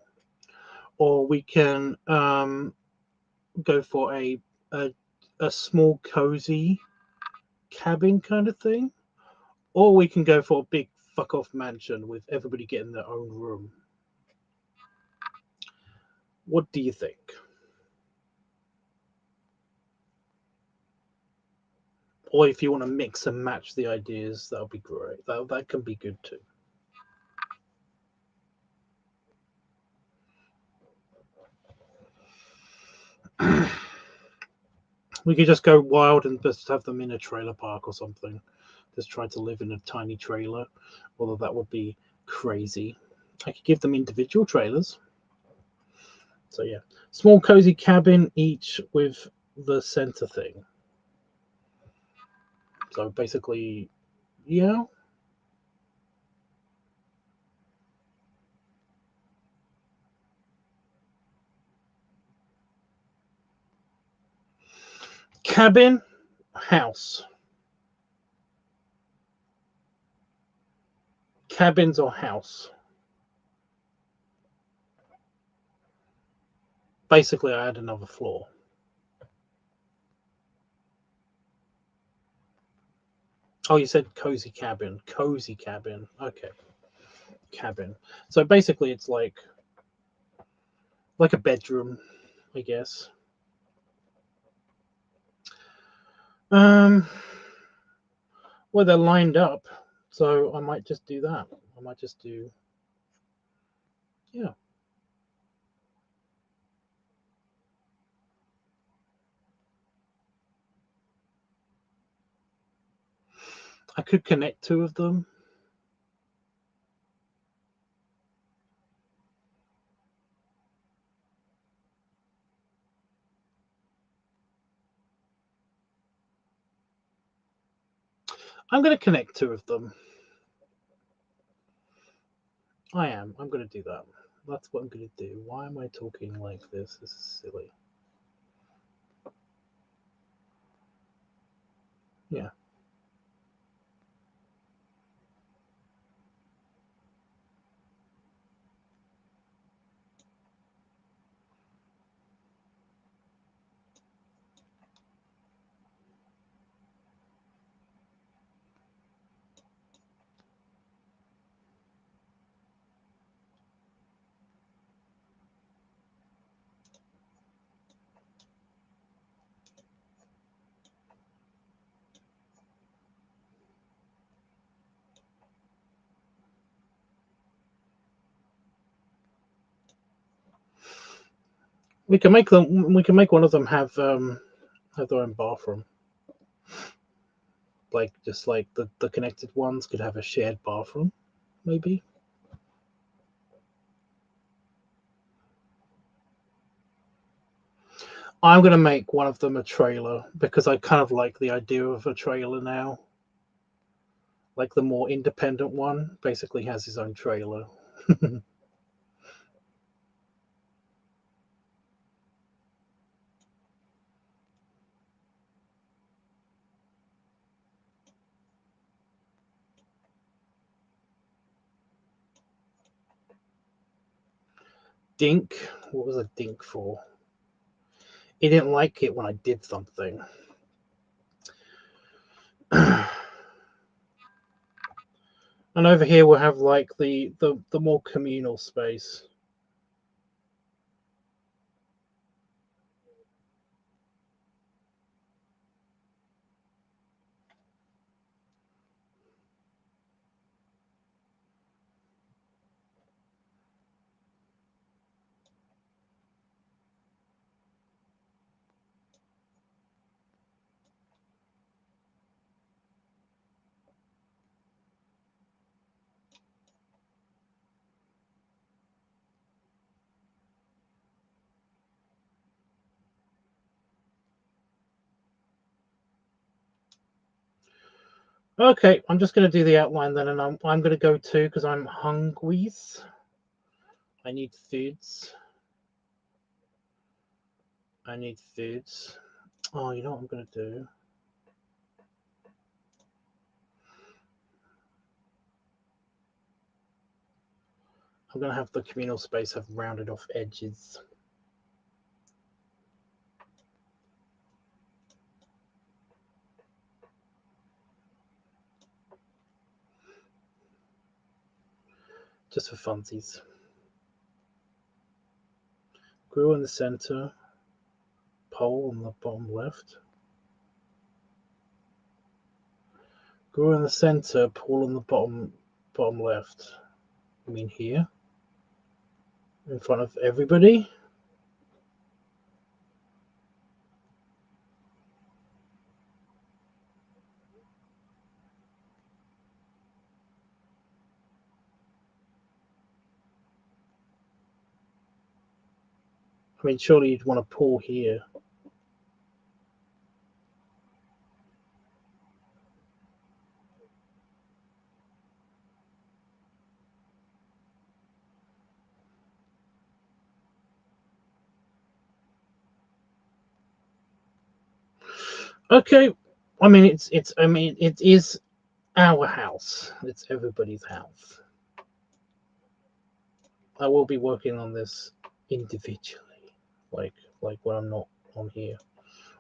Or we can go for a small cozy cabin kind of thing. Or we can go for a big fuck off mansion with everybody getting their own room. What do you think? Or if you want to mix and match the ideas, that'll be great. That can be good too. We could just go wild and just have them in a trailer park or something. Just try to live in a tiny trailer, although that would be crazy. I could give them individual trailers. So yeah, small cozy cabin each with the center thing. So basically, yeah. Cabin, house. Cabins or house. Basically, I add another floor. Oh, you said cozy cabin. Cozy cabin. Okay. Cabin. So basically, it's like a bedroom, I guess. Well, they're lined up, so I might just do that. I might just do, yeah. I could connect two of them. I'm going to connect two of them. I am. I'm going to do that. That's what I'm going to do. Why am I talking like this? This is silly. Yeah. We can make them. We can make one of them have their own bathroom. Like just like the connected ones could have a shared bathroom, maybe. I'm gonna make one of them a trailer because I kind of like the idea of a trailer now. Like the more independent one basically has his own trailer. Dink. What was a dink for? He didn't like it when I did something. And over here we'll have like the more communal space. Okay, I'm just going to do the outline then, and I'm going to go too because I'm hungry. I need foods. I need foods. Oh, you know what I'm going to do? I'm going to have the communal space have rounded off edges. Just for funsies. Grill in the center. Pole on the bottom left. Grill in the center. Pole on the bottom left. I mean here. In front of everybody. I mean, surely you'd want to pour here. Okay. I mean, it is our house. It's everybody's house. I will be working on this individually, like when I'm not on here.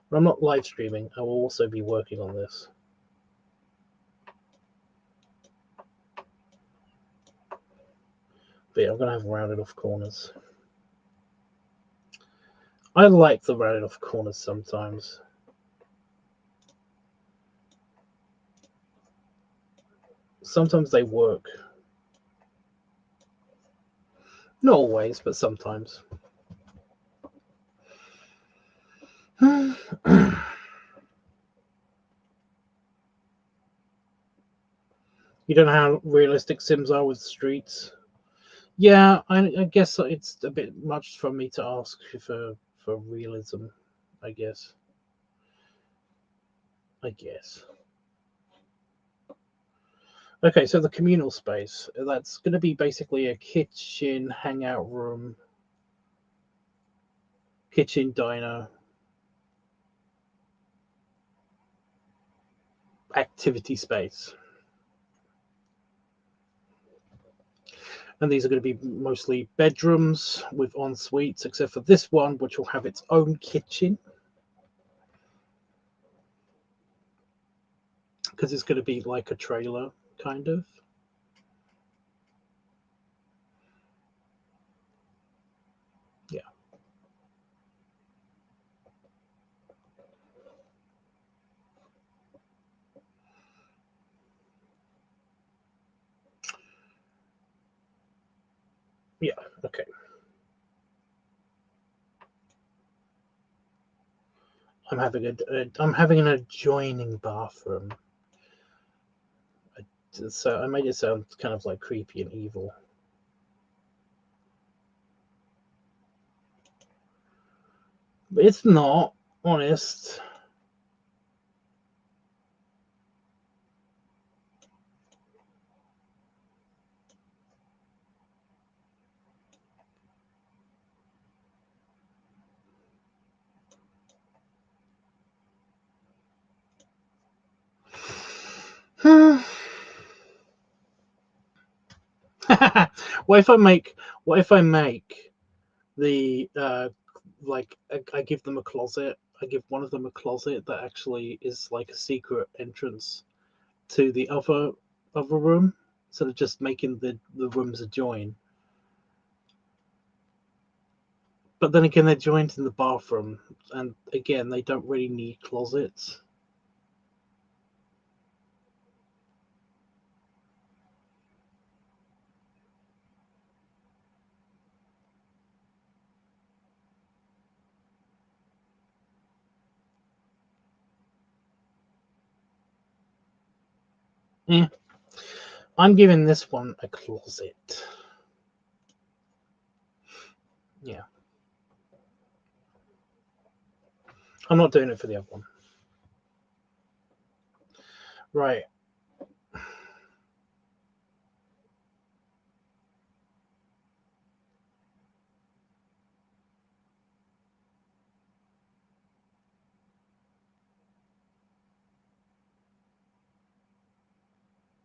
When I'm not live streaming, I will also be working on this. But yeah, I'm gonna have rounded off corners. I like the rounded off corners sometimes. Sometimes they work. Not always, but sometimes. You don't know how realistic Sims are with streets. Yeah, I guess it's a bit much for me to ask for realism. I guess. I guess. Okay, so the communal space, that's going to be basically a kitchen, hangout room, kitchen, diner, activity space. And these are going to be mostly bedrooms with en suites, except for this one, which will have its own kitchen. Because it's going to be like a trailer, kind of. Yeah. Yeah, okay. I'm having an adjoining bathroom. So I made it sound kind of like creepy and evil. But it's not, honest. What if I make the like I give them a closet. I give one of them a closet that actually is like a secret entrance to the other room, instead of just making the rooms adjoin. But then again, they're joined in the bathroom, and again, they don't really need closets. Yeah, I'm giving this one a closet. Yeah, I'm not doing it for the other one. Right.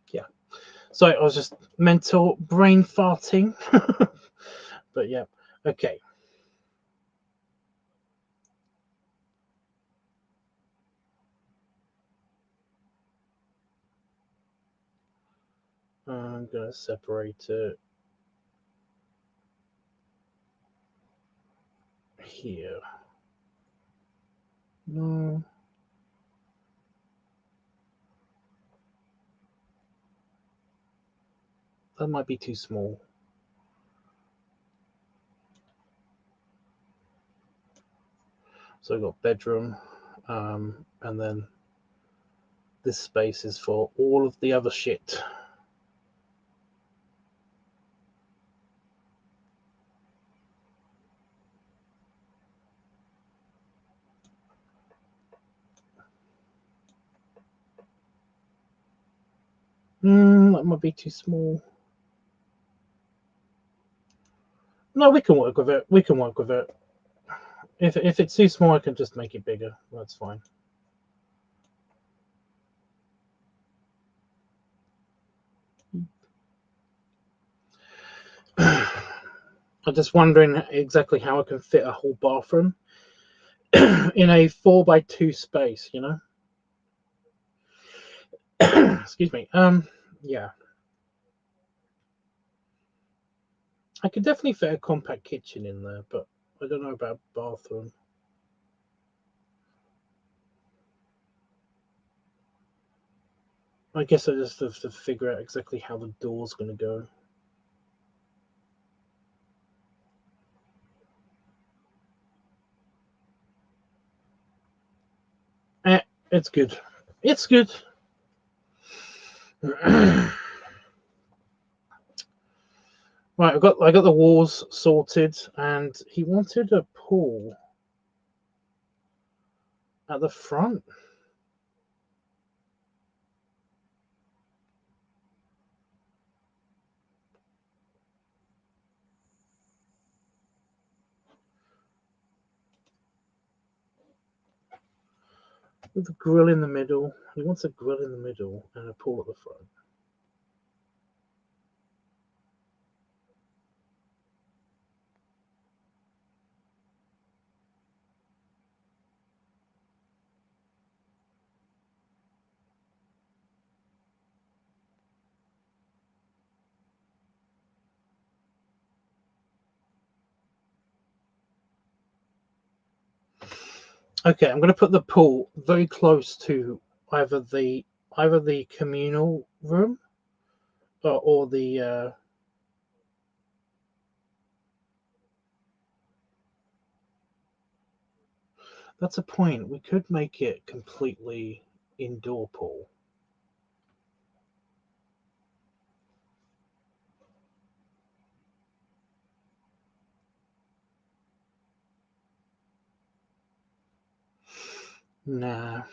Yeah. So I was just mental brain farting. But yeah. Okay. I'm gonna separate it here. No. That might be too small. So I've got bedroom, and then this space is for all of the other shit. That might be too small. No, we can work with it. We can work with it. If it's too small, I can just make it bigger. That's fine. I'm just wondering exactly how I can fit a whole bathroom in a 4x2 space. Excuse me. Yeah, I could definitely fit a compact kitchen in there, but I don't know about bathroom. I guess I just have to figure out exactly how the door's going to go. It's good. It's good. Right, I got the walls sorted, and he wanted a pool at the front. With a grill in the middle. He wants a grill in the middle and a pool at the front. Okay, I'm going to put the pool very close to either the communal room or the. That's a point. We could make it completely indoor pool. Nah,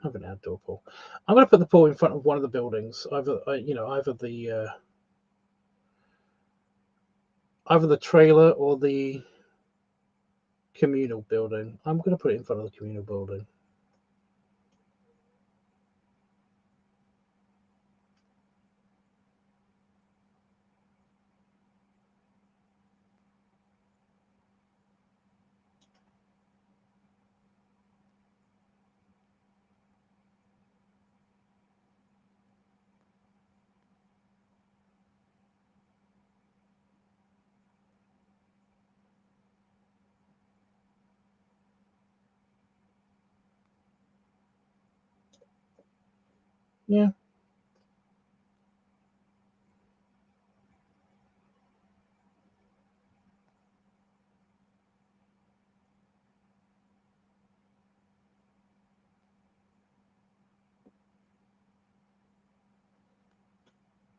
have an outdoor pool. I'm going to put the pool in front of one of the buildings, either the trailer or the communal building. I'm going to put it in front of the communal building. Yeah.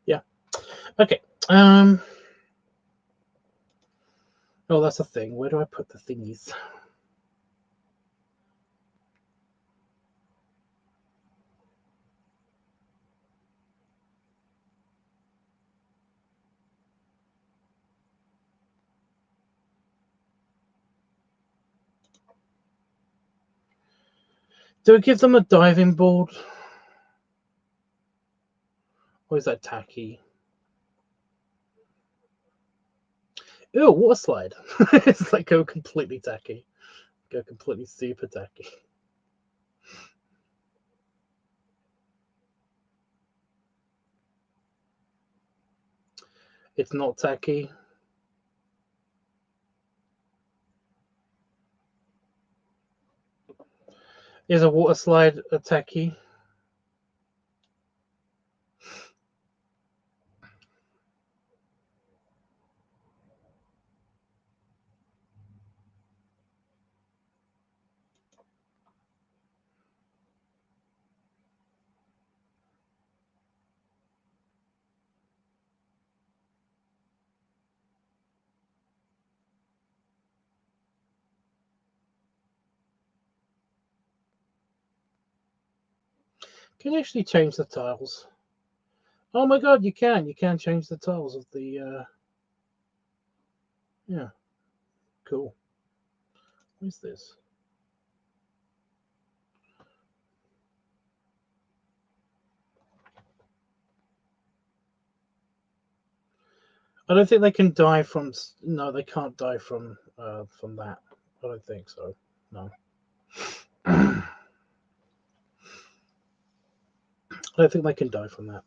Yeah. Okay. Oh, that's a thing. Where do I put the thingies? Do we give them a diving board? Or is that tacky? Ew, water slide. It's like go completely tacky. Go completely super tacky. It's not tacky. Is a water slide a tacky? Can you actually change the tiles? Oh my god, you can. You can change the tiles of the. Yeah, cool. What is this? I don't think they can die from. No, they can't die from that. I don't think so. No. I don't think they can die from that.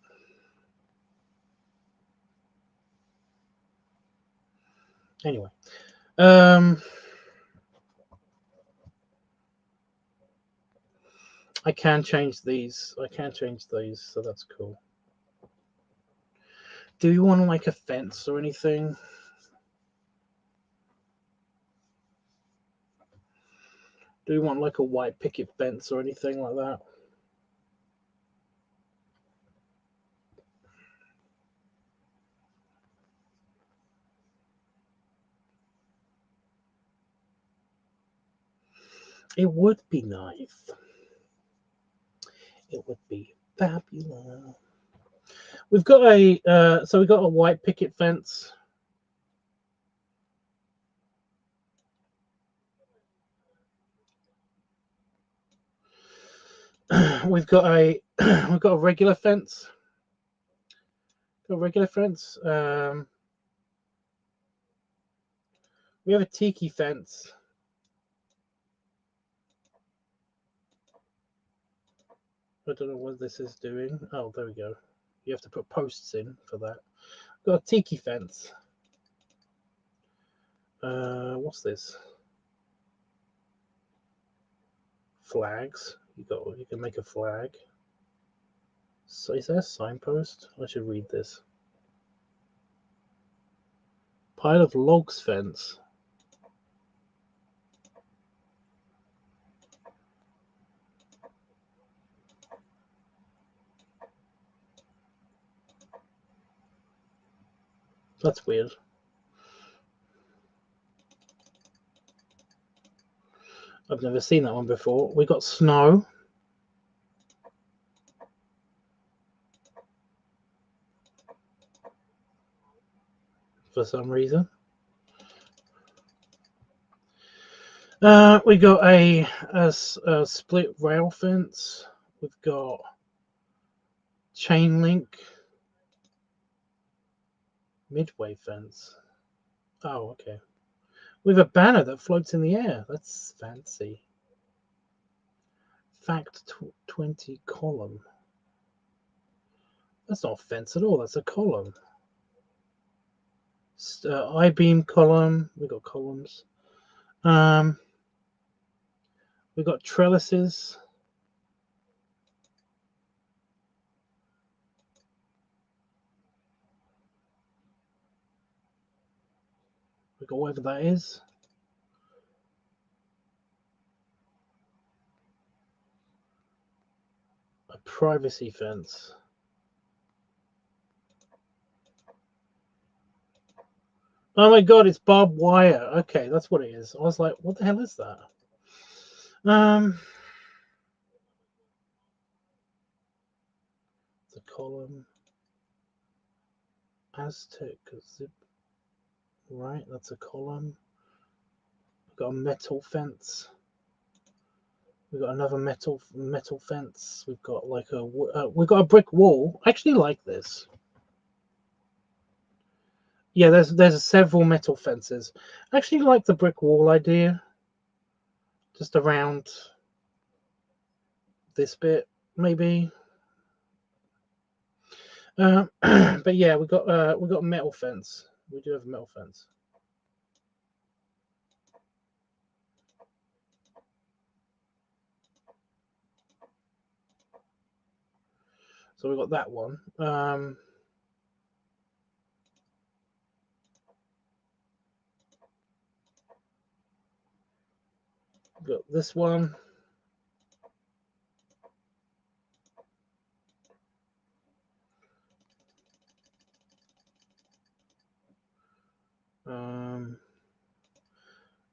Anyway, I can change these. I can change these, so that's cool. Do you want like a fence or anything? Do you want like a white picket fence or anything like that? It would be nice. It would be fabulous. We've got a so we've got a white picket fence. We've got a we've got a regular fence. A regular fence. We have a tiki fence. I don't know what this is doing. Oh, there we go. You have to put posts in for that. Got a tiki fence. What's this? Flags. You can make a flag. So is that a signpost? I should read this. Pile of logs fence. That's weird. I've never seen that one before. We got snow. For some reason. We got a split rail fence. We've got chain link. Midway fence. Oh, okay. We have a banner that floats in the air. That's fancy. Fact 20 column. That's not a fence at all. That's a column. I-beam column. We got columns. We got trellises. We got whatever that is. A privacy fence. Oh my god, it's barbed wire. Okay, that's what it is. I was like, what the hell is that? It's a column. Aztec zip. Right, that's a column. We've got a metal fence. We've got another metal fence. We've got like we've got a brick wall. I actually like this. Yeah, there's several metal fences. I actually like the brick wall idea. Just around this bit, maybe. But yeah, we got a metal fence. We do have a metal fence. So we got that one. Got this one.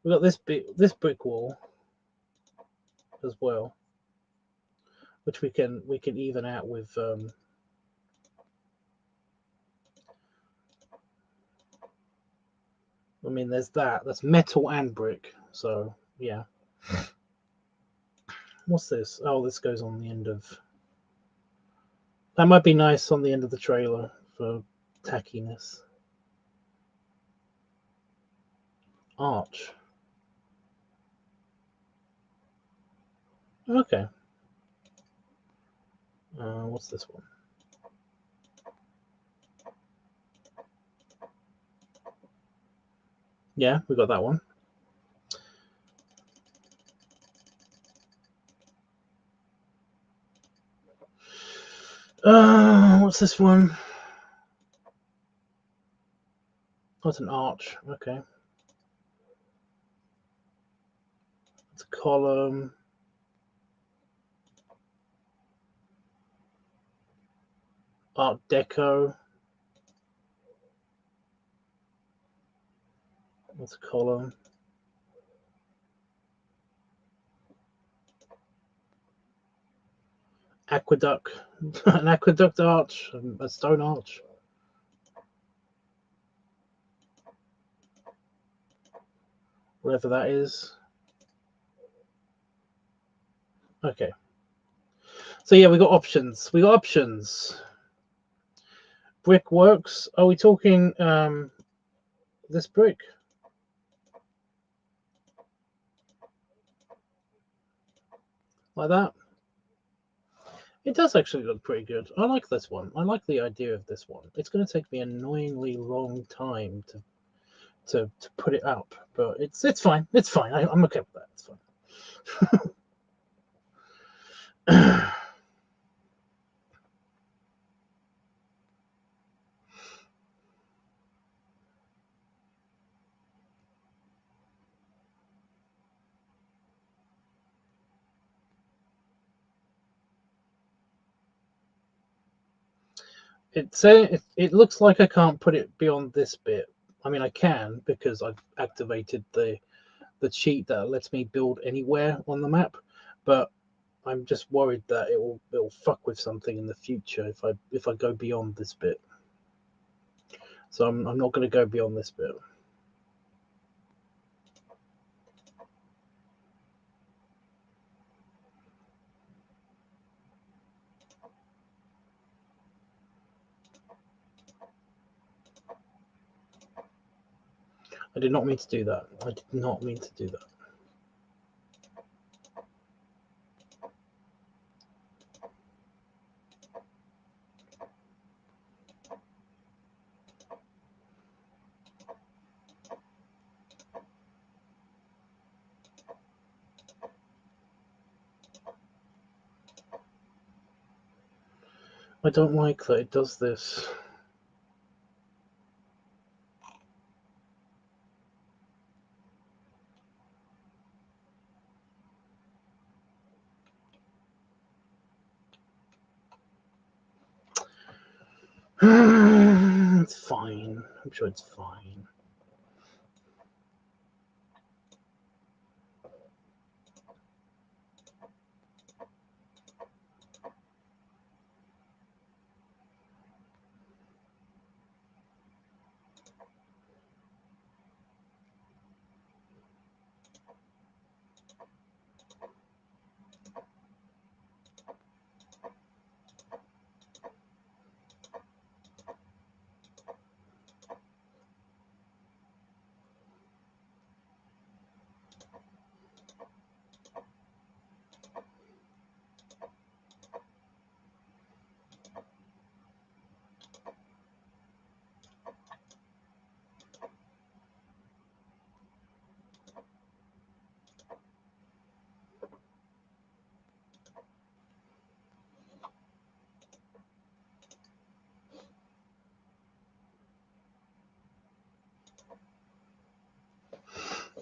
We got this brick wall as well, which we can even out with. I mean, there's that. That's metal and brick. So yeah. What's this? Oh, this goes on the end of. That might be nice on the end of the trailer for tackiness. Arch. Okay. What's this one? Yeah, we got that one. What's this one? That's an arch. Okay. It's a column. Art Deco. That's a column. aqueduct, an aqueduct arch, a stone arch. Whatever that is. Okay. So yeah, we got options. We got options. Brick works. Are we talking this brick? Like that? It does actually look pretty good. I like this one. I like the idea of this one. It's going to take me an annoyingly long time to put it up, but it's fine. It's fine. I'm okay with that. It's fine. It looks like I can't put it beyond this bit. I mean, I can because I've activated the cheat that lets me build anywhere on the map, but I'm just worried that it'll fuck with something in the future if I go beyond this bit. So I'm not going to go beyond this bit. I did not mean to do that. I did not mean to do that. I don't like that it does this. It's fine. I'm sure it's fine.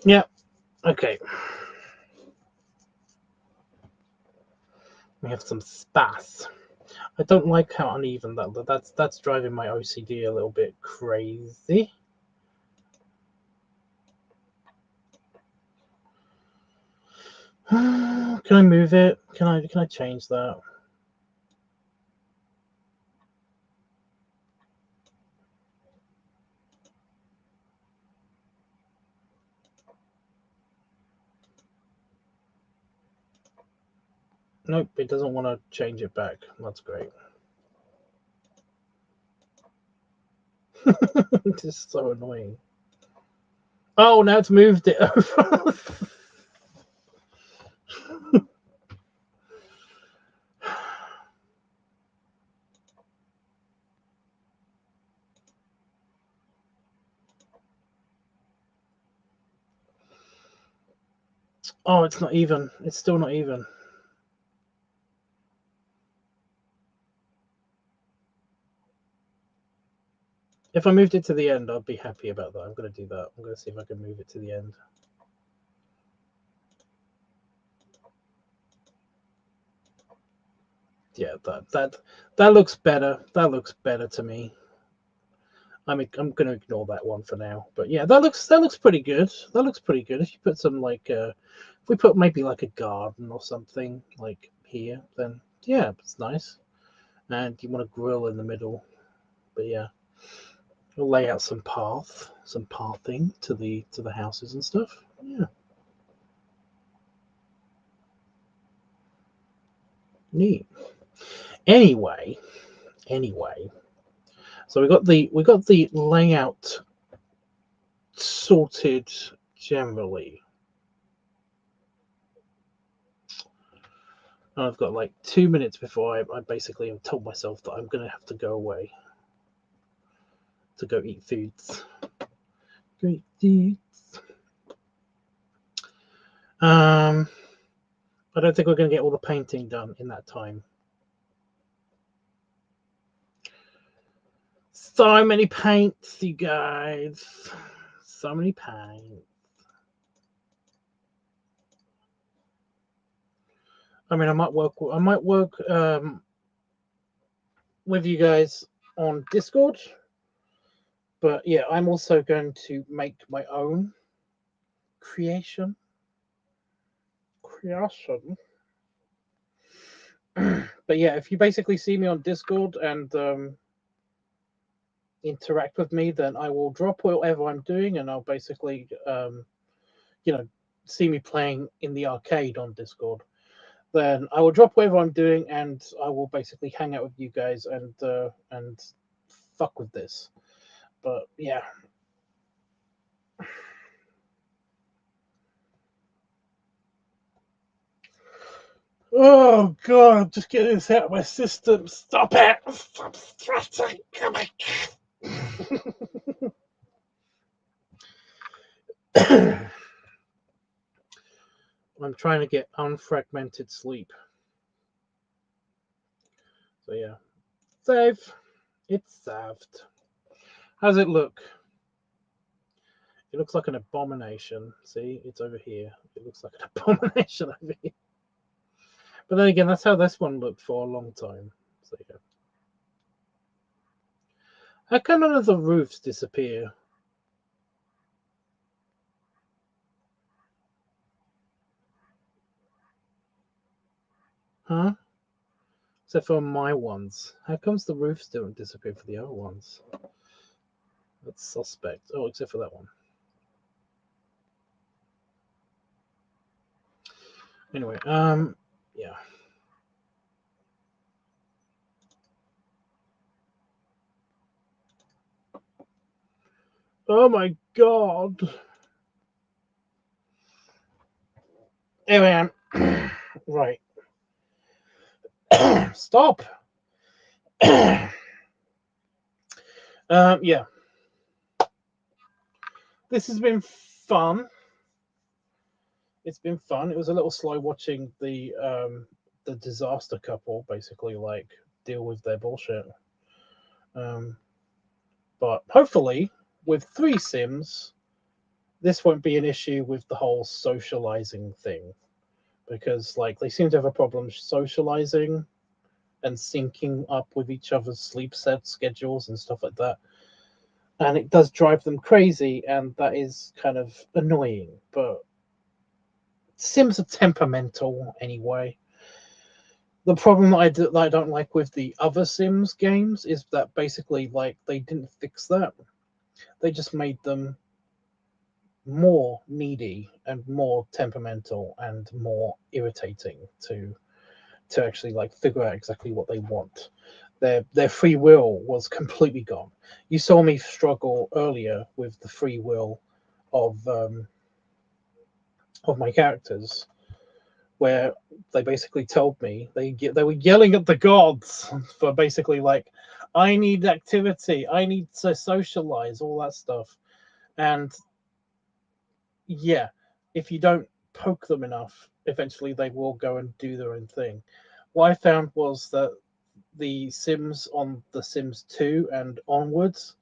Yeah. Okay. We have some space. I don't like how uneven that's driving my OCD a little bit crazy. Can I move it? Can I change that? Nope, it doesn't want to change it back. That's great. It's just so annoying. Oh, now it's moved it over. Oh, it's not even. It's still not even. If I moved it to the end, I'd be happy about that. I'm going to do that. I'm going to see if I can move it to the end. Yeah, that looks better. That looks better to me. I'm going to ignore that one for now. But yeah, that looks pretty good. That looks pretty good. If you put some like, if we put maybe like a garden or something like here, then yeah, it's nice. And you want a grill in the middle, but yeah, we'll lay out some pathing to the houses and stuff. Yeah, neat. Anyway, so we got the layout sorted generally. I've got like 2 minutes before I basically have told myself that I'm going to have to go away to go eat foods. Go eat foods. I don't think we're going to get all the painting done in that time. So many paints, you guys. So many paints. I mean, I might work with you guys on Discord, but yeah, I'm also going to make my own creation. But yeah, if you basically see me on Discord and interact with me, then I will drop whatever I'm doing, and I'll basically see me playing in the arcade on Discord. Then I will drop whatever I'm doing, and I will basically hang out with you guys and fuck with this. But yeah. Oh god, just get this out of my system. Stop it! Stop stressing. Come on. I'm trying to get unfragmented sleep. So yeah. Save. It's saved. How's it look? It looks like an abomination. See, it's over here. It looks like an abomination over here. But then again, that's how this one looked for a long time. So yeah. How come none of the roofs disappear? Huh? Except for my ones. How comes the roofs don't disappear for the other ones? That's suspect. Oh, except for that one. Anyway, yeah. Oh my god. Anyway, right. Stop. Yeah. This has been fun. It's been fun. It was a little slow watching the disaster couple basically like deal with their bullshit. But hopefully, with 3 Sims, this won't be an issue with the whole socializing thing, because like they seem to have a problem socializing and syncing up with each other's sleep schedules and stuff like that. And it does drive them crazy, and that is kind of annoying. But Sims are temperamental anyway. The problem that I don't like with the other Sims games is that basically, like, they didn't fix that. They just made them more needy and more temperamental and more irritating to actually like figure out exactly what they want. Their free will was completely gone. You saw me struggle earlier with the free will of my characters, where they basically told me they were yelling at the gods for basically like, I need activity, I need to socialize, all that stuff. And yeah, if you don't poke them enough, eventually they will go and do their own thing. What I found was that the Sims on the Sims 2 and onwards,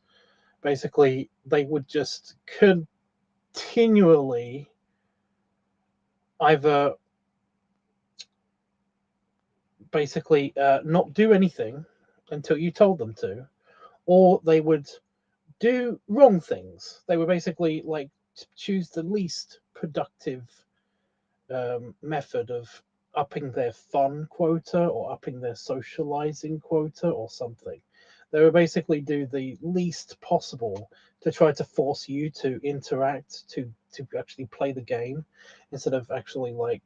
basically they would just continually either basically not do anything until you told them to, or they would do wrong things. They would basically like choose the least productive method of upping their fun quota or upping their socializing quota or something. They would basically do the least possible to try to force you to interact, to actually play the game, instead of actually, like,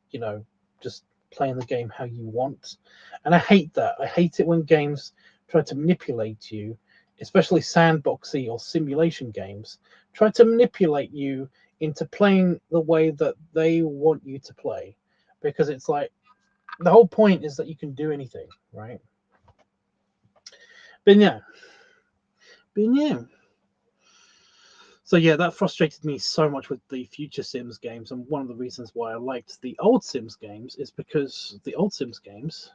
just playing the game how you want. And I hate that. I hate it when games try to manipulate you, especially sandboxy or simulation games, try to manipulate you into playing the way that they want you to play. Because it's like, the whole point is that you can do anything, right? But yeah. So yeah, that frustrated me so much with the future Sims games, and one of the reasons why I liked the old Sims games is because the old Sims games,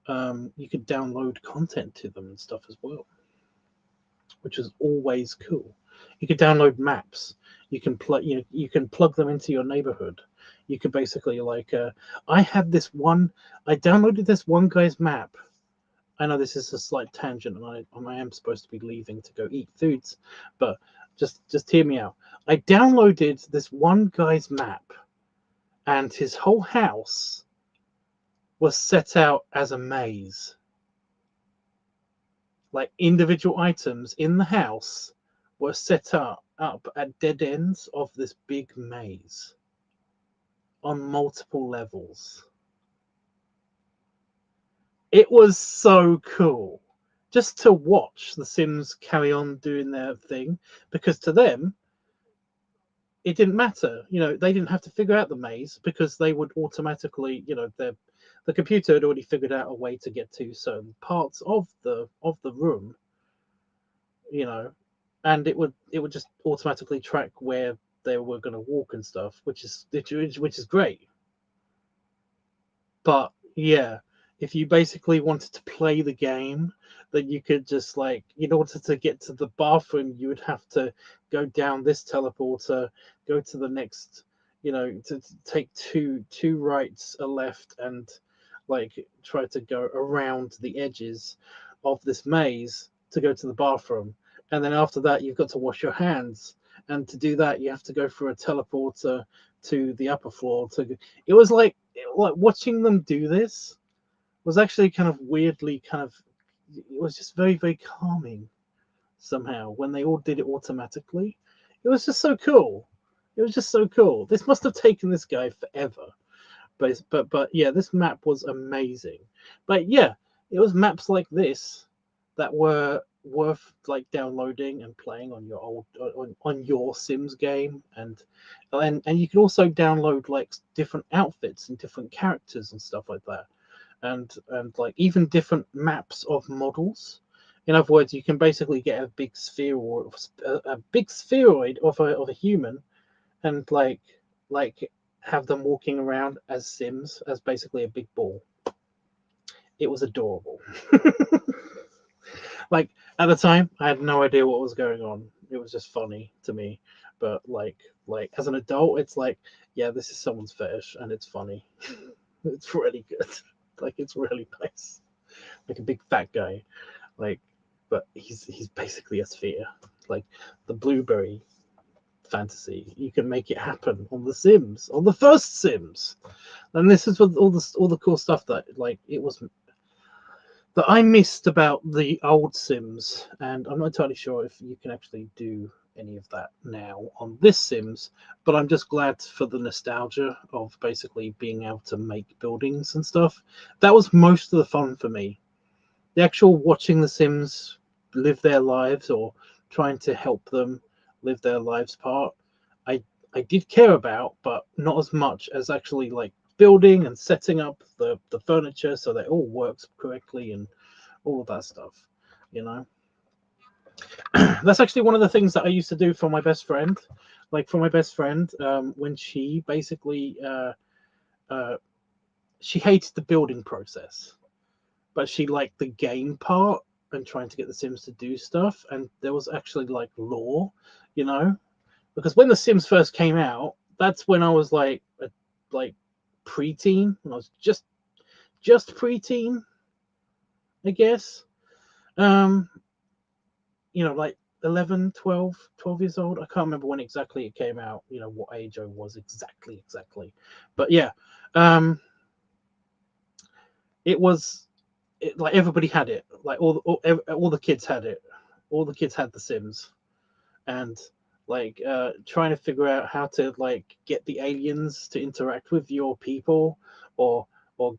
you could download content to them and stuff as well, which is always cool. You could download maps. You can you can plug them into your neighborhood. You could basically, like, I downloaded this one guy's map. I know this is a slight tangent, and I am supposed to be leaving to go eat foods, but just hear me out. I downloaded this one guy's map, and his whole house was set out as a maze. Like, individual items in the house were set up at dead ends of this big maze on multiple levels. It was so cool just to watch the Sims carry on doing their thing, because to them, it didn't matter. They didn't have to figure out the maze, because they would automatically, the computer had already figured out a way to get to certain parts of the room, and it would just automatically track where they were going to walk and stuff, which is great. But yeah, if you basically wanted to play the game, then you could just, like, in order to get to the bathroom, you would have to go down this teleporter, go to the next, to take two rights, a left, and, like, try to go around the edges of this maze to go to the bathroom. And then after that, you've got to wash your hands. And to do that, you have to go through a teleporter to the upper floor. It was like watching them do this was actually kind of weirdly it was just very, very calming somehow when they all did it automatically. It was just so cool. It was just so cool. This must have taken this guy forever. But yeah, this map was amazing. But yeah, it was maps like this that were worth, like, downloading and playing on your on your Sims game. And you can also download, like, different outfits and different characters and stuff like that, and like, even different maps of models. In other words, you can basically get a big spheroid of a human, and like have them walking around as Sims, as basically a big ball. It was adorable. Like, at the time, I had no idea what was going on. It was just funny to me. But like as an adult, it's like, yeah, this is someone's fetish, and it's funny. It's really good. Like, it's really nice. Like a big fat guy. Like, but he's basically a sphere. Like the blueberry fantasy. You can make it happen on the Sims, on the first Sims. And this is what all the cool stuff that, like, it was that I missed about the old Sims, and I'm not entirely sure if you can actually do any of that now on this Sims, but I'm just glad for the nostalgia of basically being able to make buildings and stuff. That was most of the fun for me. The actual watching the Sims live their lives, or trying to help them live their lives part, I did care about, but not as much as actually, like, building and setting up the furniture so that it all works correctly and all of that stuff. That's actually one of the things that I used to do for my best friend. Like, for my best friend, when she basically she hated the building process, but she liked the game part and trying to get the Sims to do stuff. And there was actually, like, lore, because when the Sims first came out, that's when I was like preteen. When I was just preteen, I guess. Like 11, 12 years old. I can't remember when exactly it came out, what age I was exactly. But yeah. like everybody had it. Like all the kids had it. All the kids had The Sims, and like trying to figure out how to like get the aliens to interact with your people, or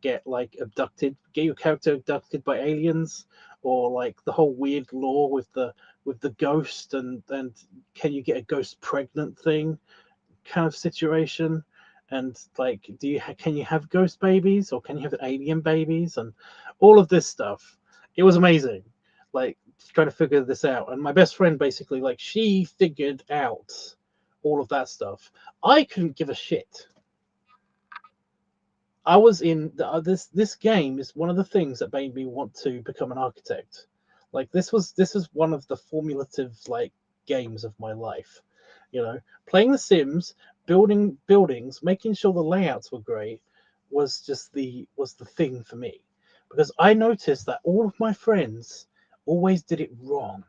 get like abducted, get your character abducted by aliens, or like the whole weird lore with the ghost, and can you get a ghost pregnant thing kind of situation, and like can you have ghost babies, or can you have alien babies, and all of this stuff. It was amazing, like trying to figure this out. And my best friend basically, like, she figured out all of that stuff. I couldn't give a shit. I was in this game is one of the things that made me want to become an architect. Like this is one of the formulative like games of my life. You know, playing The Sims, building buildings, making sure the layouts were great was just the thing for me, because I noticed that all of my friends always did it wrong.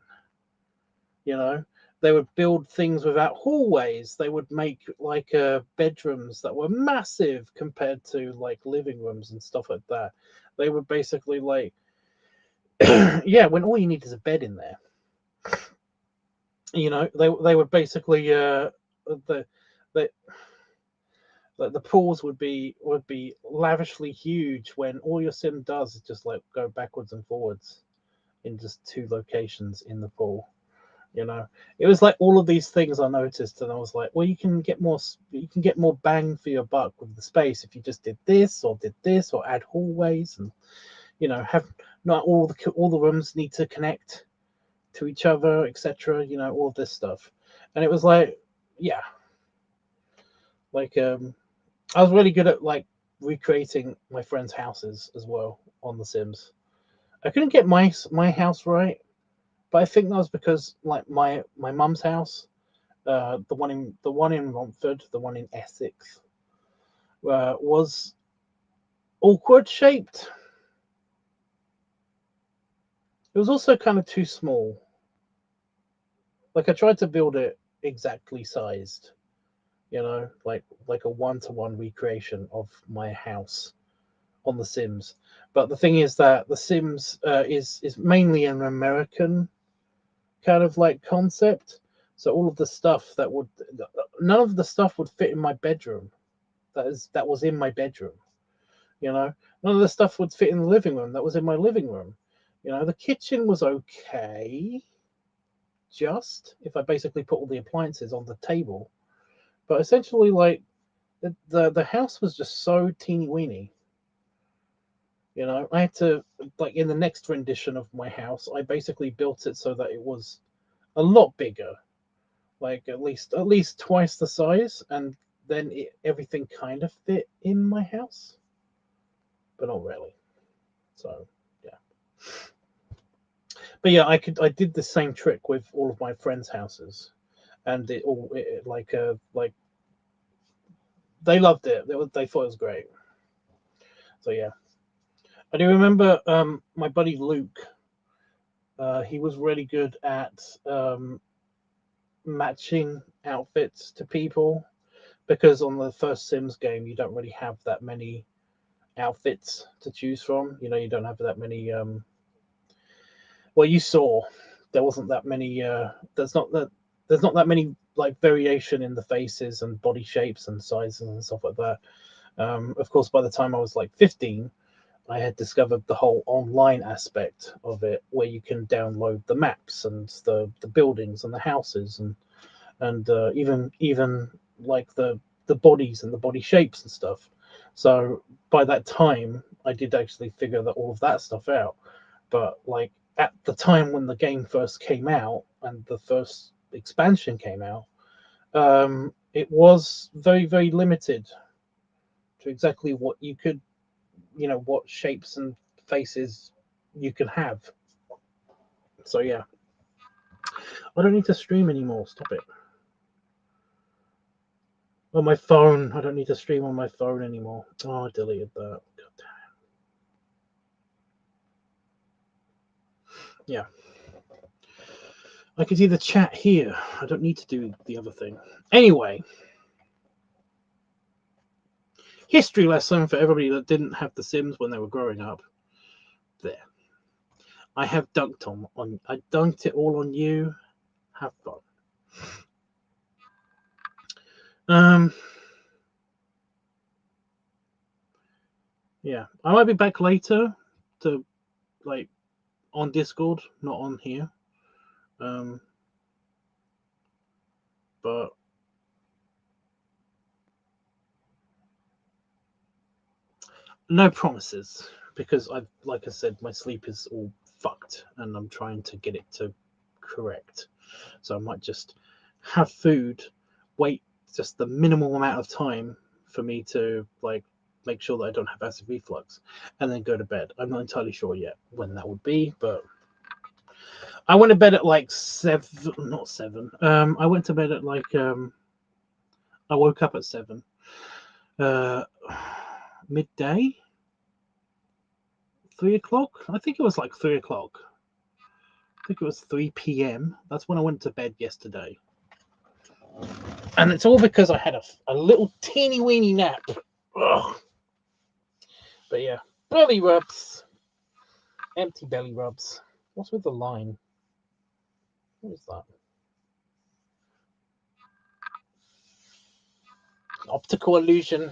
You know, they would build things without hallways. They would make like bedrooms that were massive compared to like living rooms and stuff like that. They would basically like yeah, when all you need is a bed in there. You know, they would basically the the the pools would be lavishly huge when all your sim does is just like go backwards and forwards in just two locations in the pool. You know, it was like all of these things I noticed, and I was like, well, you can get more bang for your buck with the space if you just did this or add hallways, and you know, have not all the rooms need to connect to each other, etc. You know, all of this stuff. And it was like, yeah, like I was really good at like recreating my friends' houses as well on The Sims. I couldn't get my house right, but I think that was because like my mum's house, the one in Romford, the one in Essex, was awkward shaped. It was also kind of too small. Like I tried to build it exactly sized, you know, like a one-to-one recreation of my house on The Sims. But the thing is that The Sims is mainly an American kind of like concept. So all of the stuff that would none of the stuff would fit in my bedroom. That was in my bedroom. You know, none of the stuff would fit in the living room. That was in my living room. You know, the kitchen was okay, just if I basically put all the appliances on the table. But essentially, like the house was just so teeny weeny. You know, I had to like in the next rendition of my house, I basically built it so that it was a lot bigger, like at least twice the size, and then everything kind of fit in my house, but not really. So yeah, but yeah, I did the same trick with all of my friends' houses, and like they loved it. They thought it was great. So yeah, I do remember my buddy Luke. He was really good at matching outfits to people, because on the first Sims game you don't really have that many outfits to choose from. You know, you don't have that many. Well, you saw there wasn't that many. There's not that many like variation in the faces and body shapes and sizes and stuff like that. Of course, by the time I was like 15, I had discovered the whole online aspect of it, where you can download the maps and the buildings and the houses, and even like the bodies and the body shapes and stuff. So by that time, I did actually figure that all of that stuff out. But like at the time when the game first came out and the first expansion came out, it was very limited to exactly what you could, you know, what shapes and faces you could have. So yeah, I don't need to stream anymore. Stop it. On my phone, I don't need to stream on my phone anymore. Oh, I deleted that. God damn. Yeah. I can see the chat here. I don't need to do the other thing. Anyway, history lesson for everybody that didn't have The Sims when they were growing up. There. I have dunked on. I dunked it all on you. Have fun. Yeah, I might be back later to like on Discord, not on here. But no promises, because like I said, my sleep is all fucked and I'm trying to get it to correct. So I might just have food, wait just the minimal amount of time for me to like make sure that I don't have acid reflux, and then go to bed. I'm not entirely sure yet when that would be, but I went to bed at like 7, not 7. I went to bed at like I woke up at 7. Midday, 3 o'clock. I think it was like 3 o'clock. I think it was 3 p.m. That's when I went to bed yesterday. And it's all because I had a little teeny weeny nap. Ugh. But yeah, belly rubs. Empty belly rubs. What's with the line? What is that? Optical illusion.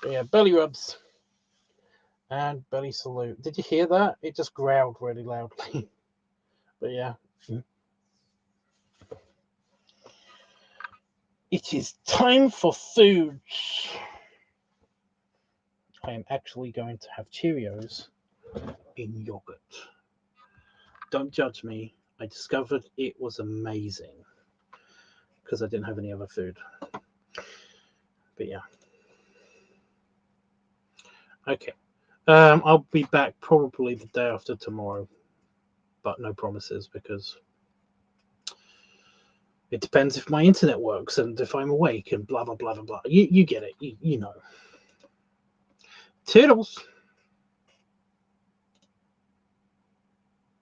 But yeah, belly rubs. And belly salute. Did you hear that? It just growled really loudly. But yeah. It is time for food. I am actually going to have Cheerios in yogurt. Don't judge me. I discovered it was amazing because I didn't have any other food. But yeah. Okay. I'll be back probably the day after tomorrow, but no promises because it depends if my internet works and if I'm awake and blah, blah, blah, blah, blah. You get it. You know. Toodles.